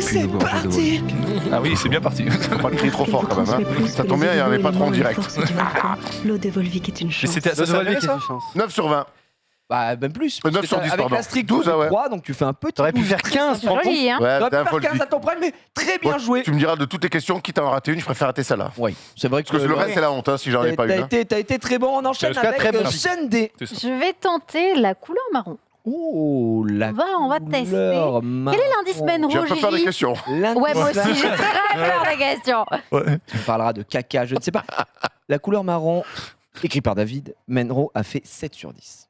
Puis le gorgée de Volvic. Ah oui, c'est bien parti. Faut pas le crier trop fort, quand même. Hein. Ça tombe bien, il y en avait pas trop en direct. L'eau de Volvic est une Mais chance. c'était ça Ça s'appelait ça 9 sur 20. Bah, même plus. 9 parce que sur t'as- 10, avec pardon. l'asterisk 12, ah ouais. 3, donc tu fais un petit. T'aurais pu 12. faire 15, C'est joli, hein Ouais, T'aurais pu t'as un faire Volvic. 15 à ton prime, mais très bien Bon, joué. Tu me diras de toutes les questions, quitte à en rater une, je préfère rater celle-là. Oui, c'est vrai Parce que le reste, c'est la honte, hein, si j'en ai pas une. hein. T'as été très bon. On enchaîne Jusqu'à avec très bon. Sunday. Je vais tenter la couleur marron. Oh, la On va tester. couleur Quel est l'indice Ben J'ai un peu peur des Roger? questions. Ouais, moi aussi, j'ai très peur des questions. On parlera de caca, je ne sais pas. La couleur marron, écrit par David, Menro a fait 7 sur 10.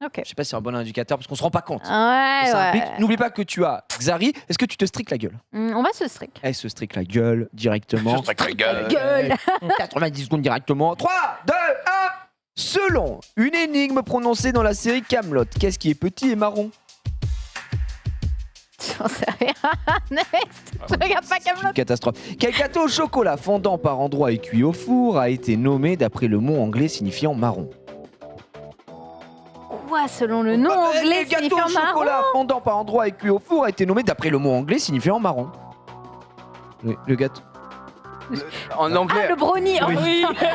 Ok. Je sais pas si c'est un bon indicateur parce qu'on se rend pas compte. Ouais, Ça ouais. implique- N'oublie pas que tu as Xari. Est-ce que tu te striques la gueule? On va se strict. Elle se strique la gueule directement. Gueule. 90 secondes directement. 3, 2, 1. Selon une énigme prononcée dans la série Camelot, qu'est-ce qui est petit et marron? J'en sais rien. Next. Je regarde pas C'est Camelot. une catastrophe. Quel gâteau au chocolat fondant par endroits et cuit au four a été nommé d'après le mot anglais signifiant marron? Quoi, selon le nom anglais Quel gâteau au signifiant marron? chocolat fondant par endroits et cuit au four a été nommé d'après le mot anglais signifiant marron? Oui, le gâteau. En Ah, anglais. le brownie. Oh, Oui. putain.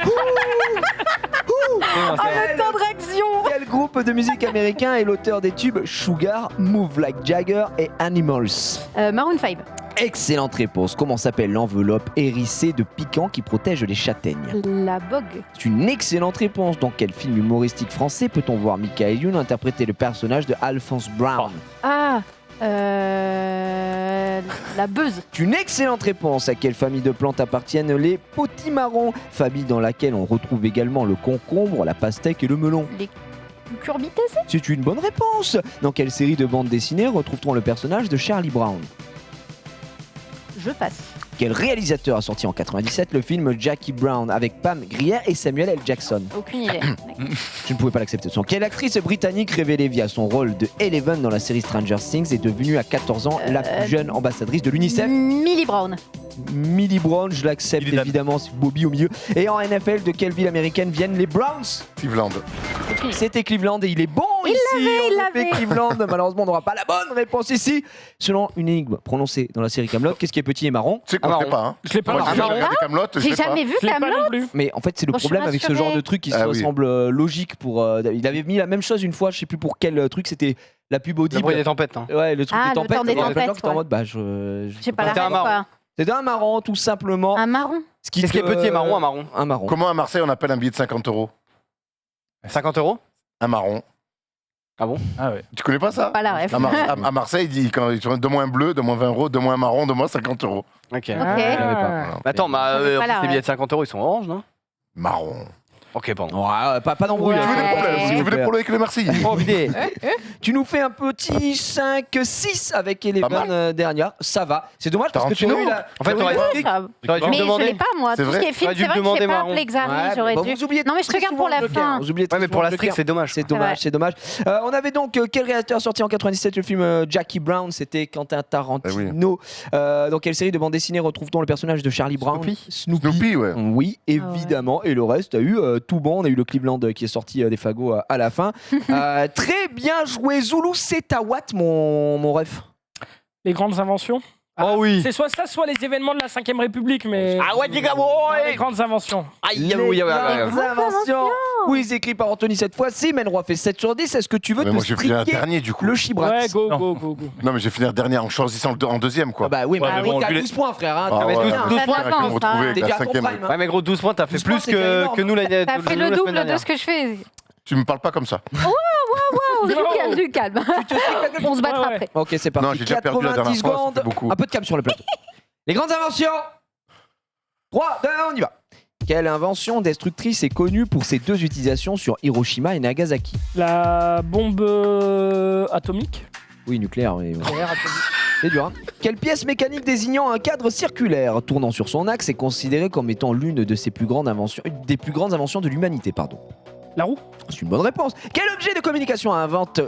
Oh, le temps de réaction. Quel groupe de musique américain est l'auteur des tubes Sugar, Move Like Jagger et Animals? Maroon 5. Excellente réponse. Comment s'appelle l'enveloppe hérissée de piquant qui protège les châtaignes? La bogue. C'est une excellente réponse. Dans quel film humoristique français peut-on voir Michael Youn interpréter le personnage de Alphonse Brown? Ah, la buzz. C'est une excellente réponse. À quelle famille de plantes appartiennent les potimarrons? Famille dans laquelle on retrouve également le concombre, la pastèque et le melon. Les cucurbitacées. C'est une bonne réponse. Dans quelle série de bandes dessinées retrouve-t-on le personnage de Charlie Brown? Je passe. Quel réalisateur a sorti en 97 le film Jackie Brown avec Pam Grier et Samuel L. Jackson? Aucune idée. Je ne pouvais pas l'accepter. Quelle actrice britannique révélée via son rôle de Eleven dans la série Stranger Things est devenue à 14 ans la plus jeune ambassadrice de l'UNICEF? Millie Brown. Millie Brown, je l'accepte évidemment, c'est Bobby au milieu. Et en NFL, de quelle ville américaine viennent les Browns? Cleveland. C'était Cleveland et il est bon ici. il On fait Cleveland. Malheureusement, on n'aura pas la bonne réponse ici. Selon une énigme prononcée dans la série Kaamelott, qu'est-ce qui est petit et marron? Tu sais qu'on ne fait pas, hein. Je l'ai pas. Moi, j'ai marron. jamais regardé Kaamelott, je J'ai sais pas. jamais vu Je l'ai pas non Kaamelott. plus. Mais en fait, c'est le Bon, je suis problème avec ce rassurée. genre de truc qui se Ah oui. ressemble logique pour. Il avait mis la même chose une fois, je sais plus pour quel truc, c'était la pub Le audible. bruit des tempêtes. Hein. Ouais, le truc Ah, des le tempêtes. temps des et plein de gens tempêtes, qui étaient en ouais. mode, bah, J'ai pas la C'était un ref, marron. quoi. c'est un marron, tout simplement. Un marron. Qu'est-ce qui est petit et marron, un marron? Un marron. Comment à Marseille on appelle un billet de 50 €? 50 €? Un marron. Ah bon? Ah ouais. Tu connais pas ça? Pas la ref. À Marseille, il dit quand donne-moi un bleu, donne-moi 20 €, donne-moi un marron, donne-moi 50 €. Ok. Ok. Je l'avais pas. Voilà. Mais attends, pas en plus, la les billets ref. de 50 € ils sont orange, non? Marron. Ok, pardon. Ouais, pas d'embrouille. Ouais. Tu veux des problèmes? Ouais. Tu veux des problèmes avec les Marseillais? Oh, idée. Tu nous fais un petit 5-6 avec Eleven Pas dernière. Ça va. C'est dommage parce que tu as Tarantino. eu la. En fait, t'aurais Mais dû me je demander. l'ai pas moi. C'est Tout ce vrai. qui est film, T'aurais dû c'est me vrai que demander j'ai pas marron. appelé Xari, j'aurais dû. Vous oubliez Non, mais je très regarde souvent pour la le Joker. fin. Vous oubliez très Ouais, mais souvent pour la le streak, Joker. c'est dommage. C'est dommage, Ouais. c'est dommage. On avait donc quel réalisateur sorti en 97 le film Jackie Brown? C'était Quentin Tarantino. Dans quelle série de bande dessinée retrouve-t-on le personnage de Charlie Brown? Snoopy, ouais. Oui, évidemment. Et le reste a eu tout bon. On a eu le Cleveland qui est sorti des fagots à la fin. Très bien joué, Zoulou. C'est à Watt, mon ref. Les grandes inventions. Oh oui. C'est soit ça, soit les événements de la 5ème République, mais. Ah ouais, les Les grandes inventions. Aïe, Les inventions. Quiz écrit par Anthony cette fois-ci. Menroy fait 7 sur 10. Est-ce que tu veux Mais te moi, j'ai fini un striquer dernier, du coup. le Chibrax? Ouais, go, Non. go, go, go. Non, mais j'ai fini dernier en choisissant en deuxième, quoi. Ah bah oui, Ouais, mais mais bon, t'as vu les- 12 points, frère. Hein, Ah t'as ouais, raison. ouais. T'as J'espère de qu'ils vont l'avance, retrouver hein. avec T'es la déjà à ton 5e. prime, hein. Ouais, mais gros, 12 points, t'as fait 12 points, plus c'est énorme. que nous la T'as fait le la double semaine de ce que je fais. Tu me parles pas comme ça. Oh, du calme, du calme. On se battra Ouais, ouais. après. Ok, c'est parti. Non, j'ai déjà perdu la 90 dernière fois, ça secondes. fait beaucoup. Un peu de calme sur le plateau. Les grandes inventions. 3, 2, on y va. Quelle invention destructrice est connue pour ses 2 utilisations sur Hiroshima et Nagasaki? La bombe atomique. Oui, nucléaire, oui. C'est dur, hein. Quelle pièce mécanique désignant un cadre circulaire tournant sur son axe est considérée comme étant l'une de ses plus grandes inventions, des plus grandes inventions de l'humanité, pardon? La roue. C'est une bonne réponse. Quel objet de communication invente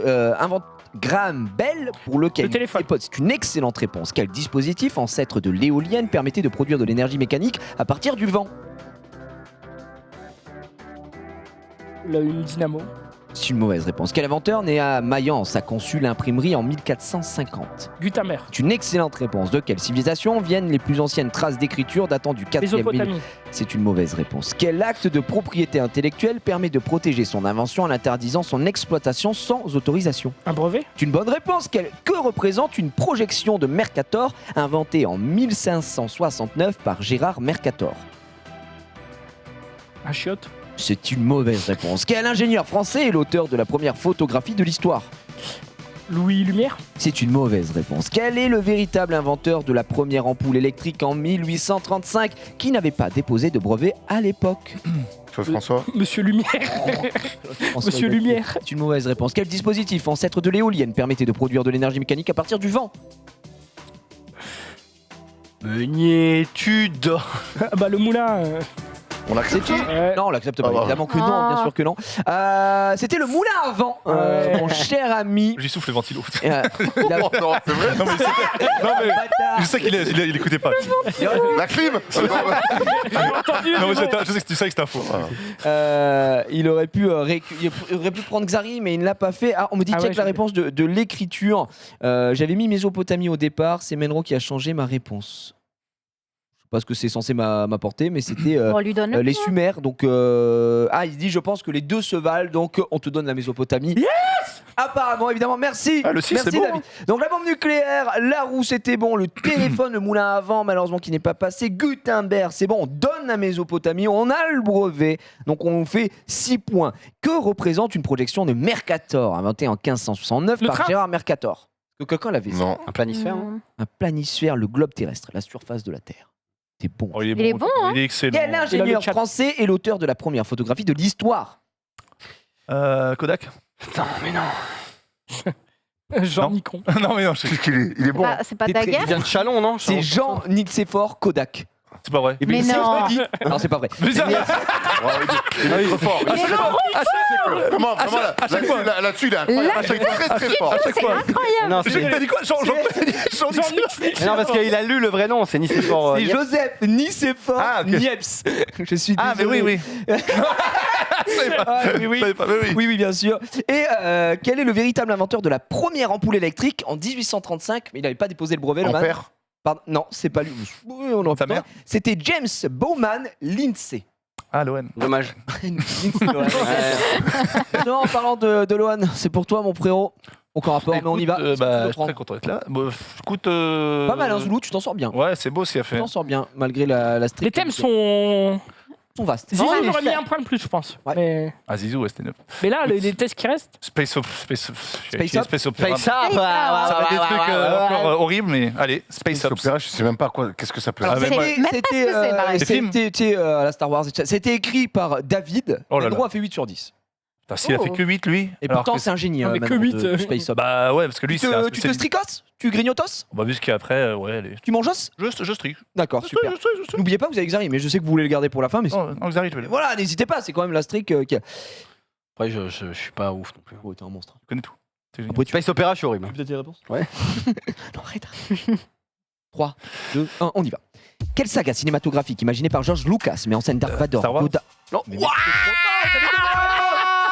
Graham Bell pour lequel Le téléphone. C'est une excellente réponse. Quel dispositif, ancêtre de l'éolienne, permettait de produire de l'énergie mécanique à partir du vent? Une dynamo. C'est une mauvaise réponse. Quel inventeur né à Mayence a conçu l'imprimerie en 1450? Gutenberg. C'est une excellente réponse. De quelle civilisation viennent les plus anciennes traces d'écriture datant du 4e millénaire? Mésopotamie. C'est une mauvaise réponse. Quel acte de propriété intellectuelle permet de protéger son invention en interdisant son exploitation sans autorisation? Un brevet. C'est une bonne réponse. Que représente une projection de Mercator inventée en 1569 par Gérard Mercator? Un chiotte. C'est une mauvaise réponse. Quel ingénieur français est l'auteur de la première photographie de l'histoire? Louis Lumière. C'est une mauvaise réponse. Quel est le véritable inventeur de la première ampoule électrique en 1835 qui n'avait pas déposé de brevet à l'époque? François. Monsieur Lumière. Monsieur Lumière. C'est une mauvaise réponse. Quel dispositif, ancêtre de l'éolienne, permettait de produire de l'énergie mécanique à partir du vent? Meunier, tu dors. Bah, le moulin. On l'accepte? Non, on l'accepte pas. Ah bah. Évidemment que non, bien sûr que non. C'était le moulin à vent, mon cher ami. J'y souffle le ventilo. Il a- Non, c'est vrai. Non, mais c'était- non, mais je sais qu'il écoutait pas. La clim. Non, mais je sais que tu sais que c'était un faux. Il aurait pu prendre Xari, mais il ne l'a pas fait. Ah, on me dit Ah check ouais, la j'ai- réponse de l'écriture. J'avais mis Mésopotamie au départ. C'est Menro qui a changé ma réponse. Je sais pas ce que c'est censé m'apporter, mais c'était On lui donne le les point. Sumères. Donc, il dit je pense que les deux se valent, donc on te donne la Mésopotamie. Yes. Apparemment, évidemment, merci. Ah, le 6, merci c'est bon. David. Donc la bombe nucléaire, la roue c'était bon, le téléphone, le moulin à vent malheureusement qui n'est pas passé, Gutenberg c'est bon, on donne la Mésopotamie, on a le brevet, donc on fait 6 points. Que représente une projection de Mercator, inventée en 1569 Le par train. Gérard Mercator? Que quelqu'un l'avait ça? Non. Un planisphère. hein. Un planisphère, le globe terrestre, la surface de la Terre. C'est bon. Oh, Il est bon, hein. Il est excellent. Quel ingénieur Il a le chat. français est l'auteur de la première photographie de l'histoire? Kodak. Putain, mais non. Jean Nicon. Non, mais non, il est bon. C'est pas Daguerre. Il vient de Chalon, non? C'est Jean Nicéphore Kodak. c'est pas vrai. Et puis, Mais c'est ce que non. je dis. Non, c'est pas vrai. Mais ça- Il est trop fort. Vraiment, à chaque fois. là-dessus, il est incroyable. Là, Très, très fort. à chaque C'est fois. incroyable. Non, Je sais que t'as dit quoi Jean Mais non, parce qu'il a lu le vrai nom, c'est Nicéphore. C'est Joseph Nicéphore Ah, ok. Niepce. Je suis Ah, mais oui, désolé. oui. Ah, oui, oui. Je savais pas, mais oui. Oui, oui, bien sûr. Et quel est le véritable inventeur de la première ampoule électrique en 1835? Mais il n'avait pas déposé le brevet, le man. Ampère. Pardon, non, c'est pas lui. Oui, on en Ta fait mère. C'était James Bowman Lindsay. Ah, Lohan. Dommage. Non, en parlant de Lohan, c'est pour toi, mon frérot. Aucun rapport, mais on y va. Bah, je Je suis très content d'être là. Bon, écoute. Pas mal, hein, Zoulou, tu t'en sors bien. Ouais, c'est beau ce qu'il a Tu fait. t'en sors bien, malgré la stricte. Les thèmes sont vastes. Zizou, Ouais, j'aurais mais mis un point de plus, je pense. Ouais. Ah, Zizou, ouais, c'était neuf. Mais là, les tests qui restent. Space Opera. Space Up. Ça va être des trucs encore horribles, mais allez, Space Space Ops. Opera, je sais même pas qu'est-ce que ça peut Alors, être. mais moi- Même pas ce que c'est, pareil. C'était à la Star Wars. C'était écrit par David. Oh là Le là. gros a fait 8 sur 10. Putain, s'il a fait que 8, lui. Et alors pourtant, que- c'est un génie. Non, hein, mais que maintenant, 8, de Space Up. Bah ouais, parce que lui, Tu c'est un te, tu te spécialiste. stricosses? Tu grignotos? Bah, vu ce qu'il y a après, ouais, allez. Tu mangeos? Je strique. D'accord, super. N'oubliez pas, vous avez Xari, mais je sais que vous voulez le garder pour la fin. Mais Non, Xari, je vais le. voilà, n'hésitez pas, c'est quand même la strict qui a. Après, je suis pas ouf non plus. Oh, t'es un monstre. Je connais tout. C'est génial. Après, tu Space Opera, je suis horrible. as tes réponses? Ouais. Non, arrête. 3, 2, 1, on y va. Quelle saga cinématographique imaginée par George Lucas met en scène Dark Vador, Star Wars. Yoda. Non. Mais mec, c'est trop tard.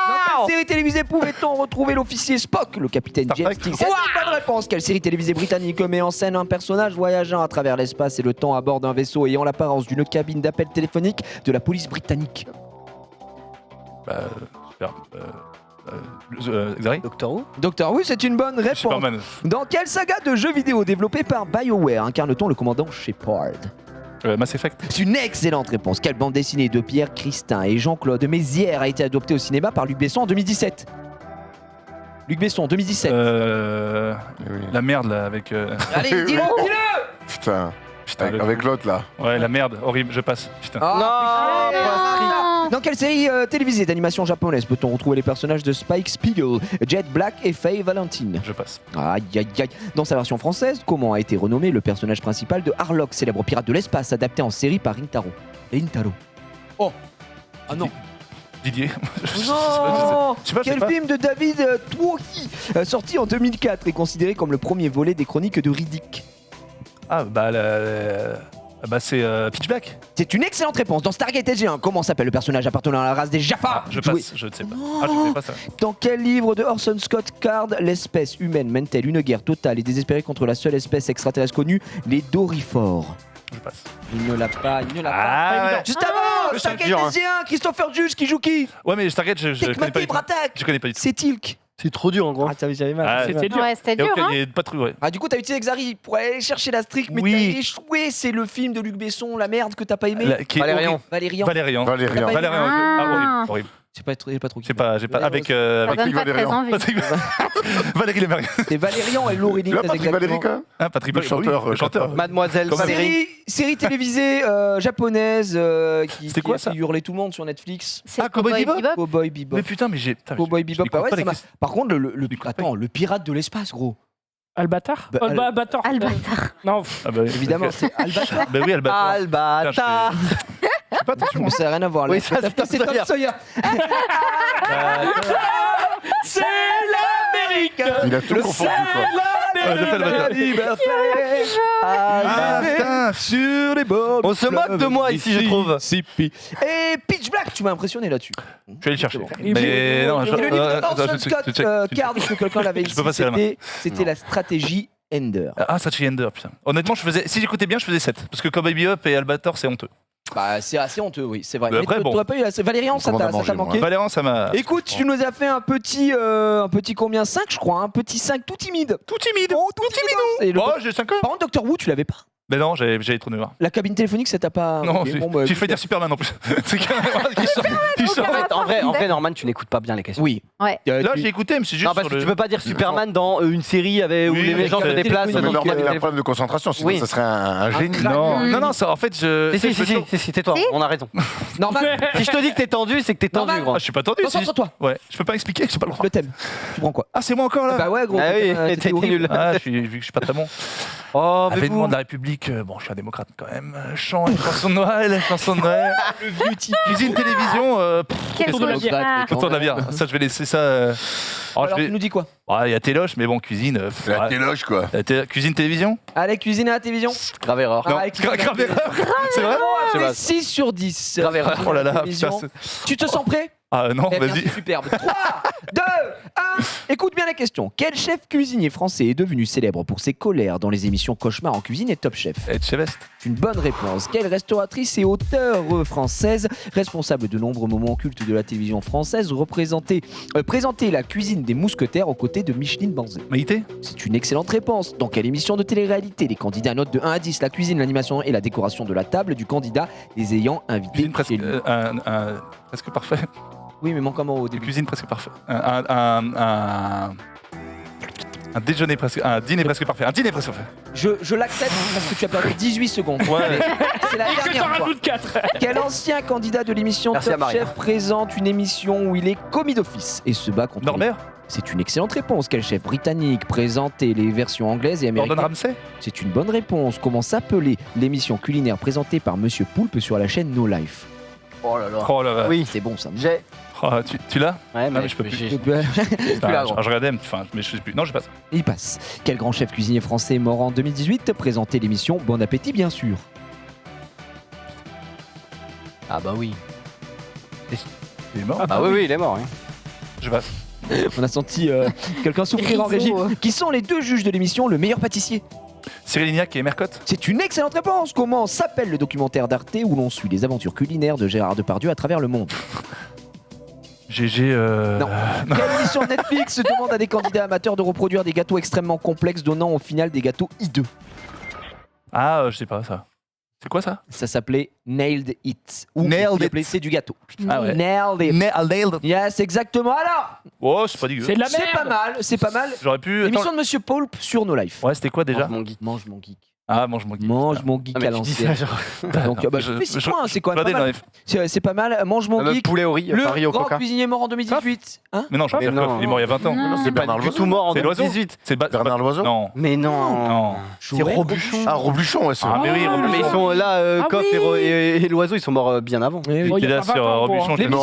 Dans quelle série télévisée pouvait-on retrouver l'officier Spock, le capitaine Star James Trek. T? C'est une bonne réponse. Quelle série télévisée britannique met en scène un personnage voyageant à travers l'espace et le temps à bord d'un vaisseau ayant l'apparence d'une cabine d'appel téléphonique de la police britannique? Bah, super. Xari Doctor Who? Docteur Who, c'est une bonne réponse. Superman. Dans quelle saga de jeux vidéo développée par BioWare incarne-t-on le commandant Shepard? Mass Effect. C'est une excellente réponse. Quelle bande dessinée de Pierre Christin et Jean-Claude Mézières a été adoptée au cinéma par Luc Besson en 2017? Luc Besson, 2017. La merde là avec. Allez, dis-le, dis-le! Putain, Putain, avec l'autre là. Ouais, la merde, horrible, je passe. Putain. Ah, Non. Dans quelle série télévisée d'animation japonaise peut-on retrouver les personnages de Spike Spiegel, Jet Black et Faye Valentine? Je passe. Aïe aïe aïe. Dans sa version française, comment a été renommé le personnage principal de Harlock, célèbre pirate de l'espace adapté en série par Rintaro? Rintaro. Oh. Ah non. Didier. Non. Je sais pas, Quel film de David Twohy, sorti en 2004, est considéré comme le premier volet des chroniques de Riddick? Ah, bah, bah c'est Pitch Black. C'est une excellente réponse. Dans Stargate SG1, comment s'appelle le personnage appartenant à la race des Jaffa? Ah, je Joué- passe, je ne sais pas. Ah, je sais pas ça. Dans quel livre de Orson Scott Card l'espèce humaine mène-t-elle une guerre totale et désespérée contre la seule espèce extraterrestre connue, les Dorifores? Je passe. Il ne l'a pas, il ne l'a Ah, pas. ouais. Juste avant, Stargate dur, hein. SG1, Christopher Judge qui joue qui? Ouais, mais Stargate, je connais pas du tout. attaque. Je connais pas du tout. C'est Tilk. C'est trop dur en gros. Ah, j'avais mal. Ah, C'était dur. Ouais, c'était dur, hein. Il y a pas de truc, ouais. Ah, du coup, t'as utilisé Xari pour aller chercher la strict, mais Oui. t'as échoué. C'est le film de Luc Besson, la merde que t'as pas aimé. Qui est Valérian. Valérian. Valérian. Valérian. Valérian. Ah. Ah, horrible, horrible. J'ai pas trop. J'ai pas, j'ai pas. Avec. Ça avec donne pas très Valérian. envie. Valérie Lémergue. C'est Valérian et Laurie Tu vois Patrick Valéry quand même? Ah, Patrick Le Valéry, chanteur, oui, le chanteur. Mademoiselle Comme Valérie. Série télévisée japonaise C'était quoi, ça qui hurlait tout le monde sur Netflix. C'est Ah, Cowboy Bebop. Cowboy Bebop. Mais putain, mais j'ai. putain, Cowboy je Bebop. m'écoute Bah ouais, pas ça les m'a- questions. Par contre, m'écoute pas. attends, le pirate de l'espace, gros. Albatar Bah, Albatar. Albatar. Non, Ah, bah, Évidemment, ok. c'est Albator. Bah oui, Albator. Albata. Je fais pas attention. Mais ça n'a rien à voir. Oui, là. ça, c'est Tom C'est Tom Sawyer. Sawyer. c'est l'Amérique. Il a tout confondu quoi. Ouais, je fais Albator. Ah, putain. Sur les bords. On se moque de moi ici, je trouve. Et Pitch Black, tu m'as impressionné là-dessus. Je vais aller le chercher. Et Mais non, Et le livre attends, Orson je- Scott je check. Card, que quelqu'un l'avait Je peux passer la main. c'était la stratégie Ender. Ah, ça chez Ender, putain. Honnêtement, si j'écoutais bien, je faisais 7. Parce que Cowboy Bebop et Albator, c'est honteux. Bah, c'est assez honteux, oui, c'est vrai. Mais après, bon. t'aurais pas eu Valérian, ça Commande à t'a manger, moi. manqué. Valérian, ça m'a. Écoute, tu nous as fait un petit combien? 5 je crois, un petit 5 tout timide. Tout timide. Oh, tout timide. Oh, j'ai 5 ans. Par contre, Doctor Who, tu l'avais pas. Mais non, j'avais trop de mémoire. La cabine téléphonique, ça t'a pas. Non, Ok, bon, bah, j'ai fait dire Superman en plus. C'est quand même qui sort. En fait, en vrai, Norman, tu n'écoutes pas bien les questions. Oui. Ouais. Là, j'ai écouté, mais c'est juste. Non, parce sur que tu le- peux pas dire Superman dans une série où Oui, les gens se avec déplacent. Mais donc, Norman, il a un euh, problème de concentration, sinon Oui. ça serait un génie. Non, ça, en fait, je. Si, tais-toi, on a raison. Normal. Si je te dis que t'es tendu, c'est que t'es tendu, Normal. gros. Ah, je suis pas tendu. c'est juste- Concentre-toi. Ouais, je peux pas expliquer, j'ai pas le droit. Le thème. Tu prends quoi? Ah, c'est moi encore là. Bah ouais, gros. Ah oui, t'es t'es horrible. nul. Ah, vu que je suis pas très bon. Oh, mais Avènement vous. de la République, bon, je suis un démocrate quand même. Chant, chanson de Noël, chanson de Noël. Le vieux type. Cuisine, télévision, Quel Autour de la bière. Ah. autour de la bière. Ça, je vais laisser ça. Alors, Alors, je tu vais- nous dis quoi? Il y a Téloche, mais bon, cuisine. La téloge, quoi. Cuisine, télévision. Allez, cuisine à la télévision. Grave erreur. Non, Ah, grave erreur. C'est vrai. Je sais pas. 6 sur 10. Grave erreur. Oh là là, Télévision. putain, Tu te sens prêt? Ah non, Eh bien, vas-y. c'est superbe. 3, 2, 1. Écoute bien la question. Quel chef cuisinier français est devenu célèbre pour ses colères dans les émissions Cauchemar en cuisine et Top Chef? Ed Chevest. Une bonne réponse. Quelle restauratrice et auteure française, responsable de nombreux moments cultes de la télévision française, présenter la cuisine des mousquetaires aux côtés de Micheline Banzé? Maïté. C'est une excellente réponse. Dans quelle émission de télé-réalité les candidats notent de 1 à 10 la cuisine, l'animation et la décoration de la table du candidat, les ayant invités Cuisine presque, chez lui? presque parfait. Oui, mais manquant au début. Cuisine presque parfait. Un déjeuner presque. Un dîner presque parfait. Un dîner presque parfait. Je l'accepte parce que tu as perdu 18 secondes. Ouais. Mais c'est la Et que t'en dernière fois. rajoutes 4. Quel ancien candidat de l'émission Merci à Top Maria. Chef présente une émission où il est commis d'office et se bat contre... Norbert. C'est une excellente réponse. Quel chef britannique présentait les versions anglaises et Gordon américaines? Ramsay. C'est une bonne réponse. Comment s'appelait l'émission culinaire présentée par Monsieur Poulpe sur la chaîne No Life? Oh là là. Oh là là. Oui, C'est bon ça. j'ai. Oh, tu l'as? Ouais, mais je peux plus. j'ai- Putain, là, gros. je regardais, enfin, mais je sais plus. Non, je passe. Il passe. Quel grand chef cuisinier français mort en 2018 présentait l'émission Bon Appétit bien sûr? Ah bah oui. Il est mort. Ah oui, il est mort. hein. Je passe. On a senti quelqu'un souffrir en régie. Rizzo. Qui sont les deux juges de l'émission Le Meilleur Pâtissier? Cyril Lignac et Mercotte. C'est une excellente réponse. Comment s'appelle le documentaire d'Arte où l'on suit les aventures culinaires de Gérard Depardieu à travers le monde? GG. Non. Quelle émission de Netflix demande à des candidats amateurs de reproduire des gâteaux extrêmement complexes donnant au final des gâteaux hideux? Ah, je sais pas ça. C'est quoi ça? Ça s'appelait Nailed It. Ou Nailed aussi It. appelé C'est du gâteau. Ah ouais. Nailed It. Nailed. Yes, exactement. Alors, Oh, c'est pas dégueu. C'est de la c'est pas merde. mal, c'est pas mal. J'aurais pu. L'émission Attends. de Monsieur Poulpe sur No Life. Ouais, c'était quoi déjà? Mange mon geek. Mange mon geek. Ah, mange mon geek. Mange mon geek Ah, à mais tu dis l'ancienne. ça, genre. Donc, bah, Je- fais 6 je- points, c'est quand même Regardez pas dans mal. les- C'est pas mal. Mange mon geek. Poulet au riz, Paris au Le grand coca. cuisinier mort en 2018. Hein? Mais non, Jean-Pierre Mais non. Coff, il est mort il y a 20 ans. Non. C'est C'est Bernard pas du Loiseau. tout mort en C'est l'oiseau. 2018. C'est Bernard Loiseau. Non. Mais non. Non. C'est Robuchon. Ah, Robuchon, ouais, c'est Ah, vrai. mais oui, Ah, Mais Robuchon. ils sont là, Ah Coff oui. et l'oiseau, ils sont morts bien avant. Oui, oui. Oh, il y a là pas 20 sur ans, Robuchon. quoi. je l'ai Non,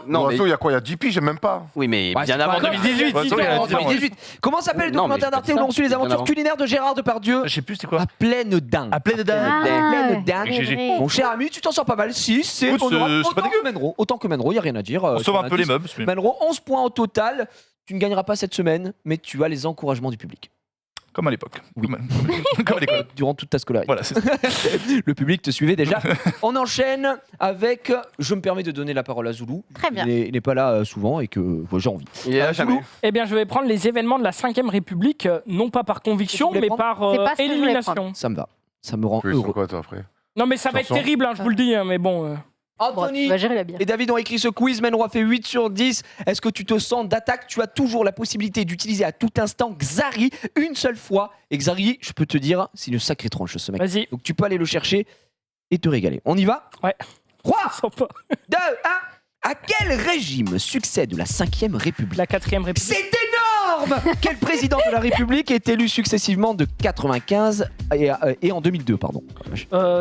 mis. Non, Loiseau, mais- il y a quoi? Il y a 10 piges, même pas. Oui, mais Ouais, bien c'est avant pas grave. 2018. Ouais, si, c'est vrai, non, il y a 2018. Comment s'appelle le Non, mais documentaire d'Arte c'est où ça, l'on suit les c'est bien aventures avant. culinaires de Gérard Depardieu? Je sais plus, c'était quoi? À pleine dinde. À pleine dinde. Pleine dinde. GG. Mon cher ami, tu t'en sors pas mal. Si, c'est Écoute, honorable. c'est pas Autant que Menro. Autant que Menro, il n'y a rien à dire. On Tu sauve en un as peu les 10. meubles. Menro, 11 points au total. Tu ne gagneras pas cette semaine, mais tu as les encouragements du public. Comme à l'époque. Oui. Comme à l'école. Durant toute ta scolarité. Voilà, c'est ça. Le public te suivait déjà. On enchaîne avec. Je me permets de donner la parole à Zoulou. Très bien. Il n'est pas là souvent et que j'ai envie. Il est là Zoulou. jamais. Eh bien, je vais prendre les événements de la 5ème République, non pas par conviction, Tu voulais mais prendre par C'est pas ce que je voulais élimination. Ça me va. Ça me rend Tu veux heureux. quoi, toi, après? Non, mais ça va être Chanson. terrible, hein, je vous le dis, hein, mais bon. Bon, Anthony tu vas gérer la bière. et David ont écrit ce quiz. Menro a fait 8 sur 10. Est-ce que tu te sens d'attaque? Tu as toujours la possibilité d'utiliser à tout instant Xari une seule fois. Et Xari, je peux te dire, c'est une sacrée tronche ce mec. Vas-y. Donc tu peux aller le chercher et te régaler. On y va? Ouais. 3, Sympa. 2, 1. À quel régime succède la 5ème République? La 4ème République. C'est énorme! Quel président de la République est élu successivement de 95 et en 2002, pardon.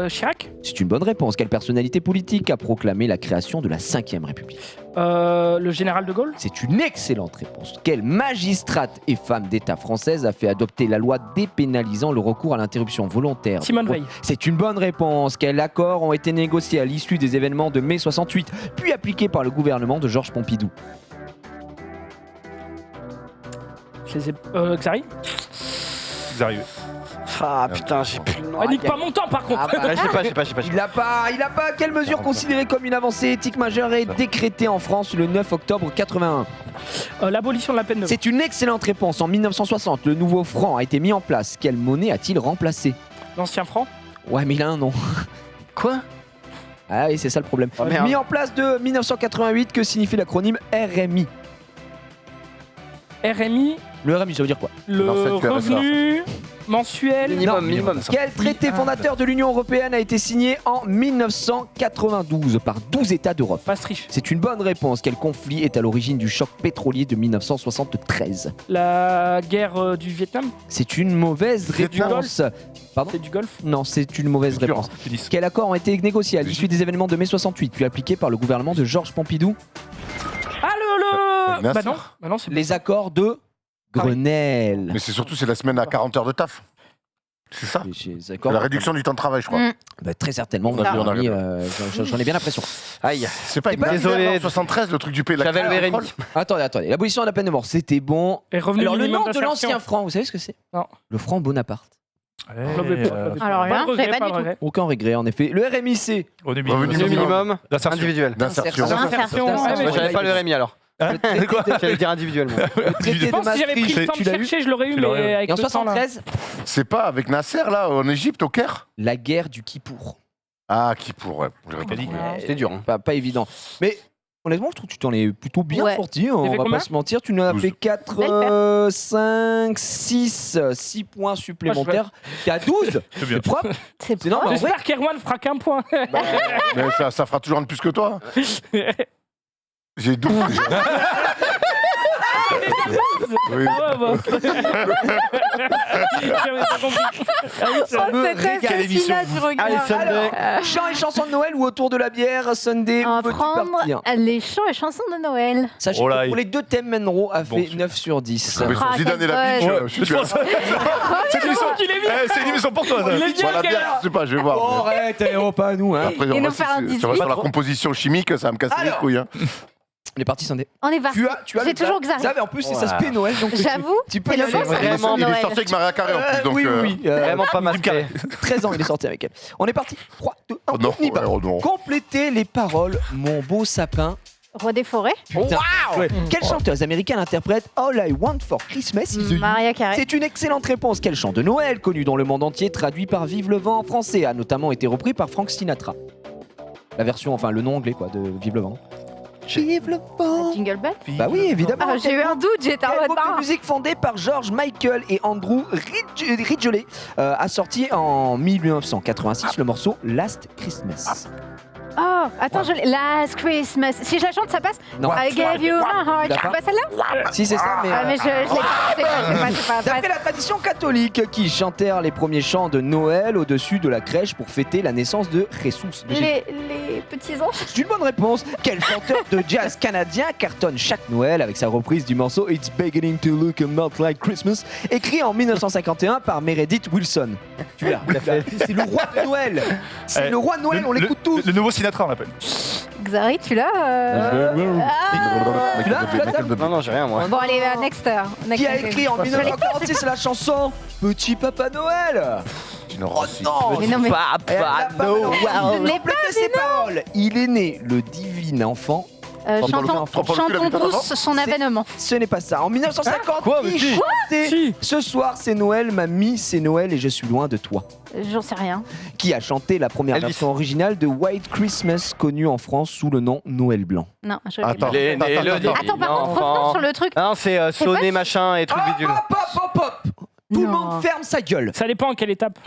Chirac. C'est une bonne réponse. Quelle personnalité politique a proclamé la création de la 5ème République? Le général de Gaulle. C'est une excellente réponse. Quelle magistrate et femme d'État française a fait adopter la loi dépénalisant le recours à l'interruption volontaire? Simone Veil. C'est une bonne réponse. Quels accords ont été négociés à l'issue des événements de mai 68, puis appliqués par le gouvernement de Georges Pompidou? Xari. Xari. Ah putain, j'ai plus le nom. Ah, nique pas mon temps par contre. Ah bah, Je sais pas. Il n'a pas. Quelle mesure considérée comme une avancée éthique majeure est décrétée en France le 9 octobre 81? L'abolition de la peine de mort. C'est une excellente réponse. En 1960, le nouveau franc a été mis en place. Quelle monnaie a-t-il remplacé? L'ancien franc. Ouais, mais il a un nom. Quoi? Ah oui, c'est ça le problème. Oh, merde. Mis en place de 1988, que signifie l'acronyme RMI? RMI, Le RMI, ça veut dire quoi? le Non, c'est revenu mensuel. Minimum. Quel traité fondateur de l'Union Européenne a été signé en 1992 par 12 États d'Europe? Maastricht. C'est une bonne réponse. Quel conflit est à l'origine du choc pétrolier de 1973? La guerre du Vietnam. C'est une mauvaise Vietnam. réponse. Pardon? C'est du golf. Non, c'est une mauvaise C'est dur, réponse. Tunis. Quel accord a été négocié à l'issue des événements de mai 68, puis appliqué par le gouvernement de Georges Pompidou? Ah le. Nasser. Bah non, c'est Les accords de Grenelle. Mais c'est surtout, c'est la semaine à 40 heures de taf. C'est ça. Les C'est accords. la réduction du temps de travail, je crois. Bah, très certainement. On a vu, on a Jérémy, vu. j'en ai bien l'impression. Aïe. C'est pas Désolé. en 73, le truc du pays. J'avais le RMI. Attendez. L'abolition de la peine de mort, c'était bon. Et revenu Alors, le minimum nom de d'insertion. l'ancien franc, vous savez ce que c'est? Non. Le franc Bonaparte. Alors Pas là, de regret, j'avais pas pas du de tout. regret. Aucun regret, en effet. Le RMI, c'est Revenu Minimum D'insertion. individuel. D'insertion. D'insertion. D'insertion. Ouais, mais Moi, j'avais pas le RMI alors. le traité de- J'allais dire individuellement. le traité Je de pense que si j'avais pris le Maastricht. temps Tu de l'as eu? chercher, je l'aurais eu, Tu l'aurais mais eu. avec Et en le temps là. 73, C'est pas avec Nasser, là, en Égypte, au Caire? la guerre du Kippour. Ah, qui pourrait. J'aurais pas Dit. trouvé. C'était dur. Hein. Pas évident. Mais honnêtement, je trouve que tu t'en es plutôt bien Ouais. sorti. On T'as fait va combien pas se mentir. Tu nous as 12. fait Belle 4, 5, 6 points supplémentaires. T'es à 12. C'est bien. C'est propre. C'est C'est normal. En vrai, J'espère qu'Erwan fera qu'un point. Mais ça fera toujours un de plus que toi. J'ai 12. Oui. Ah ouais, bah. J'avais pas compris. Ah oui, c'est vrai. me Cette régale. assassinat du regard. Allez, Sunday. chants et chansons de Noël ou autour de la bière, Sunday, On où va veux-tu prendre partir? les chants et chansons de Noël. Sachez Oh là, que pour les deux thèmes, Menro a fait 9 sur 10. Mais Ah, sur Zidane et la quelle biche, bonne. je suis là. C'est une émission. qu'il est bien. C'est une émission pour toi. ça. Il est Bon, bien, la quelle bière, heure je sais pas, je vais voir. Oh, arrête, pas à nous. Hein. Après, Et on nous va faire un 18. sur la composition chimique, ça va me casser les Alors. couilles. Hein. On est parti, Sunday. On est parti. Tu as J'ai le toujours Xav. Xav. Xav, en plus, c'est sa Ouais. spé Noël. Donc J'avoue, tu peux c'est y le aller. bon Vraiment Il est Noël. sorti avec Maria Carré en plus, donc. Oui. Vraiment pas masqué. 13 ans, il est sorti avec elle. On est parti. 3, 2, 1, Oh non, on y va. ouais, oh non. Complétez les paroles, mon beau sapin. Roi des forêts. Putain. Ouais. Quelle chanteuse américaine interprète All I Want for Christmas is a You? Maria Carré. C'est une excellente réponse. Quel chant de Noël, connu dans le monde entier, traduit par Vive le vent en français, a notamment été repris par Frank Sinatra. La version, enfin le nom anglais quoi, de Vive le vent. Vive le vent. Jingle Bell. Bah oui, évidemment. Ah, j'ai eu un doute, j'étais en Quel mode groupe de non. musique fondé par George Michael et Andrew Ridgeley a sorti en 1986 le morceau Last Christmas. Oh, attends, je l'ai. Last Christmas. Si je la chante, ça passe. Non. I gave you my heart. D'accord. Pas celle-là. Si c'est ça, mais... Ah, mais je l'ai pas. C'est pas. D'après la tradition catholique, qui chantèrent les premiers chants de Noël au-dessus de la crèche pour fêter la naissance de Jesus. de Jésus. Les petits anges. C'est une bonne réponse. Quel chanteur de jazz canadien cartonne chaque Noël avec sa reprise du morceau It's Beginning to Look a Lot Like Christmas, écrit en 1951 par Meredith Wilson. Tu l'as. C'est le roi de Noël. C'est le roi de Noël, on l'écoute tous. Le nouveau Sinatra, on l'appelle. Xari, tu l'as Tu l'as Non, non, j'ai rien moi. Bon, allez, next. Qui a écrit en 1946 la chanson Petit Papa Noël. Tino Oh Rossi. non, Mais non, mais. Papa Je Noël. l'ai Complétez ses paroles. Il est né le divin enfant. Chantons tous son avènement. Ce n'est pas ça. En 1950, Quoi, mais il si. chantait Si. Ce soir c'est Noël, mamie, c'est Noël et je suis loin de toi. J'en sais rien. Qui a chanté la première Elvis. version originale de White Christmas, connue en France sous le nom Noël Blanc. Non, je Attends. Il est né le Attends, par contre, revenons sur le truc. Non, c'est C'est sonner pas- machin et truc bidule. Tout le Non. monde ferme sa gueule. Ça dépend à quelle étape.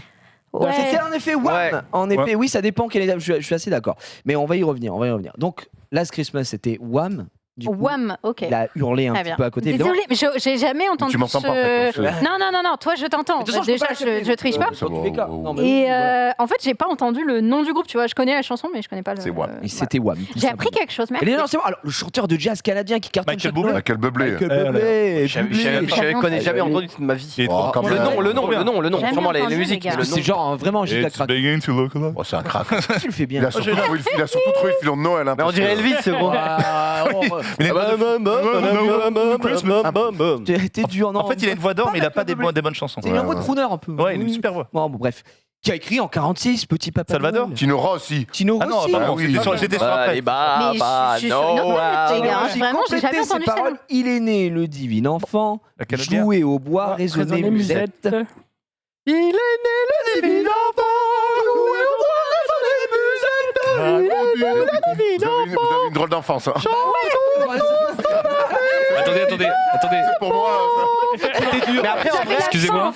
Ouais. C'était en effet Wham. Ouais. En effet, oui, ça dépend quelle étape. Je suis assez d'accord. Mais on va y revenir. Donc, Last Christmas, c'était Wham. Du coup, Wham, ok. il a hurlé un Très petit bien. peu à côté. évidemment. Désolée, mais j'ai jamais entendu Tu m'entends ce... pas, en fait, donc, Non, toi je t'entends. De toute façon, je peux Déjà, pas l'accepter, je triche pas. ça Dans tous va, les cas. ouais, Non, ouais. mais Et oui, ouais. en fait, j'ai pas entendu le nom du groupe, tu vois. Je connais la chanson, mais je connais pas le. C'est Wham. Et c'était Wham. tout J'ai appris simplement. quelque chose, Et merci. non, c'est bon. Alors, le chanteur de jazz canadien qui cartonne Michael chaque Bublé. Noël. Michael Bublé. Michael Bublé. Je connais jamais entendu de ma vie. Il est trop quand fort. même. Le nom, Jamais vraiment les entendu, musiques. les gars. Le C'est nom. genre vraiment juste la craque. beginning to look alike. Oh, c'est un crack. Tu le fais bien. Il a surtout trouvé le filon de Noël. hein, Mais on parce dirait que- Elvis, ce gros. T'es dur, non. En fait, il a une voix d'or, mais il a pas des bonnes chansons. C'est une voix de crooner un peu. Ouais, il a une super voix. Bon, bref. Qui a écrit en 46 Petit Papa Salvador. Noël. Tino Rossi. Tino Ah non, Rossi. pardon, oui. j'étais sur après. Mais je suis sur une autre note, les gars. J'ai Vraiment, j'ai jamais complété entendu ces ça. paroles. Il est né le divin enfant, La Canadienne. joué au bois, résonné musette. Il est né le divin enfant. drôle d'enfance. Hein. Attendez. C'est pour moi. Mais après, en vrai, Excusez-moi.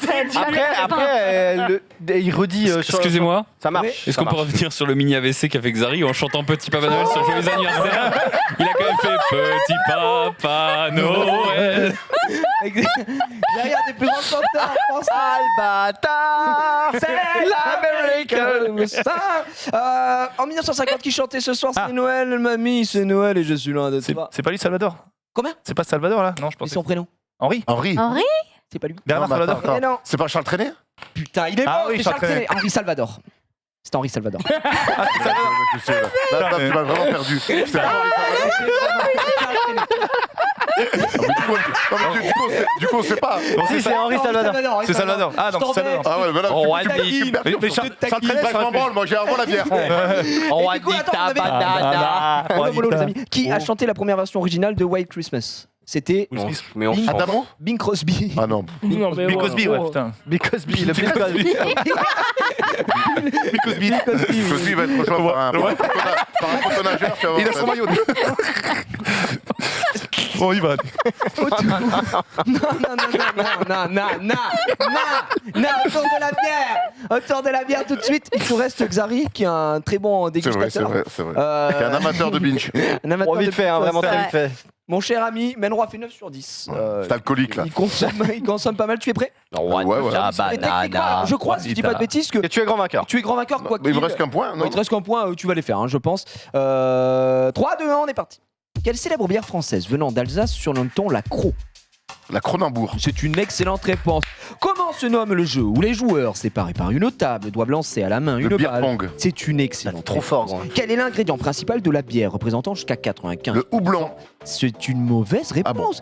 il redit. Excusez-moi. Ça marche. Est-ce qu'on peut revenir sur le mini AVC qu'a fait Xari en chantant Petit Papa Noël sur Joyeux anniversaire? Il a quand même fait Petit Papa Noël. Derrière des plus grands chanteurs en France. Albatar, c'est l'American Star. En 1950, qui chantait ce soir, c'est Noël, mamie, c'est Noël et je suis loin de toi. C'est pas lui, Salvador? Combien? C'est pas Salvador là? Non, je Et pensais. son prénom? Henri? Henri. C'est pas lui. Bernard Non, mais Salvador? attends. Eh non. C'est pas Charles Trenet? Putain, il est mort, oui, c'est Charles Charles Trenet. Henri Salvador. C'est Henri Salvador. Je sais, là, tu m'as vraiment perdu. C'est vraiment du coup, on sait pas. Si, c'est Henri Salvador. C'est Salvador. Ah non, c'est Salvador. Ah ouais, mais là, tu me perds. Mais Charles Trenet, Bref, je m'en branle, moi j'ai avant la bière. On Et a du coup, dit attends, on ta avait- banana. Mollo, les amis. Qui a chanté la première version originale de White Christmas? C'était Mais on s'en Adamo? Bing Crosby. Ah non. Non, mais Bill ouais, Cosby, ouais, oh. putain. Bill Cosby, le Bill Cosby. Bill Cosby. Cosby va être rejoint par un photonageur. Il a son maillot. Bon, il va. Non, autour de la bière tout de suite. Il nous reste Xari qui est un très bon C'est vrai, dégustateur. c'est vrai. T'es un amateur de binge. Un amateur Bon, vite de fait, hein, vraiment très vite fait. Mon cher ami, Menroy fait 9 sur 10. C'est alcoolique là. Il consomme pas mal, tu es prêt? Ouais, voilà. Et techniquement, je crois, si je dis pas de bêtises, que Et tu es grand vainqueur. tu es grand vainqueur quoi Mais il me qu'il. reste qu'un point, non? Il te reste qu'un point, tu vas les faire, hein, je pense. 3, 2, 1, on est parti. Quelle célèbre bière française venant d'Alsace surnomme-t-on la Croc? La Cronenbourg. C'est une excellente réponse. Comment se nomme le jeu où les joueurs, séparés par une table, doivent lancer à la main une Le beer balle? pong. C'est une excellente Trop réponse. fort, gros. Quel est l'ingrédient principal de la bière représentant jusqu'à 95? Le houblon. C'est une mauvaise réponse.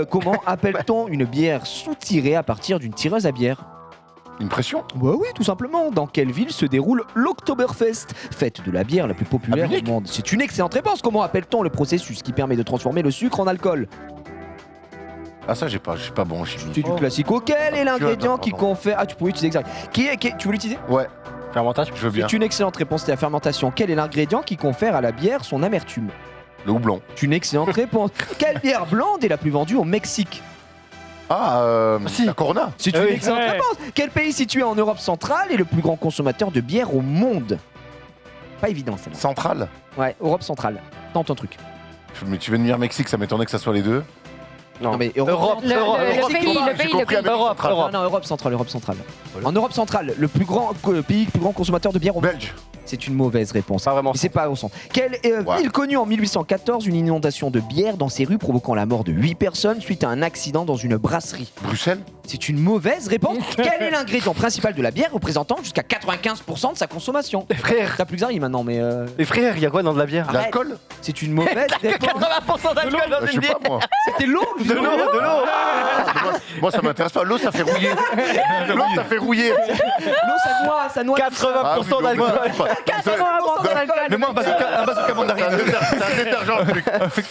Comment appelle-t-on une bière soutirée à partir d'une tireuse à bière? Une pression? Oui, tout simplement. Dans quelle ville se déroule l'Oktoberfest, fête de la bière la plus populaire au monde? C'est une excellente réponse. Comment appelle-t-on le processus qui permet de transformer le sucre en alcool? Ah ça, je suis pas bon en chimie. C'est du classico. Quel est l'ingrédient qui pardon. confère... Ah, tu pourrais utiliser exact. Tu veux l'utiliser? Ouais, Fermentation. je veux bien. C'est une excellente réponse, c'est la fermentation. Quel est l'ingrédient qui confère à la bière son amertume? Le houblon. C'est une excellente réponse. Quelle bière blonde est la plus vendue au Mexique? La Corona. C'est Ah une oui. excellente Ouais. réponse. Quel pays situé en Europe centrale est le plus grand consommateur de bière au monde? Pas évident celle-là. Centrale. Ouais, Europe centrale. Tente un truc. Mais tu veux me dire Mexique, ça m'étonnait que ça soit les deux. Non mais Europe. Le pays. Europe. Non, Europe centrale. En Europe centrale, le plus grand pays, le plus grand consommateur de bière au monde. Belge. C'est une mauvaise réponse. Pas vraiment. Mais c'est pas au centre. Quelle Ouais. ville connue en 1814 une inondation de bière dans ses rues provoquant la mort de 8 personnes suite à un accident dans une brasserie? Bruxelles. C'est une mauvaise réponse. Quel est l'ingrédient principal de la bière représentant jusqu'à 95% de sa consommation? Frère, T'as plus Xari maintenant, mais les frères, il y a quoi dans de la bière? Arrête. L'alcool. c'est une mauvaise réponse. 80% d'alcool dans Je une sais bière. pas moi. C'était l'eau. De l'eau. Moi ça m'intéresse pas. L'eau ça fait rouiller. L'eau ça fait rouiller. L'eau, ça noie. 80% d'alcool. 80% d'alcool. Mais moi, un bazooka mandarine. C'est un détergent le truc.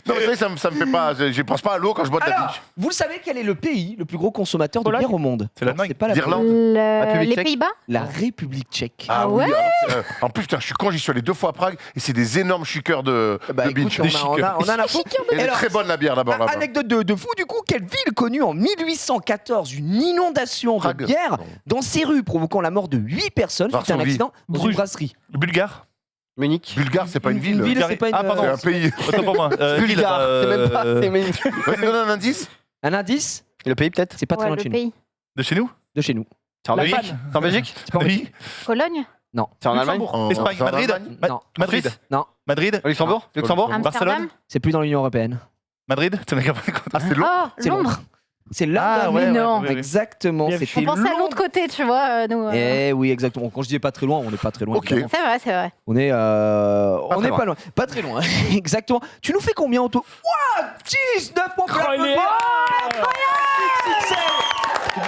Non mais ça me fait pas. Je pense pas à l'eau quand je bois de la Alors, biche. vous le savez, quel est le pays le plus gros consommateur de Pologne. bière au monde? C'est l'Allemagne. C'est pas la D'Irlande. République Les tchèque. Pays-Bas. La République tchèque. Ah ouais. oui. En plus putain, je suis con. J'y suis allé 2 fois à Prague et c'est des énormes chiqueurs de Bah, écoute, binge. on a l'info. Elle est Alors, très bonne la bière d'abord là-bas. Anecdote de fou, du coup, quelle ville connue en 1814 une inondation de Prague. bière dans ses rues provoquant la mort de 8 personnes suite à un Varsovie. accident dans une Bruges. brasserie? Le Bulgare. Munich. Bulgare, c'est pas une ville. c'est pas une... Ah, pardon. C'est un pays. Autant pour moi. Bulgare. C'est même pas. C'est même- Vas-y, donne un indice. Un indice? Le pays peut-être? C'est pas très Ouais, loin de le chez nous. pays. De chez nous. De chez nous. C'est en Belgique. Belgique? C'est en Belgique? C'est pas en Oui. Cologne. Non. C'est en Allemagne? En- Espagne. c'est en Madrid. Allemagne Non. Madrid. Suisse? Non. Madrid. Luxembourg? Luxembourg? Amsterdam. Barcelone. C'est plus dans l'Union Européenne. Madrid. Tu n'as qu'à pas compte. Ah, c'est l'eau. Oh, C'est Londres. Londres. C'est là. Ah, ouais, mais non. ouais, ouais. Exactement. Bien C'était On pensait à Londres. l'autre côté, tu vois, nous. Eh oui, exactement. Quand je dis pas très loin, on n'est pas très loin. Ok. évidemment. C'est vrai, c'est vrai. On est, on très est pas loin. Pas très loin. Exactement. Tu nous fais combien en tout? Ouah, 19 points pour Oh, il est-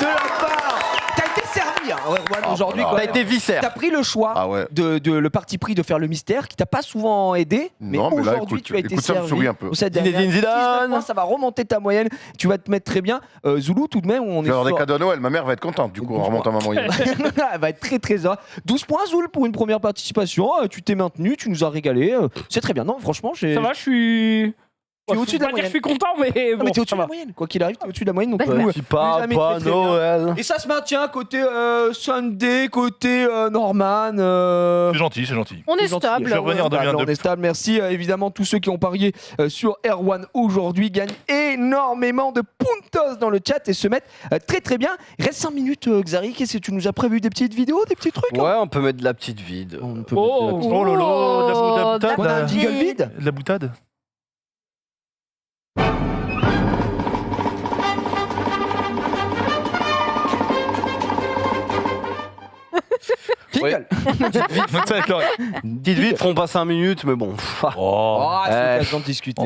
de la part. T'as été servi, hein. Erwan, aujourd'hui, là. quand T'as même, été viscère. t'as pris le choix Ah ouais. de le parti pris de faire le mystère qui t'a pas souvent aidé, mais Non, mais là, aujourd'hui écoute, tu as été écoute, ça me servi. sourit un peu. Pour cette Zinedine dernière Zidane. 19 points, ça va remonter ta moyenne, tu vas te mettre très bien. Zoulou, tout de même, on Je est vais avoir des sur- cadeaux à Noël, ma mère va être contente, du coup, en remontant ma moyenne. Elle va être très très heureux. 12 points Zoul pour une première participation, tu t'es maintenu, tu nous as régalé, c'est très bien. Non, franchement, j'ai... Ça va, je suis. Tu es au-dessus de la Je vais pas dire que je moyenne. suis content, mais Non, bon, mais t'es ça au-dessus de va. la moyenne, quoi qu'il arrive, t'es au-dessus de la moyenne. Donc, Bah, Petit Papa jamais très, très bien. Noël. Et ça se maintient côté Sunday, côté Norman. C'est gentil, c'est gentil. On est gentil. stable. Je vais revenir en Stable, 2022. on est stable. Merci évidemment tous ceux qui ont parié sur Erwan aujourd'hui gagnent énormément de puntos dans le chat et se mettent très très bien. Il reste 5 minutes Xari, qu'est-ce que tu nous as prévu, des petites vidéos, des petits trucs hein Ouais, on peut mettre de la petite vide. On peut Oh. mettre de la petite- Oh lolo, de la boutade. On a un jingle vide. De la boutade. Jingle. Petite vide, feront pas 5 minutes, mais bon. Oh, c'est Eh. l'occasion de discuter.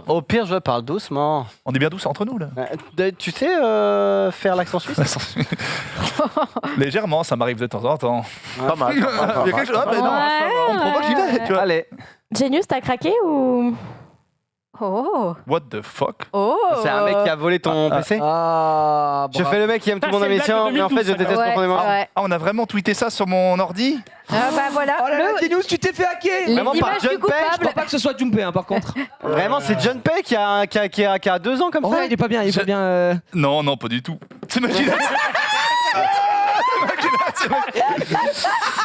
Au pire, je parle doucement. On est bien douce entre nous là. Tu sais faire l'accent suisse Légèrement, ça m'arrive de temps en temps. Pas mal. Il y a quelque chose. Ah, mais non, Ouais. on me provoque, j'y vais. Tu vois. Allez. Genius, t'as craqué ou. Oh. What the fuck? Oh. C'est un mec qui a volé ton PC Ah, Je fais le mec qui aime tout le monde Ça, dans c'est une blague l'émission, de mais en fait, je 2012, déteste Ouais, profondément. ouais. Ah, on a vraiment tweeté ça sur mon ordi? Ah bah voilà. Oh là là, le- Dinos, tu t'es fait hacker. les Vraiment par images John du Page, Je coupable. crois pas que ce soit Jumpé, hein, par contre. Vraiment, c'est John Pay qui a 2 ans comme Oh, ça. il est pas bien, il est pas bien. Non, non, pas du tout. C'est Maquila. C'est Maquila.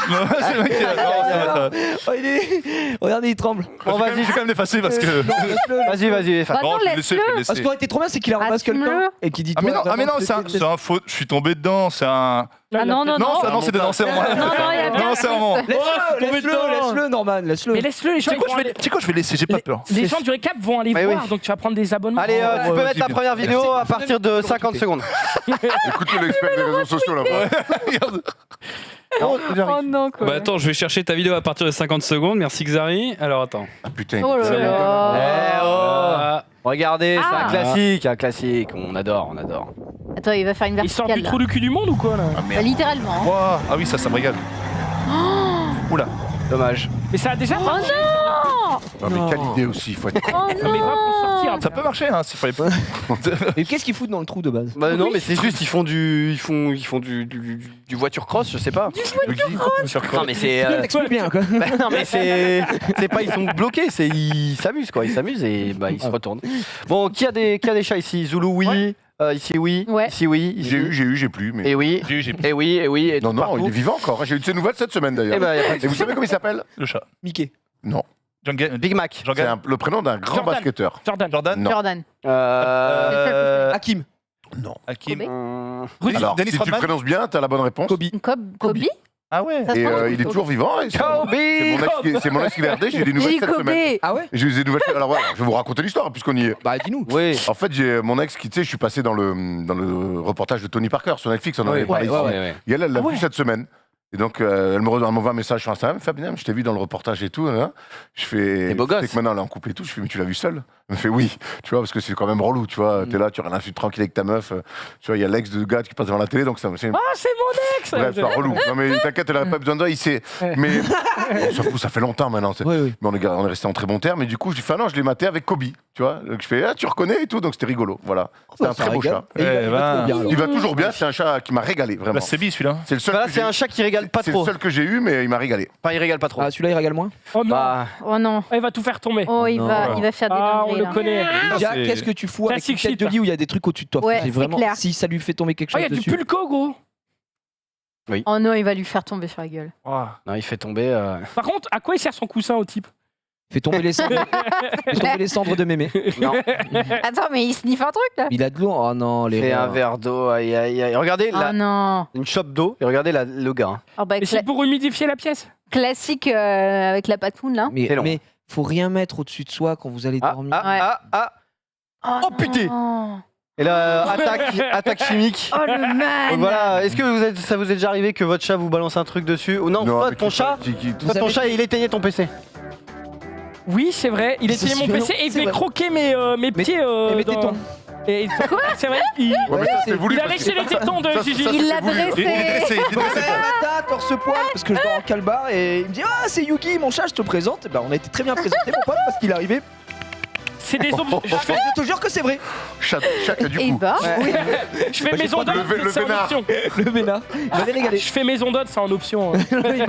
Non, c'est Maquila. Non, c'est pas ça. Oh, il est. Regardez, il tremble. Bon, vas-y, Je vais quand même l'effacer parce que. vas-y, Bah non, Non, je vais laisse-le. laisser. Parce qu'on était trop bien, c'est qu'il ramasse Assume-le. quelqu'un et qui dit. Ah mais non, toi, vraiment, c'est un faux. Je suis tombé dedans. C'est un. Ah non, non, non. Non, c'est des danseurs. Non, non, il y a bien- Non, c'est un moment. Laisse-le, Norman, laisse-le. Mais laisse-le, les gens. Tu sais quoi, je vais laisser. J'ai pas peur. Les gens du récap vont aller Mais voir, oui. donc tu vas prendre des abonnements. Allez, tu peux Ouais, mettre la vas-y, première vidéo à partir de 50 secondes. Écoute l'expert des réseaux sociaux là-bas. Regarde. Oh non, quoi. Bah attends, je vais chercher ta vidéo à partir de 50 secondes. Merci Xari. Alors attends. Ah putain. Oh là là. Eh oh Ah, Regardez, c'est Ah. un classique, on adore. Attends, il va faire une Il sort verticale. du là. trou du cul du monde ou quoi là? Bah, littéralement. Ouah. Ah oui, ça me régale. Oula. Dommage. Mais ça a déjà Oh marché. non. Non, mais quelle idée aussi, il faut être. Oh Ça met pas pour sortir. Ça peut marcher, hein, s'il fallait pas. Et qu'est-ce qu'ils foutent dans le trou de base? Bah non, mais c'est juste, ils font du voiture cross, je sais pas. Non, mais c'est. T'expliques bien, quoi. Bah non, mais c'est pas ils sont bloqués, c'est ils s'amusent quoi, ils s'amusent et bah ils se retournent. Bon, qui a des chats ici? Zoulou oui, ici oui, Ouais. ici oui, ici. J'ai plus, mais. Et oui, J'ai et oui, et oui, et Non, tout non, partout. il est vivant encore. J'ai eu de ses nouvelles cette semaine d'ailleurs. Eh ben, y a pas de Et vous savez comment il s'appelle? le chat. Mickey. Non. Big Mac. Jean C'est le prénom d'un grand Jordan. basketteur. Jordan. Jordan. Non. Jordan. Hakim. Non. Hakim. Rudy. Alors, Dennis si tu Rodman. prononces bien, t'as la bonne réponse. Kobe. Kobe. Ah ouais. Ça se Et prononce il est toujours vivant. et c'est mon ex qui l'a aidé. J'ai eu des nouvelles J'ai cette Kobe. semaine. Ah ouais? J'ai eu des nouvelles. Alors voilà, je vais vous raconter l'histoire puisqu'on y est. Bah dis-nous. Oui. En fait, j'ai mon ex qui, tu sais, je suis passé dans le reportage de Tony Parker sur Netflix. On en avait parlé ici. Et elle l'a vu cette semaine. Et donc, elle m'envoie un message sur Instagram. Fabien, je t'ai vu dans le reportage et tout. Là. Je fais. T'es beau gosse. C'est que maintenant, elle est en couple et tout. Je fais, mais tu l'as vu seul? Elle me fait oui. Tu vois, parce que c'est quand même relou. Tu vois, t'es là, tu rien foutre tranquille avec ta meuf. Tu vois, il y a l'ex de gars qui passe devant la télé. Donc, ça me. Ah, c'est mon ex. Bref, c'est relou. Non, mais t'inquiète, elle n'a pas besoin de il sait. Mais. On s'en fout, ça fait longtemps maintenant. Oui, oui. Mais on est resté en très bon terme. Et du coup, je dis, non, je l'ai maté avec Kobe. Tu vois, donc je fais, tu reconnais et tout. Donc, c'était rigolo. Voilà. C'était un très beau chat. Et il va toujours bien, Il alors. va toujours bien, c'est un chat qui m'a régalé, vraiment. Bah, c'est bi celui-là. C'est le seul Voilà, que c'est j'ai un eu. chat qui régale pas C'est trop. le seul que j'ai eu, mais il m'a régalé. Enfin, il régale pas trop. Ah, celui-là, il régale moins. Oh non. Bah, Oh non. Il va tout faire tomber. Oh, il non. va faire des Ah, on dingueries, le là. connaît. Déjà, c'est- qu'est-ce que tu fous avec une Classic tête de shit, lit où il y a des trucs au-dessus de toi? Ouais, C'est c'est vraiment, clair. si ça lui fait tomber quelque Oh, chose il y a du dessus. pulco, gros. Oh non, il va lui faire tomber sur la gueule. non, il fait tomber. Par contre, à quoi il sert son coussin au type? Fais tomber les cendres. Fais tomber les cendres de mémé. Non, Attends, mais il sniffe un truc là. Il a de l'eau. Oh non, les. c'est un verre d'eau. Aïe, aïe, aïe. Regardez, Oh non. une chope d'eau. Et regardez le gars. Oh bah, Et c'est pour humidifier la pièce. classique avec la patmoun là. Mais, C'est long. mais faut rien mettre au-dessus de soi quand vous allez Ah, dormir. Ouais. Oh non. putain. Et là, attaque chimique. Oh le Donc man. voilà, est-ce que ça vous est déjà arrivé que votre chat vous balance un truc dessus? Ou non, toi, mais ton tu- chat, Vous ton avez- chat, il éteignait ton PC. Oui, c'est vrai. Il C'est essayait mon sûr. PC et il C'est devait vrai. croquer mes pieds. Mais dans- tétons. Et c'est vrai qu'il Ouais, mais ça, c'est voulu il a parce que- léché les tétons de Ça, Gigi. ça, Il l'a c'était voulu. dressé. Il est dressé, il est Ouais, dressé. un matin, torse-poil, parce que je dors en calbar, et il me dit ah c'est Yugi mon chat, je te présente. Bah on a été très bien présenté mon pote parce qu'il est arrivé. C'est des objets. Je te jure que c'est vrai. Chaque du Et coup. bah, Je fais maison d'hôte, le c'est en vénard. option. Le vénard, il m'avait régalé. Je fais maison d'hôte, c'est en option. Il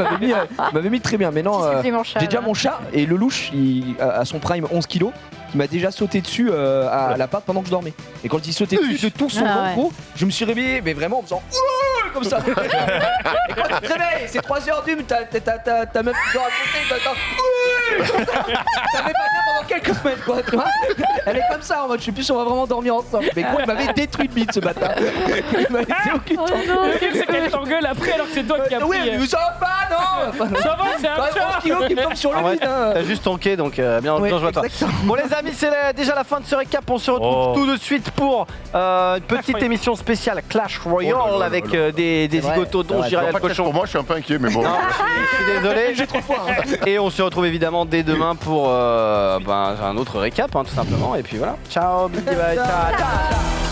m'avait mis très bien. Mais non, petit supplément chat. j'ai déjà mon chat et le louche, il a son prime 11 kilos. Il m'a déjà sauté dessus à l'appart pendant que je dormais. Et quand il sautait dessus de tout son Ah long ouais. gros, je me suis réveillé, mais vraiment en faisant ouh comme ça. Et quand tu te réveilles, c'est 3h du matin, ta meuf qui doit raconter, t'entends ouh. Ça fait pas bien pendant quelques semaines quoi, tu vois. Elle est comme ça en mode, je sais plus si on va vraiment dormir ensemble. Mais gros, il m'avait détruit le bide ce bâtard. Il m'avait dit aucune Oh chance. non. Le pire, c'est qu'elle t'engueule après alors que c'est toi qui as Oui, pris. mais ça va pas, non. Ça va, c'est un Quand même 11 chat. kilos qui me tombe sur le Ah ouais, bide. Hein. t'as juste tonké, donc bien Ouais, joué à toi. exactement. Bon les amis, c'est déjà la fin de ce récap. On se retrouve tout de suite pour une petite Royale. émission spéciale Clash Royale Oh là là avec là là. des vrai, zigotos c'est dont vrai. Jiraya Pas le de clash cochon. pour moi, je suis un peu inquiet, mais bon. Non, je suis désolé. J'ai trop froid. Et on se retrouve évidemment dès demain pour un autre récap, hein, tout simplement. Et puis voilà. Ciao, bye bye. Ciao, ciao.